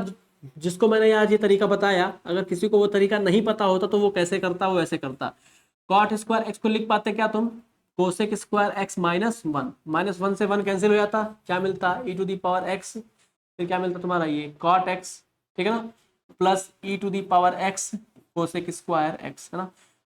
जिसको मैंने आज ये तरीका बताया, अगर किसी को वो तरीका नहीं पता होता तो वो कैसे करता, वो ऐसे करता, कॉट स्क्वायर एक्स को लिख पाते क्या तुम, cosec square x minus 1, minus 1 से 1 कैंसिल हो जाता, क्या मिलता e to the power x, फिर क्या मिलता तुम्हारा ये कॉट एक्स, ठीक है ना, plus e to the power x cosec square x, है ना,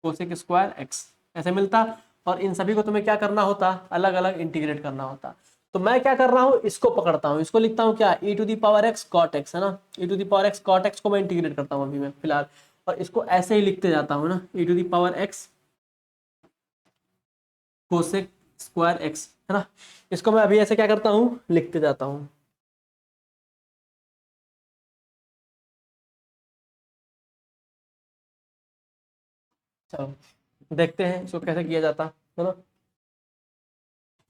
कोसेक स्क्वायर एक्स ऐसे मिलता, और इन सभी को तुम्हें क्या करना होता, अलग अलग इंटीग्रेट करना होता। तो मैं क्या कर रहा हूँ, इसको पकड़ता हूँ, इसको लिखता हूँ क्या e to the power x cot x, है ना, e to the power x cot x को मैं इंटीग्रेट करता हूँ अभी मैं फिलहाल, और इसको ऐसे ही लिखते जाता हूँ ना, e to the power x cosec square x, है ना, इसको मैं अभी ऐसे क्या करता हूँ, लिखते जाता हूँ। चलो देखते हैं इसको कैसे किया जाता है ना,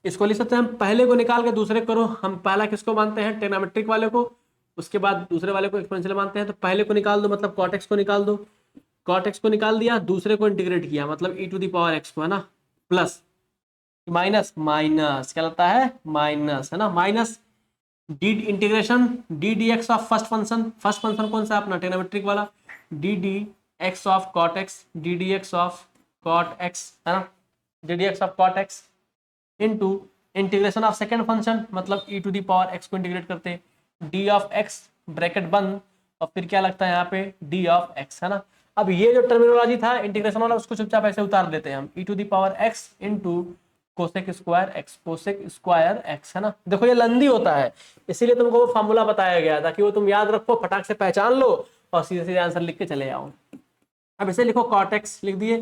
इसको लिख सकते हैं हम, पहले को निकाल के दूसरे करो, हम पहला किसको मानते हैं, ट्रिग्नोमेट्रिक वाले को, उसके बाद दूसरे वाले को एक्सपोनेंशियल मानते हैं, तो पहले को निकाल दो मतलब कॉट एक्स को निकाल दो, कॉट एक्स को निकाल दिया, दूसरे को इंटीग्रेट किया मतलब e to the power x को, है ना, प्लस माइनस माइनस क्या लगता है माइनस, है ना, minus d integration d d x of first function कौन सा अपना ट्रिग्नोमेट्रिक वाला, d d x of cot x, d d x of cot x, है ना, d d x of cot x into integration of second function मतलब e to the power x को integrate करते d of x bracket बंद, और फिर क्या लगता है यहाँ पे d ऑफ x, है ना। अब ये जो टर्मिनोलॉजी था इंटीग्रेशन वाला उसको चुपचाप ऐसे उतार देते हैं हम, e to the power x into cosec square x, cosec square x, है ना। देखो ये लंदी होता है, इसीलिए तुमको वो फार्मूला बताया गया था कि वो तुम याद रखो, फटाक से पहचान लो और सीधे सीधे आंसर लिख के चले जाओ। अब इसे लिखो cot x लिख दिए,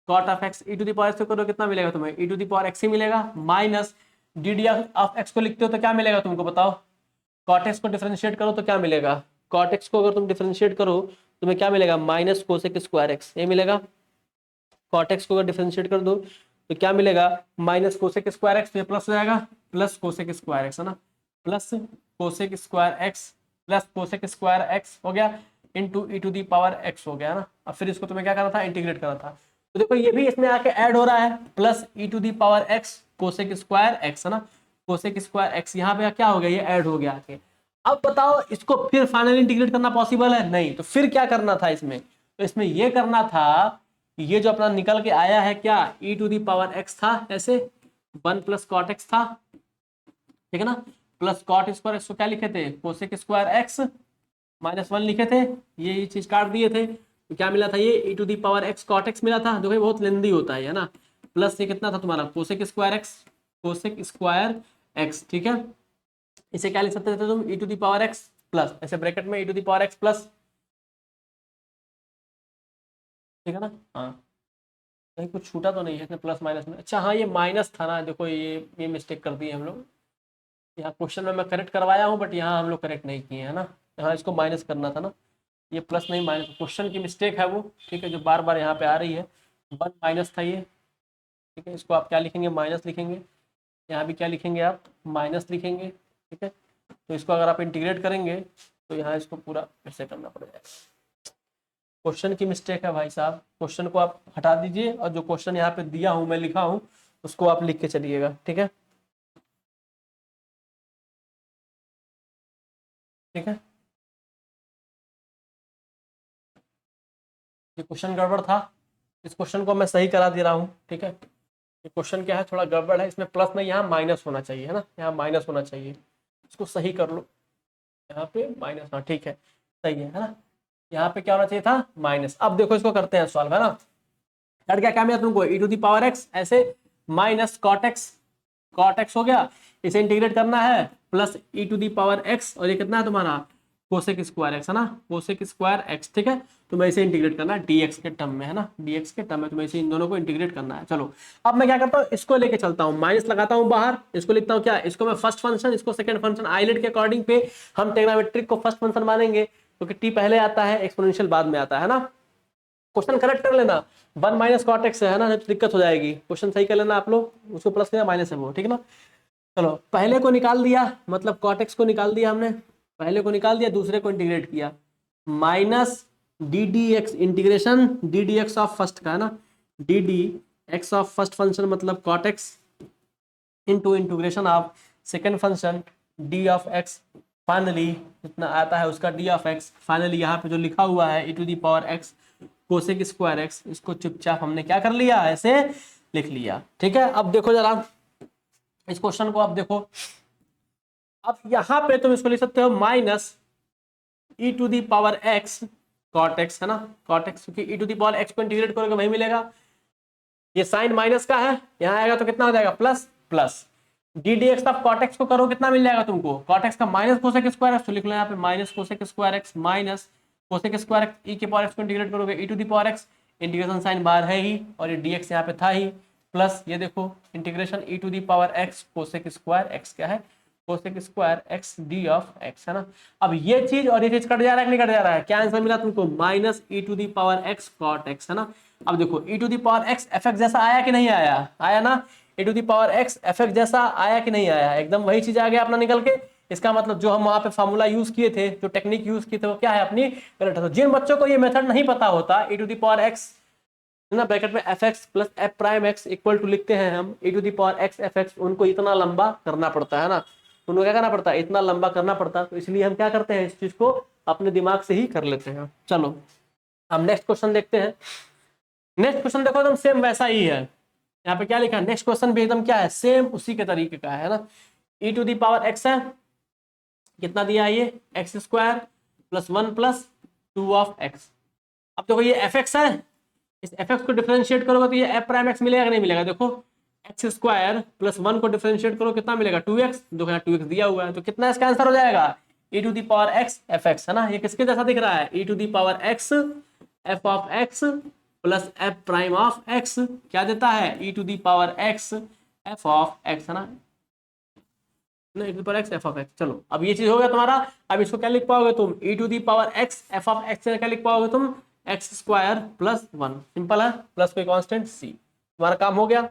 cot of x e to the power x करो कितना मिलेगा तुम्हें, e to the power x ही मिलेगा, माइनस dd ऑफ x को लिखते हो तो क्या मिलेगा तुमको बताओ, cot x को डिफरेंशिएट करो तो क्या मिलेगा, cot x को अगर तुम डिफरेंशिएट करो तुम्हें क्या मिलेगा, माइनस कोसेक स्क्वायर x ये मिलेगा। cot x को अगर डिफरेंशिएट कर दो तो क्या मिलेगा, माइनस कोसेक स्क्वायर एक्स, तो प्लस हो जाएगा प्लस कोसेक स्क्वायर एक्स है ना, plus cosec square x plus cosec square x हो गया into e to the power x हो गया ना। अब फिर इसको तुम्हें क्या करना था, इंटीग्रेट करना था। तो देखो ये भी इसमें आके ऐड हो रहा है, plus e to the power x cosec square x है ना, कोसेक स्क्वायर एक्स यहाँ पे क्या हो गया, ये ऐड हो गया आके। अब बताओ इसको फिर फाइनली इंटीग्रेट करना पॉसिबल है नहीं, तो फिर क्या करना था इसमें, तो इसमें ये करना था, ये जो अपना निकल के आया है क्या, e to the power x था ऐसे 1 प्लस कॉट एक्स था, ठीक है ना, प्लस कॉट स्क्वायर एक्स को क्या लिखे थे, कोसेक स्क्वायर एक्स माइनस 1 लिखे थे, ये चीज काट दिए थे, तो क्या मिला था, ये e to the power x cot x मिला था, देखो बहुत लेंदी होता है ना, प्लस ये कितना था तुम्हारा कोसेक स्क्वायर एक्स, ठीक है, इसे क्या लिख सकते थे तुम, e to the power x plus ऐसे ब्रैकेट में e to the power x plus, ठीक है ना। हाँ कहीं कुछ छूटा तो नहीं है इसमें प्लस माइनस में, अच्छा हाँ ये माइनस था ना, देखो ये मिस्टेक कर दी है हम लोग, यहाँ क्वेश्चन में मैं करेक्ट करवाया हूँ बट यहाँ हम लोग करेक्ट नहीं किए है ना, यहाँ इसको माइनस करना था ना, ये प्लस नहीं माइनस, क्वेश्चन की मिस्टेक है वो, ठीक है, जो बार बार यहाँ पे आ रही है, 1 माइनस था ये, ठीक है, इसको आप क्या लिखेंगे, माइनस लिखेंगे, यहाँ भी क्या लिखेंगे आप, माइनस लिखेंगे, ठीक है, तो इसको अगर आप इंटीग्रेट करेंगे तो यहाँ इसको पूरा ऐसे करना पड़ेगा, क्वेश्चन की मिस्टेक है भाई साहब, क्वेश्चन को आप हटा दीजिए और जो क्वेश्चन यहाँ पे दिया हूँ मैं लिखा हूँ उसको आप लिख के चलिएगा, ठीक है, ठीक है, ये क्वेश्चन गड़बड़ था, इस क्वेश्चन को मैं सही करा दे रहा हूँ, ठीक है, ये क्वेश्चन क्या है थोड़ा गड़बड़ है, इसमें प्लस नहीं यहाँ माइनस होना चाहिए है ना, यहाँ माइनस होना चाहिए, इसको सही कर लो, यहाँ पे माइनस, हाँ ठीक है सही है ना, यहाँ पे क्या होना चाहिए था, माइनस। अब देखो इसको करते हैं सॉल्व है ना, हट गया क्या मिला तुमको, e to the power x ऐसे माइनस कॉट एक्स हो गया, इसे इंटीग्रेट करना है plus e to the power x और ये कितना है तुम्हारा कोसेक स्क्वायर एक्स है ना, कोसेक स्क्वायर एक्स, ठीक है, तुम्हें इसे इंटीग्रेट करना है dx के टर्म में है ना, dx के टर्म में तुम्हें इसे इन दोनों को इंटीग्रेट करना है। चलो अब मैं क्या करता हूँ, इसको लेके चलता हूँ, माइनस लगाता हूँ बाहर, इसको लिखता हूँ क्या, इसको मैं फर्स्ट फंक्शन, इसको सेकंड फंक्शन, आइलेट के अकॉर्डिंग पे हम ट्रिग्नोमेट्रिक को फर्स्ट फंक्शन मानेंगे क्योंकि t पहले आता है, एक्सपोनेंशियल बाद में आता है ना। क्वेश्चन करेक्ट कर लेना, 1 माइनस कॉट एक्स है ना, तो दिक्कत हो जाएगी, क्वेश्चन सही कर लेना आप लोग, उसको प्लस या माइनस है वो, ठीक है ना। चलो पहले को निकाल दिया, मतलब कॉट एक्स को निकाल दिया हमने, पहले को निकाल दिया, दूसरे को इंटीग्रेट किया, minus d d x integration d d x of first का है ना, d d x of first function मतलब cot x into integration of second function d of x, finally जितना आता है उसका डी ऑफ एक्स, फाइनली यहाँ पे जो लिखा हुआ है e to the power x cosec square x, इसको चुपचाप हमने क्या कर लिया, ऐसे लिख लिया, ठीक है। अब देखो जरा इस क्वेश्चन को, अब देखो, अब यहाँ पे तुम इसको लिख सकते हो minus e to the power x cot x है ना, कॉट एक्स, क्योंकि e to the power x को इंटीग्रेट करोगे वही मिलेगा, ये साइन माइनस का है, यहाँ आएगा तो कितना हो जाएगा, plus plus, d d x of cot x को करो कितना मिल जाएगा तुमको, कॉट एक्स का माइनस कोसेक स्क्वायर एक्स, तो लिख लो यहाँ पे minus cosec square x minus cosec square x, e के पावर एक्स को इंटीग्रेट करोगे e to the power x, integration sign बाहर है ही और ये डी एक्स यहाँ पे था ही, प्लस ये देखो integration e to the power x cosec square x क्या है, cosec square x d of x है ना। अब ये चीज और ये चीज कट जा रहा है कि नहीं कट जा रहा है, क्या आंसर मिला तुमको, minus e to the power x cot x है ना। अब देखो e to the power x f x जैसा आया कि नहीं आया, आया ना, e to the power x f x जैसा आया कि नहीं आया, एकदम वही चीज आ गया अपना निकल के, इसका मतलब जो हम वहां पे फार्मूला यूज किए थे, जो टेक्निक यूज किए थे वो क्या है अपनी करेक्ट है। तो जिन बच्चों को ये मेथड नहीं पता होता, e to the power x ना ब्रैकेट में f x plus f prime x equal to लिखते हैं हम, e to the power x f x, उनको इतना लंबा करना पड़ता है ना, उनको क्या करना पड़ता है, इतना लंबा करना पड़ता है, तो इसलिए हम क्या करते हैं, इस चीज को अपने दिमाग से ही कर लेते हैं। चलो हम नेक्स्ट क्वेश्चन देखते हैं, नेक्स्ट क्वेश्चन देखो एकदम सेम वैसा ही है, यहाँ पे क्या लिखा है, नेक्स्ट क्वेश्चन भी एकदम क्या है, सेम उसी के तरीके का है ना, e to the power x है, कितना दिया है ये x square plus 1 plus 2 of x. अब देखो ये एफ एक्स है, इस एफ एक्स को डिफरेंशिएट करोगे तो ये एफ प्राइम एक्स मिलेगा कि नहीं मिलेगा, देखो एक्स स्क्वायर प्लस 1 को डिफरेंशिएट करो कितना मिलेगा 2x, देखो यहाँ 2x दिया हुआ है, तो कितना इसका आंसर हो जाएगा e to the power x f x, है ना, ये किसके जैसा दिख रहा है, e to the power x f of x plus f prime of x क्या देता है, e to the power x f of x, है ना, e to the power x f of x. चलो अब ये चीज हो गया तुम्हारा। अब इसको क्या लिख पाओगे तुम, e to the power x f of x क्या लिख पाओगे तुम, एक्स स्क्वायर प्लस 1, सिंपल है, प्लस कोई कांस्टेंट सी, तुम्हारा काम हो गया।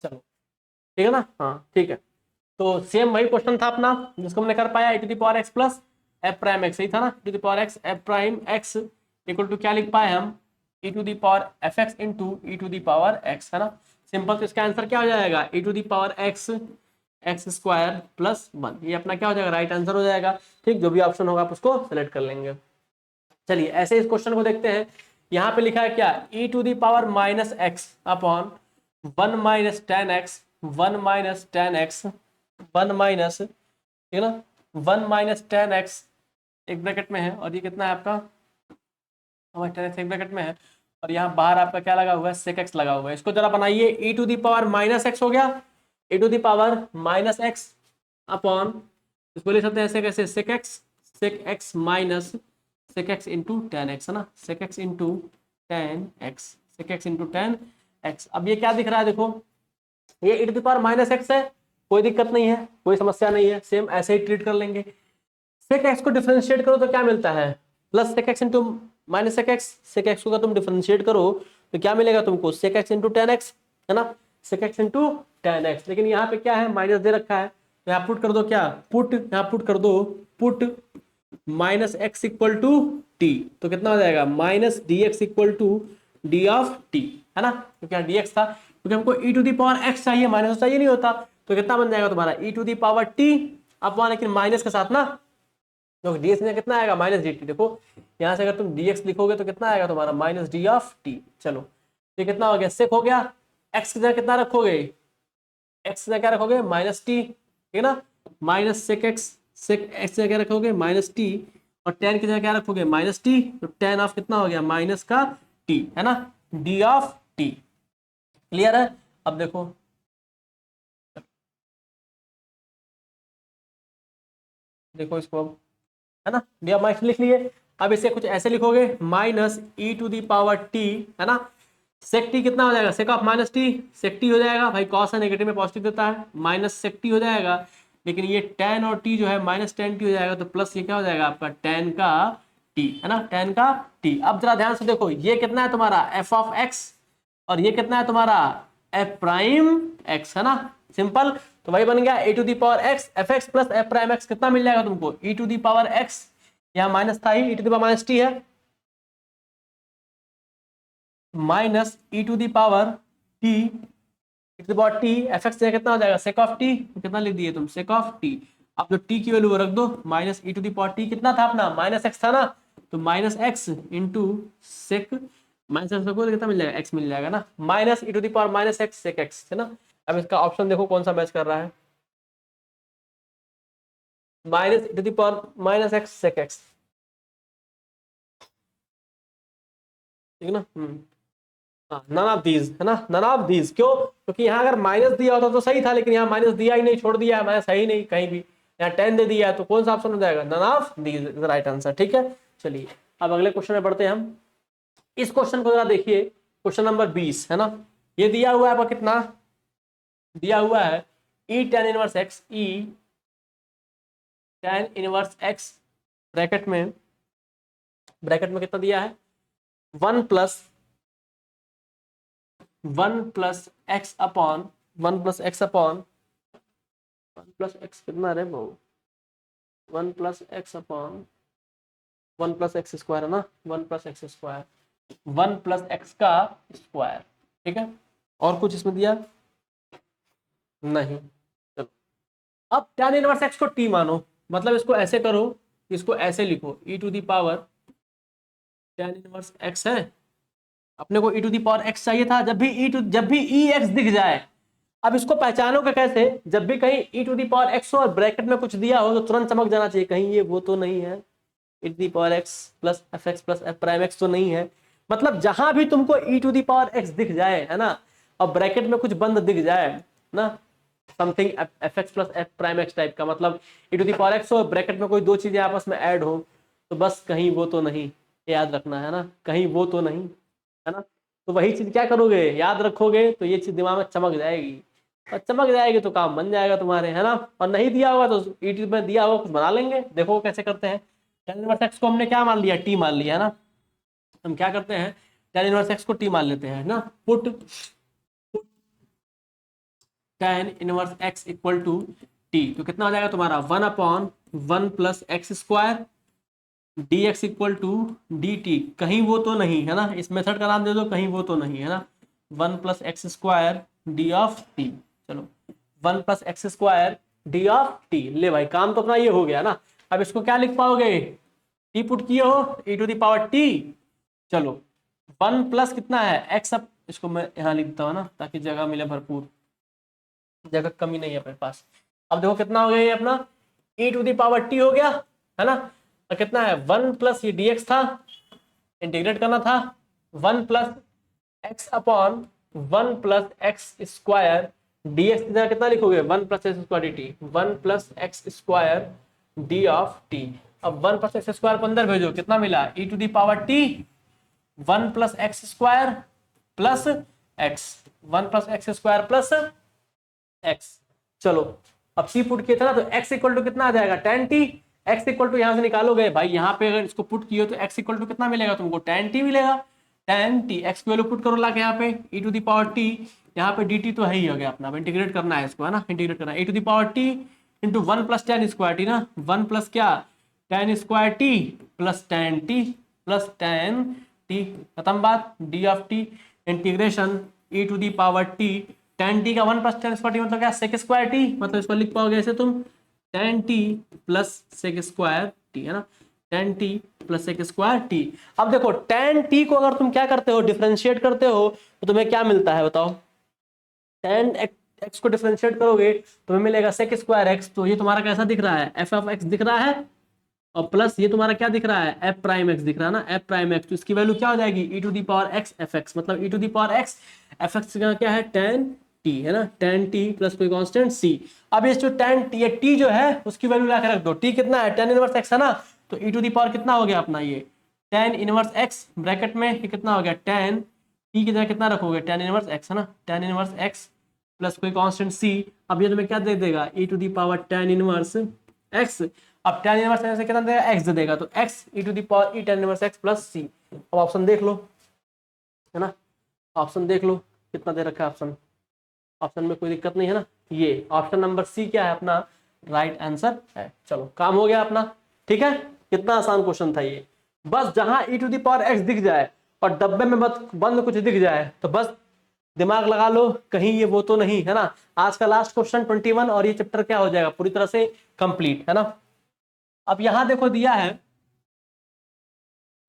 चलो ठीक है ना, हाँ ठीक है। तो सेम वही क्वेश्चन था अपना जिसको हमने कर पाया, e to the power x plus f prime x, सही था ना, e to the power x f prime x equal to क्या लिख पाए हम, e to the power f x into e to the power x, है ना, simple. तो इसका आंसर क्या हो जाएगा, e to the power x x square plus 1, ये अपना क्या हो जाएगा, राइट आंसर हो जाएगा। ठीक, जो भी ऑप्शन होगा आप उसको सेलेक्ट कर लेंगे। चलिए ऐसे इस क्वेश्चन को देखते हैं। यहाँ पे लिखा है क्या, e to the power minus x upon 1 minus ten x, 1 minus ten x, 1 minus, ठीक है ना, 1 माइनस टेन एक्स एक ब्रैकेट में है, और ये कितना है आपका, हमारे टेन एक्स एक ब्रैकेट में है, और यहाँ बाहर आपका क्या लगा हुआ है, सेक एक्स लगा हुआ है। इसको जरा बनाइए, e to the power minus x हो गया, e to the power minus x upon, इसको लिख सकते हैं ऐसे कैसे, sec x minus sec x into tan x, है ना, sec x into tan x, sec x into tan x. अब ये क्या दिख रहा है, देखो ये e to the power minus x है, कोई दिक्कत नहीं है, कोई समस्या नहीं है, सेम ऐसे ही ट्रीट कर लेंगे। सेक एक्स को डिफरेंशिएट करो तो क्या मिलता है, plus sec x into minus sec x, sec x को अगर तुम डिफरेंशिएट करो तो क्या मिलेगा तुमको, sec x into tan x, है ना, sec x into tan x. लेकिन यहाँ पे क्या है, माइनस दे रखा है, तो यहाँ पुट कर दो, क्या पुट, यहाँ पुट कर दो, put minus x equal to t, तो कितना हो जाएगा, minus d x equal to d of t, है ना, क्योंकि यहाँ डी एक्स था, क्योंकि हमको e to the power x चाहिए, माइनस चाहिए नहीं होता, तो कितना बन जाएगा तुम्हारा, e to the power t upon, लेकिन माइनस के साथ ना, तो डी एक्स में कितना आएगा, माइनस डी टी। देखो यहाँ से अगर तुम डी एक्स लिखोगे तो कितना आएगा तुम्हारा, माइनस डी ऑफ टी। चलो ये कितना हो गया, सेक हो गया, एक्स की जगह कितना रखोगे, एक्स की जगह क्या रखोगे, माइनस टी, ठीक है ना, minus sec x, sec x की जगह रखोगे माइनस टी, और टेन की जगह क्या रखोगे, माइनस टी, तो टेन ऑफ कितना हो गया, माइनस का टी, है ना, डी ऑफ टी। क्लियर है। अब देखो देखो इसको अब, है ना, डी ऑफ माइनस लिख लिए। अब इसे कुछ ऐसे लिखोगे, minus e to the power t, है ना, सेक टी कितना हो जाएगा, sec of minus t, sec t हो जाएगा, भाई कॉस है नेगेटिव में पॉजिटिव देता है, माइनस सेक टी हो जाएगा, लेकिन ये टेन और टी जो है माइनस टेन टी हो जाएगा, तो प्लस ये क्या हो जाएगा आपका, टेन का टी, है ना, टेन का टी। अब जरा ध्यान से देखो, ये कितना है तुम्हारा एफ ऑफ एक्स, और ये कितना है तुम्हारा एफ प्राइम एक्स, है ना, सिंपल। तो वही बन गया e to the power x f x plus f prime x, कितना मिल जाएगा तुमको, e to the power x, यहाँ माइनस था ही, e to the power minus t है, minus e to the power t, e to the power t, f x कितना हो जाएगा, सेक ऑफ टी, कितना लिख दिए तुम, सेक ऑफ टी। अब जो टी की वैल्यू रख दो, minus e to the power t कितना था अपना, माइनस एक्स था ना, तो minus x into sec, minus x को कितना मिल जाएगा, एक्स मिल जाएगा ना, minus e to the power minus x sec x, है ना। अब इसका ऑप्शन देखो कौन सा मैच कर रहा है, minus e to the power minus x sec x, ठीक है ना, नन ऑफ दीज, है ना, नन ऑफ दीज, क्यों, क्योंकि यहाँ अगर माइनस दिया होता तो सही था, लेकिन यहाँ माइनस दिया ही नहीं, छोड़ दिया है माइनस, सही नहीं कहीं भी, यहाँ 10 दे दिया है, तो कौन सा ऑप्शन हो जाएगा, none of these is the right answer. ठीक है, चलिए अब अगले क्वेश्चन में बढ़ते हैं हम। इस क्वेश्चन को जरा देखिए, क्वेश्चन नंबर 20, है ना, ये दिया हुआ है आपका कितना, दिया हुआ है ई टेन इनवर्स एक्स, ई टेन इनवर्स एक्स ब्रैकेट में, ब्रैकेट में कितना दिया है, 1 plus x upon 1 plus x upon 1 plus x कितना रे बहु, 1 plus x upon 1 plus x square, है ना, 1 plus x square, 1 plus x का स्क्वायर, ठीक है, और कुछ इसमें दिया नहीं। चलो अब tan इनवर्स एक्स को t मानो, मतलब इसको ऐसे करो, इसको ऐसे लिखो, e to the power tan inverse x है, अपने को e to the power x चाहिए था, जब भी e एक्स दिख जाए अब इसको पहचानोगे कैसे, जब भी कहीं e to the power x हो और ब्रैकेट में कुछ दिया हो तो तुरंत चमक जाना चाहिए, कहीं ये वो तो नहीं है, e to the power x plus f x plus f prime x तो नहीं है। मतलब जहां भी तुमको e to the power x दिख जाए, है ना, और ब्रैकेट में कुछ बंद दिख जाए ना, something f x plus f prime x type का, मतलब e to the power x हो, ब्रैकेट में कोई दो चीजें आपस में ऐड हो, तो बस कहीं वो तो नहीं, याद रखना है ना, कहीं वो तो नहीं, है ना। तो वही चीज क्या करोगे, याद रखोगे तो ये चीज दिमाग में चमक जाएगी, और चमक जाएगी तो काम बन जाएगा तुम्हारे, है ना। और नहीं दिया होगा तो ईटी में दिया होगा कुछ बना लेंगे, देखो कैसे करते हैं। tan इनवर्स एक्स को हमने क्या मान लिया, टी मान लिया, है ना। हम क्या करते हैं, tan इनवर्स एक्स को टी मान लेते हैं ना, put tan inverse x equal to t, तो कितना हो जाएगा तुम्हारा 1/1 plus x square dx equal to dt, कहीं वो तो नहीं, है ना, इस मेथड का नाम दे दो कहीं वो तो नहीं, है ना। 1 plus x square d of T, चलो 1 plus x square d of T, ले भाई काम तो अपना ये हो गया ना। अब इसको क्या लिख पाओगे, टी पुट किए हो e to the power t, चलो 1 प्लस कितना है एक्स, अब इसको मैं यहाँ लिख देता हूँ ना ताकि जगह मिले भरपूर, जगह कमी नहीं है अपने पास। अब देखो कितना हो गया ये अपना e to the power t हो गया, है ना। और कितना है 1 प्लस ये dx था, इंटीग्रेट करना था, 1 plus x upon 1 plus x square dx की जगह कितना लिखोगे 1 plus x square D T, 1 plus x square d of t. अब 1 प्लस एक्स स्क्वायर को अंदर भेजो, कितना मिला e to the power t 1 plus x square plus x, 1 plus x square plus x. चलो अब सी पुट किया था ना, तो x इक्वल टू कितना आ जाएगा tan t, x equal to यहां से निकालोगे भाई, यहाँ पे अगर इसको पुट किए तो x इक्वल टू कितना मिलेगा तुमको, tan t मिलेगा, tan t, x की वैल्यू पुट करो लाके यहाँ पे e to the power t, यहाँ पे dt तो है ही हो गया अपना, अब इंटीग्रेट करना है इसको, है ना, इंटीग्रेट करना है e to the power t into 1 plus tan square t ना, 1 प्लस क्या tan square t plus tan t plus tan t, खत्म बात, d of t integration e to the power t tan t का 1 plus tan square T मतलब क्या sec square T, मतलब इसको लिख पाओगे ऐसे तुम tan t plus sec square t, है ना, tan t plus sec square t. अब देखो tan t को अगर तुम क्या करते हो, डिफरेंशिएट करते हो, तो तुम्हें क्या मिलता है बताओ, tan x को डिफरेंशिएट करोगे तुम्हें मिलेगा सेक स्क्वायर एक्स, तो ये तुम्हारा कैसा दिख रहा है, एफ ऑफ एक्स दिख रहा है, और प्लस ये तुम्हारा क्या दिख रहा है, एफ प्राइम एक्स दिख रहा है ना, एफ प्राइम एक्स, तो इसकी वैल्यू क्या हो जाएगी e to the power x f x, मतलब e to the power x f x का क्या है tan t, है ना, tan t प्लस कोई कांस्टेंट c। अब ये जो tan t, ये t जो है उसकी वैल्यू ला के रख दो, t कितना है tan इनवर्स x है ना, तो e टू दी पावर कितना हो गया अपना ये tan इनवर्स x, ब्रैकेट में ये कितना हो गया tan t की जगह कितना रखोगे tan इनवर्स x, है ना, tan इनवर्स x प्लस कोई कांस्टेंट c। अब ये तुम्हें क्या दे देगा e to the power tan inverse x, अब tan इनवर्स से कितना देगा x दे देगा, तो x e to the power e tan inverse x plus c। अब ऑप्शन देख लो, है ना, ऑप्शन देख लो कितना दे रखा है ऑप्शन, ऑप्शन में कोई दिक्कत नहीं है ना, ये ऑप्शन नंबर सी क्या है अपना राइट आंसर है। चलो काम हो गया अपना, ठीक है, कितना आसान क्वेश्चन था ये, बस जहां e to the power x दिख जाए और डब्बे में बंद कुछ दिख जाए तो बस दिमाग लगा लो कहीं ये वो तो नहीं, है ना। आज का लास्ट क्वेश्चन 21 और ये चैप्टर क्या हो जाएगा पूरी तरह से कंप्लीट, है ना। अब यहां देखो दिया है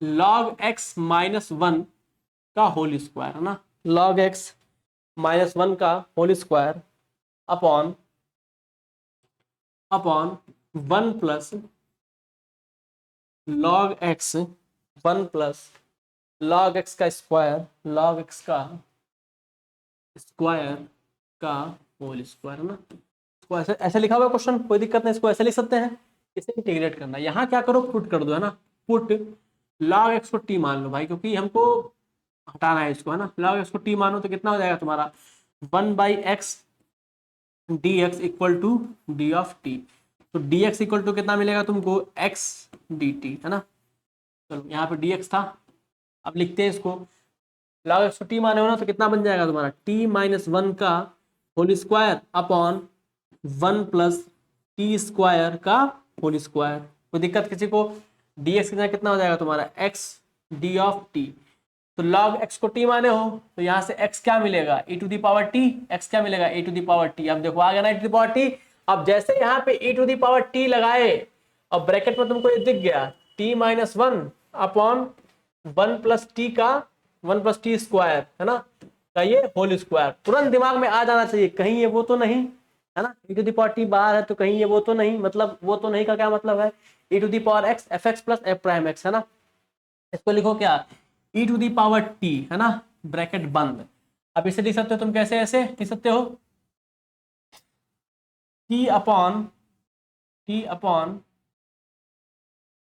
log x माइनस 1 का होल स्क्वायर, है ना, log x माइनस 1 का whole square upon 1 plus log x 1 plus log x का स्क्वायर, log x का स्क्वायर का होल स्क्वायर, है ना। इसको ऐसे ऐसे लिखा हुआ क्वेश्चन, कोई दिक्कत नहीं, इसको ऐसे लिख सकते हैं, इसे इंटीग्रेट करना, यहाँ क्या करो पुट कर दो, है ना, पुट log x को t मान लो भाई, क्योंकि हमको हटाना है इसको, है ना, log x को t मानो तो कितना हो जाएगा तुम्हारा 1/x dx equal to d of t, तो dx इक्वल टू कितना मिलेगा तुमको x dt, है ना। चलो यहाँ पे dx था, अब लिखते हैं इसको log x को t माने हो ना, तो कितना बन जाएगा तुम्हारा t माइनस 1 का whole square upon 1 plus t square का होल स्क्वायर। कोई दिक्कत किसी को, dx की जगह कितना हो जाएगा तुम्हारा x d ऑफ t, तो log x को t माने हो तो यहाँ से x क्या मिलेगा e to the power t, x क्या मिलेगा e to the power t। अब देखो आ गया ना e to the power t, अब जैसे यहाँ पे e to the power t लगाए और ब्रैकेट में तुमको ये दिख गया t minus 1 upon 1 plus T का 1 प्लस टी स्क्वायर, है ना, का ये होल स्क्वायर। तुरंत दिमाग में आ जाना चाहिए, कहीं ये वो तो नहीं है ना, e to the power t बाहर है तो कहीं ये वो तो नहीं, मतलब वो तो नहीं का क्या मतलब है, e to the power x f x plus f prime x है ना। इसको लिखो क्या, e to the power t है ना, ब्रैकेट बंद। अब इसे लिख सकते हो तुम कैसे, ऐसे लिख सकते हो t upon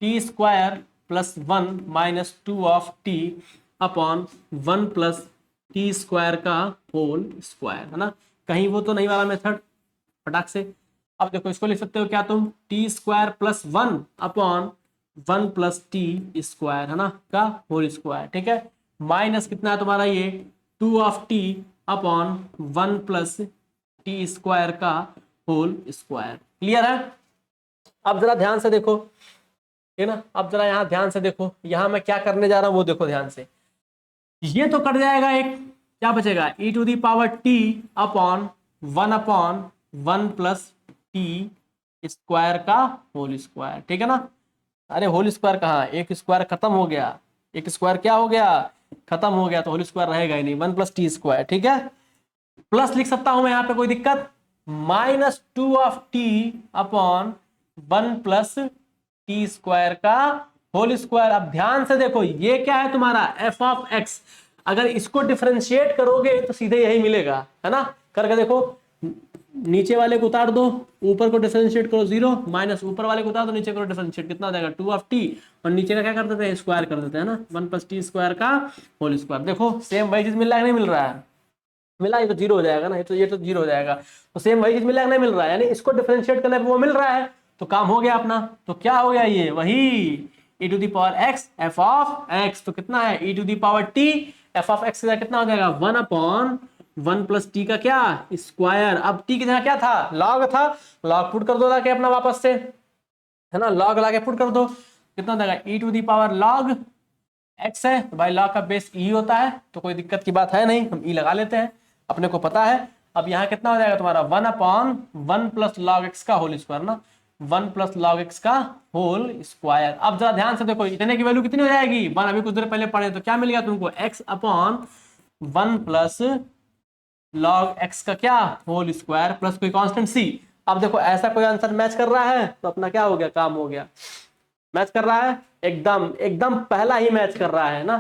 T square plus 1 minus 2 of t upon 1 plus t square का होल स्क्वायर है ना। कहीं वो तो नहीं वाला मेथड, फटाक से। अब देखो इसको लिख सकते हो क्या तुम, T square plus 1 upon 1 plus t square है ना का होल स्क्वायर, ठीक है। माइनस कितना है तुम्हारा ये 2 of t upon 1 plus t square का होल स्क्वायर। क्लियर है। अब जरा ध्यान से देखो, ठीक है ना। अब जरा यहाँ ध्यान से देखो, यहाँ मैं क्या करने जा रहा हूँ वो देखो ध्यान से। ये तो कट जाएगा, एक क्या बचेगा, e to the power t upon 1 plus t square का होल स्क्वायर, ठीक है ना। अरे होल स्क्वायर कहाँ, एक स्क्वायर खत्म हो गया, एक स्क्वायर क्या हो गया, खत्म हो गया, तो होल स्क्वायर रहेगा ही नहीं, 1 प्लस टी स्क्वायर, ठीक है। प्लस लिख सकता हूं मैं यहाँ पे, कोई दिक्कत, minus 2 of t upon 1 plus t square का होल स्क्वायर। अब ध्यान से देखो, ये क्या है तुम्हारा एफ ऑफ एक्स, अगर इसको डिफरेंशिएट करोगे तो सीधे यही मिलेगा है ना। करके देखो, नीचे वाले को उतार दो, ऊपर को डिफरेंशिएट करो 0, माइनस ऊपर वाले को उतार दो, नीचे करो डिफरेंशिएट, कितना हो जाएगा 2 ऑफ टी, और नीचे का क्या कर देते हैं, स्क्वायर कर देते हैं ना, 1 प्लस टी स्क्वायर का होल स्क्वायर। देखो सेम वही चीज मिल रहा है नहीं मिल रहा है, मिला, ये तो जीरो हो जाएगा ना, ये तो जीरो हो जाएगा, तो सेम वही चीज मिल रहा है नहीं मिल रहा है, यानी इसको डिफरेंशिएट करने पे वो मिल रहा है, तो काम हो गया अपना। तो क्या हो गया, ये वही e to the power x f of x, तो कितना है e to the power t f of x का कितना हो जाएगा 1 अपॉन 1 प्लस टी का क्या स्क्वायर। अब t की जगह क्या था, लॉग था, लॉग पुट कर दो लाके अपना वापस से, है ना, लॉग लाके पुट कर दो, कितना हो जाएगा e to the power log x है, तो भाई लॉग का बेस e होता है, तो कोई दिक्कत की बात है नहीं, हम e लगा लेते हैं, अपने को पता है। अब यहाँ कितना हो जाएगा तुम्हारा 1 अपॉन 1 प्लस लॉग एक्स का होल स्क्वायर ना, 1 प्लस लॉग एक्स का होल स्क्वायर। अब जरा ध्यान से देखो, इतने की वैल्यू कितनी हो जाएगी 1, अभी कुछ देर पहले पढ़े, तो क्या मिल गया तुमको x upon 1 plus log x का क्या होल स्क्वायर प्लस कोई कांस्टेंट c। अब देखो ऐसा कोई आंसर मैच कर रहा है तो अपना क्या हो गया, काम हो गया। मैच कर रहा है, एकदम एकदम पहला ही मैच कर रहा है ना,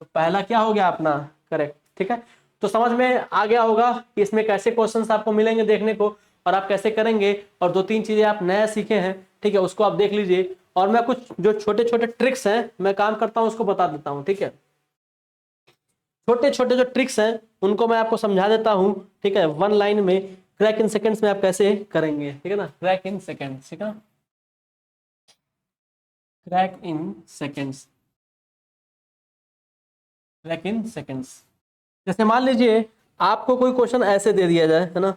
तो पहला क्या हो गया अपना करेक्ट, ठीक है। तो समझ में आ गया होगा कि इसमें कैसे क्वेश्चंस आपको मिलेंगे देखने को, और आप कैसे करेंगे, और 2-3 चीजें आप नया सीखे हैं, ठीक है, उसको आप देख लीजिए। और मैं कुछ जो छोटे छोटे ट्रिक्स हैं मैं काम करता हूं उसको बता देता हूं, ठीक है। छोटे छोटे जो ट्रिक्स हैं उनको मैं आपको समझा देता हूं, ठीक है, 1 लाइन में, क्रैक इन सेकेंड्स में आप कैसे करेंगे, ठीक है ना, क्रैक इन सेकेंड्स, ठीक है, crack in seconds, crack in seconds. जैसे मान लीजिए आपको कोई क्वेश्चन ऐसे दे दिया जाए, है ना,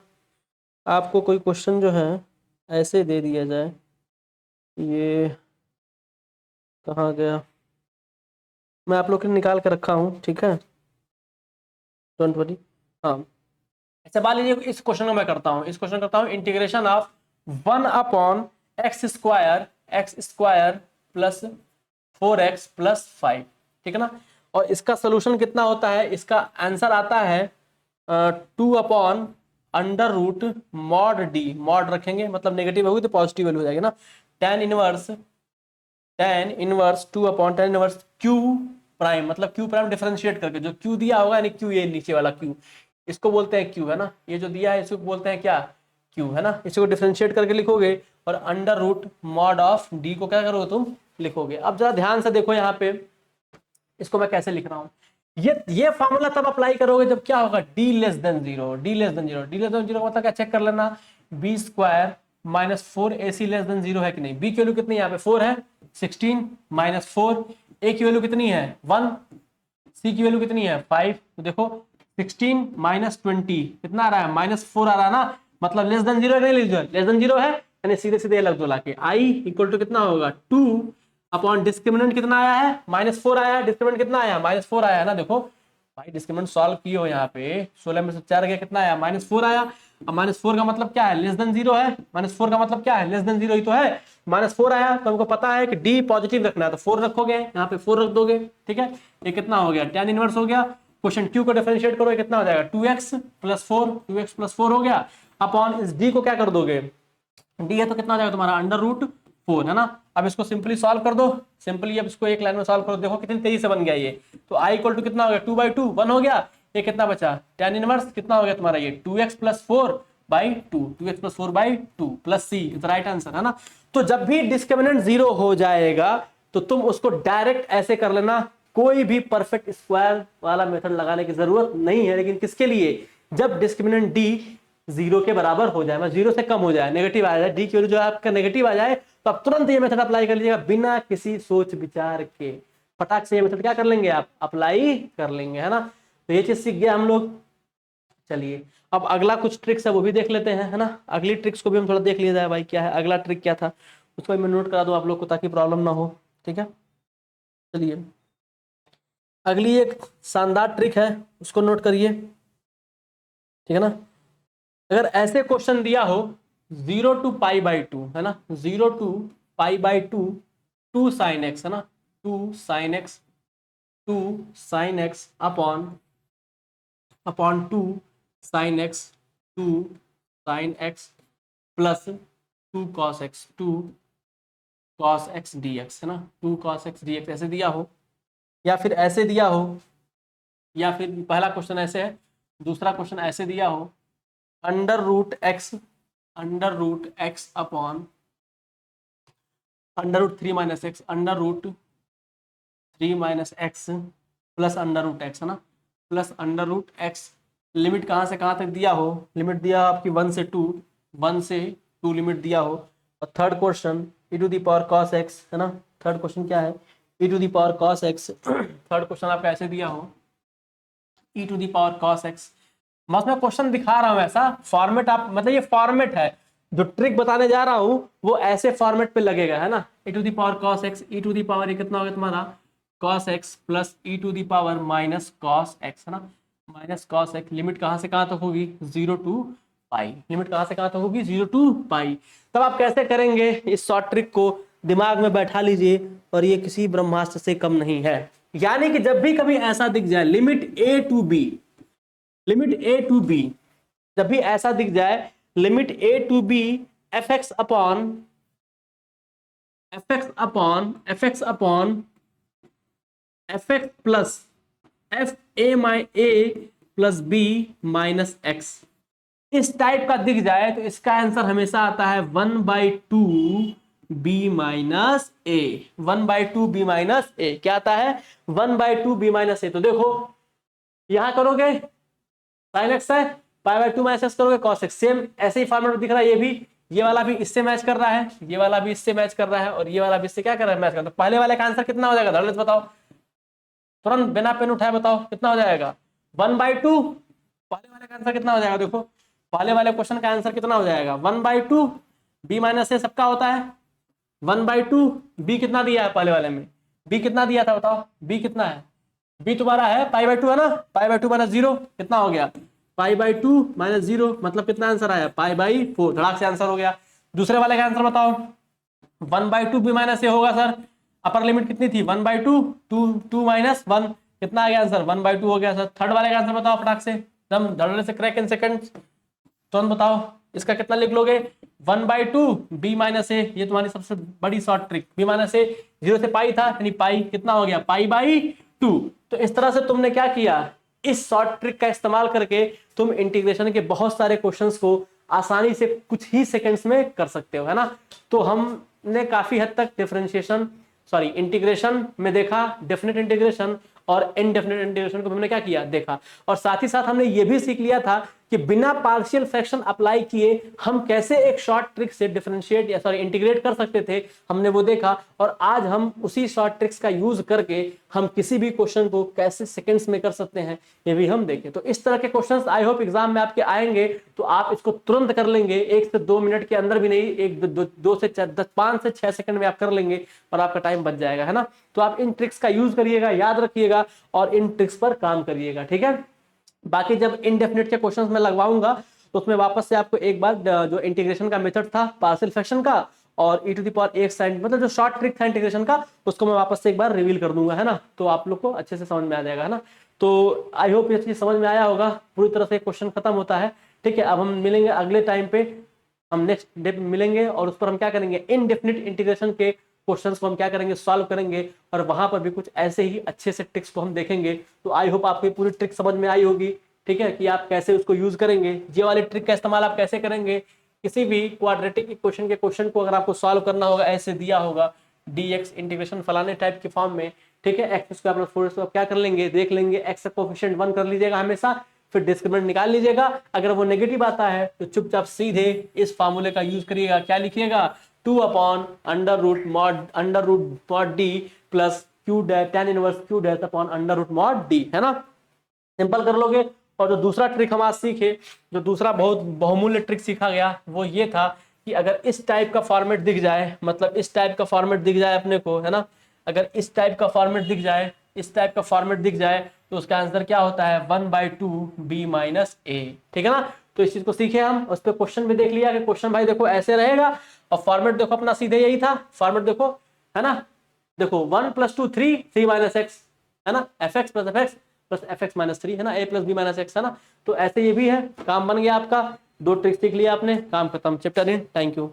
आपको कोई क्वेश्चन जो है ऐसे दे दिया जाए, ये कहाँ गया, मैं आप लोग के लिए निकाल कर रखा हूँ, ठीक है, डोंट वरी। हाँ, ऐसे मान लीजिए इस क्वेश्चन को मैं करता हूँ, इस क्वेश्चन करता हूँ integration of 1 upon x square plus 4x plus 5, ठीक है ना। और इसका सोल्यूशन कितना होता है, इसका आंसर आता है 2 upon under root mod d, mod रखेंगे मतलब नेगेटिव होगी तो पॉजिटिव वैल्यू हो जाएगी ना, tan inverse 2 upon tan inverse q prime, मतलब q प्राइम डिफरेंशिएट करके, जो q दिया होगा यानी q, ये नीचे वाला q, इसको बोलते हैं q, है ना, ये जो दिया है इसको बोलते हैं क्या q, है ना। इसको डिफरेंशिएट करके लिखोगे और under root mod of d को क्या करोगे तुम लिखोगे। अब जरा ध्यान से देखो यहाँ पे, इसको मैं कैसे लिख रहा हूँ, ये फॉर्मूला तब अप्लाई करोगे जब क्या होगा, d less than zero, d less than zero मतलब क्या, चेक कर लेना, b square minus 4ac less than zero है कि नहीं, b की वैल्यू कितनी है यहाँ पे 4 है, 16 माइनस 4, a की वैल्यू कितनी है 1, c की वैल्यू कितनी है 5, तो देखो 16 माइनस 20 कितना आ रहा है -4 आ रहा है ना, मतलब less than zero, less than zero है, यानी सीधे सीधे लग दो लाके, i इक्वल टू कितना होगा 2 अपॉन डिस्क्रिमिनेंट कितना आया है -4 आया है, डिस्क्रिमिनेंट कितना आया -4 आया है ना। देखो भाई डिस्क्रिमिनेंट सॉल्व किए हो यहाँ पे, 16 में से 4 गया कितना आया -4 आया। अब -4 का मतलब क्या है, लेस देन जीरो है, -4 का मतलब क्या है, लेस देन जीरो ही तो है, -4 आया तो हमको पता है कि डी पॉजिटिव रखना है, तो 4 रखोगे यहाँ पे 4 रख दोगे, ठीक है। ये कितना हो गया tan इनवर्स हो गया, क्वेश्चन क्यू को डिफरेंशिएट करो, कितना हो जाएगा 2x प्लस 4 हो गया अपॉन इस d को क्या कर दोगे, d है तो कितना हो जाएगा तुम्हारा √4 है ना। अब इसको सिंपली सॉल्व कर दो, सिंपली अब इसको एक लाइन में सॉल्व करो, देखो कितनी तेजी से बन गया ये। तो i इक्वल टू कितना हो गया 2/2 1 हो गया, ये कितना बचा tan इनवर्स कितना हो गया तुम्हारा ये 2x plus 4/2 2x plus 4/2 plus c is right answer है ना। तो जब भी डिस्क्रिमिनेंट 0 हो जाएगा तो तुम उसको डायरेक्ट ऐसे कर लेना, कोई भी परफेक्ट स्क्वायर वाला मेथड लगाने की जरूरत नहीं है। लेकिन किसके लिए, जब डिस्क्रिमिनेंट d 0 के बराबर हो जाए, मतलब 0 से कम हो जाए, नेगेटिव आ जाए, डी की वैल्यू जो आपका नेगेटिव आ जाए, तो आप तुरंत ये मेथड अप्लाई कर लीजिएगा बिना किसी सोच विचार के, फटाक से ये मेथड क्या कर लेंगे आप अप्लाई कर लेंगे है ना। तो ये चीज सीख गया हम लोग। चलिए अब अगला कुछ ट्रिक्स है वो भी देख लेते हैं है ना, अगली ट्रिक्स को भी हम थोड़ा देख लिया जाए भाई, क्या है अगला ट्रिक क्या था उसको मैं नोट करा दूं आप लोग को ताकि प्रॉब्लम ना हो, ठीक है। चलिए अगली एक शानदार ट्रिक है उसको नोट करिए, ठीक है ना। अगर ऐसे क्वेश्चन दिया हो 0 to π/2 है ना, 0 to π/2 2 sin x है ना, 2 sin x upon 2 sin x 2 sin x plus 2 cos x dx है ना, 2 cos x dx ऐसे दिया हो, या फिर ऐसे दिया हो, या फिर पहला क्वेश्चन ऐसे है, दूसरा क्वेश्चन ऐसे दिया हो √x upon √3 - x √3 - x plus √x है ना, प्लस √x। लिमिट कहाँ से कहाँ तक दिया हो, लिमिट दिया आपकी 1 से 2 लिमिट दिया हो। और third question e⁻ cos x है ना, थर्ड क्वेश्चन क्या है e⁻ cos x third question आपका ऐसे दिया हो e⁻ cos x। मैं उसमें क्वेश्चन दिखा रहा हूं ऐसा फॉर्मेट, आप मतलब ये फॉर्मेट है जो ट्रिक बताने जा रहा हूं वो ऐसे फॉर्मेट पे लगेगा है ना, e⁻ cos x ये कितना हो गया तुम्हारा cos x plus e⁻ -cos x है ना, माइनस cos x। लिमिट कहां से कहां तक होगी 0 to π, लिमिट कहां से कहां तक होगी 0 to π। तब आप कैसे करेंगे, इस शॉर्ट ट्रिक को दिमाग में बैठा लीजिए और ये किसी ब्रह्मास्त्र से कम नहीं है। यानी कि जब भी कभी ऐसा दिख जाए लिमिट a to b, जब भी ऐसा दिख जाए limit a to b fx upon fx plus fa plus b minus x, इस टाइप का दिख जाए तो इसका आंसर हमेशा आता है 1/2 b minus a, 1/2 b minus a। क्या आता है 1/2 b माइनस a। तो देखो यहां करोगे sin x है, π/2 माइनस x करोगे cos x, सेम ऐसे ही फॉर्मेट दिख रहा है। ये भी, ये वाला भी इससे मैच कर रहा है, ये वाला भी इससे मैच कर रहा है, और ये वाला भी इससे क्या कर रहा है मैच कर रहा है। तो पहले वाले का आंसर कितना हो जाएगा धड़ल्ले से बताओ, तुरंत बिना पेन उठाए बताओ कितना हो जाएगा 1/2। पहले वाले का आंसर कितना हो जाएगा, देखो पहले वाले क्वेश्चन का आंसर कितना हो जाएगा 1/2 b माइनस a सबका होता है 1/2 b कितना दिया है पहले वाले में, b कितना दिया था बताओ, b कितना है, b तुम्हारा है π/2 है ना, π/2 माइनस 0 कितना हो गया π/2 माइनस 0 मतलब कितना आंसर आया π/4, धड़ाक से आंसर हो गया। दूसरे वाले का आंसर बताओ 1/2 b माइनस a होगा सर, अपर लिमिट कितनी थी 1/2 2 माइनस 1 कितना आ गया आंसर 1/2 हो गया सर। थर्ड वाले का आंसर बताओ फटाक से एकदम धड़ल्ले से क्रैक इन सेकंड्स, तुरंत बताओ इसका कितना लिख लोगे 1/2 b माइनस a, ये तुम्हारी सबसे बड़ी short trick. b minus a 0 से पाई था यानी पाई कितना हो गया π/2। तो इस तरह से तुमने क्या किया, इस शॉर्ट ट्रिक का इस्तेमाल करके तुम इंटीग्रेशन के बहुत सारे क्वेश्चंस को आसानी से कुछ ही सेकंड्स में कर सकते हो है ना। तो हमने काफी हद तक इंटीग्रेशन में देखा, डेफिनेट इंटीग्रेशन और इनडेफिनेट इंटीग्रेशन को हमने क्या किया देखा, और साथ ही साथ हमने ये भी सीख लिया था कि बिना पार्शियल फ्रैक्शन अप्लाई किए हम कैसे एक शॉर्ट ट्रिक से डिफरेंशिएट या इंटीग्रेट कर सकते थे, हमने वो देखा। और आज हम उसी शॉर्ट ट्रिक्स का यूज करके हम किसी भी क्वेश्चन को कैसे सेकंड्स में कर सकते हैं ये भी हम देखें। तो इस तरह के क्वेश्चंस आई होप एग्जाम में आपके आएंगे तो आप इसको तुरंत कर लेंगे, 1 से 2 मिनट के अंदर भी नहीं, 5 से 6 सेकंड में आप कर लेंगे और आपका टाइम बच जाएगा है ना। तो आप इन ट्रिक्स का यूज करिएगा, याद रखिएगा और इन ट्रिक्स पर काम करिएगा, ठीक है। बाकी जब इनडेफिनेट के क्वेश्चंस में लगवाऊंगा तो उसमें वापस से आपको एक बार जो इंटीग्रेशन का मेथड था पार्शियल फ्रैक्शन का और e⁻1 sin मतलब जो शॉर्ट ट्रिक था इंटीग्रेशन का उसको मैं वापस से एक बार रिवील कर दूंगा है ना, तो आप लोग को अच्छे से समझ में आ जाएगा है ना। तो आई होप ये चीज समझ में आया होगा। पूरी तरह से क्वेश्चन खत्म होता है, ठीक है। अब हम मिलेंगे अगले टाइम पे, हम नेक्स्ट डे मिलेंगे और उस पर हम क्या करेंगे, इनडेफिनिट इंटीग्रेशन के क्वेश्चंस को हम क्या करेंगे, सॉल्व करेंगे, और वहां पर भी कुछ ऐसे ही अच्छे से ट्रिक्स को हम देखेंगे। तो आई होप आपको पूरी ट्रिक समझ में आई होगी, ठीक है, कि आप कैसे उसको यूज करेंगे, ये वाली ट्रिक का इस्तेमाल आप कैसे करेंगे। किसी भी क्वाड्रेटिक इक्वेशन के क्वेश्चन को अगर आपको सॉल्व करना होगा, ऐसे दिया होगा dx इंटीग्रेशन फलाने टाइप के फॉर्म में, ठीक है, एक्स स्क्वायर प्लस 4 क्या कर लेंगे, देख लेंगे, एक्स का कोफिशिएंट 1 कर लीजिएगा हमेशा, फिर डिस्क्रिमिनेंट निकाल लीजिएगा। अगर वो नेगेटिव आता है तो चुपचाप सीधे इस फार्मूले का यूज करिएगा, क्या लिखिएगा, 2 upon under root mod d plus q dash tan inverse q dash upon under root mod d, है ना, सिंपल कर लोगे। और जो दूसरा ट्रिक हम आज सीखे, जो दूसरा बहुत बहुमूल्य ट्रिक सीखा गया, वो ये था कि अगर इस टाइप का फॉर्मेट दिख जाए, मतलब इस टाइप का फॉर्मेट दिख जाए अपने को, है ना, अगर इस टाइप का फॉर्मेट दिख जाए, इस टाइप का फॉर्मेट दिख जाए, तो उसका आंसर क्या होता है, 1/2 b माइनस ए, ठीक है ना। तो इस चीज को सीखे हम, उस पर क्वेश्चन भी देख लिया कि क्वेश्चन भाई देखो ऐसे रहेगा, और फॉर्मेट देखो अपना सीधे यही था, फॉर्मेट देखो, है ना, देखो 1 + 2 3 माइनस एक्स, है ना, F x plus f x minus 3, है ना, a + b माइनस एक्स, है ना। तो ऐसे ये भी है, काम बन गया आपका, 2 ट्रिक्स सीख लिया आपने, काम खत्म, चैप्टर इन, थैंक यू।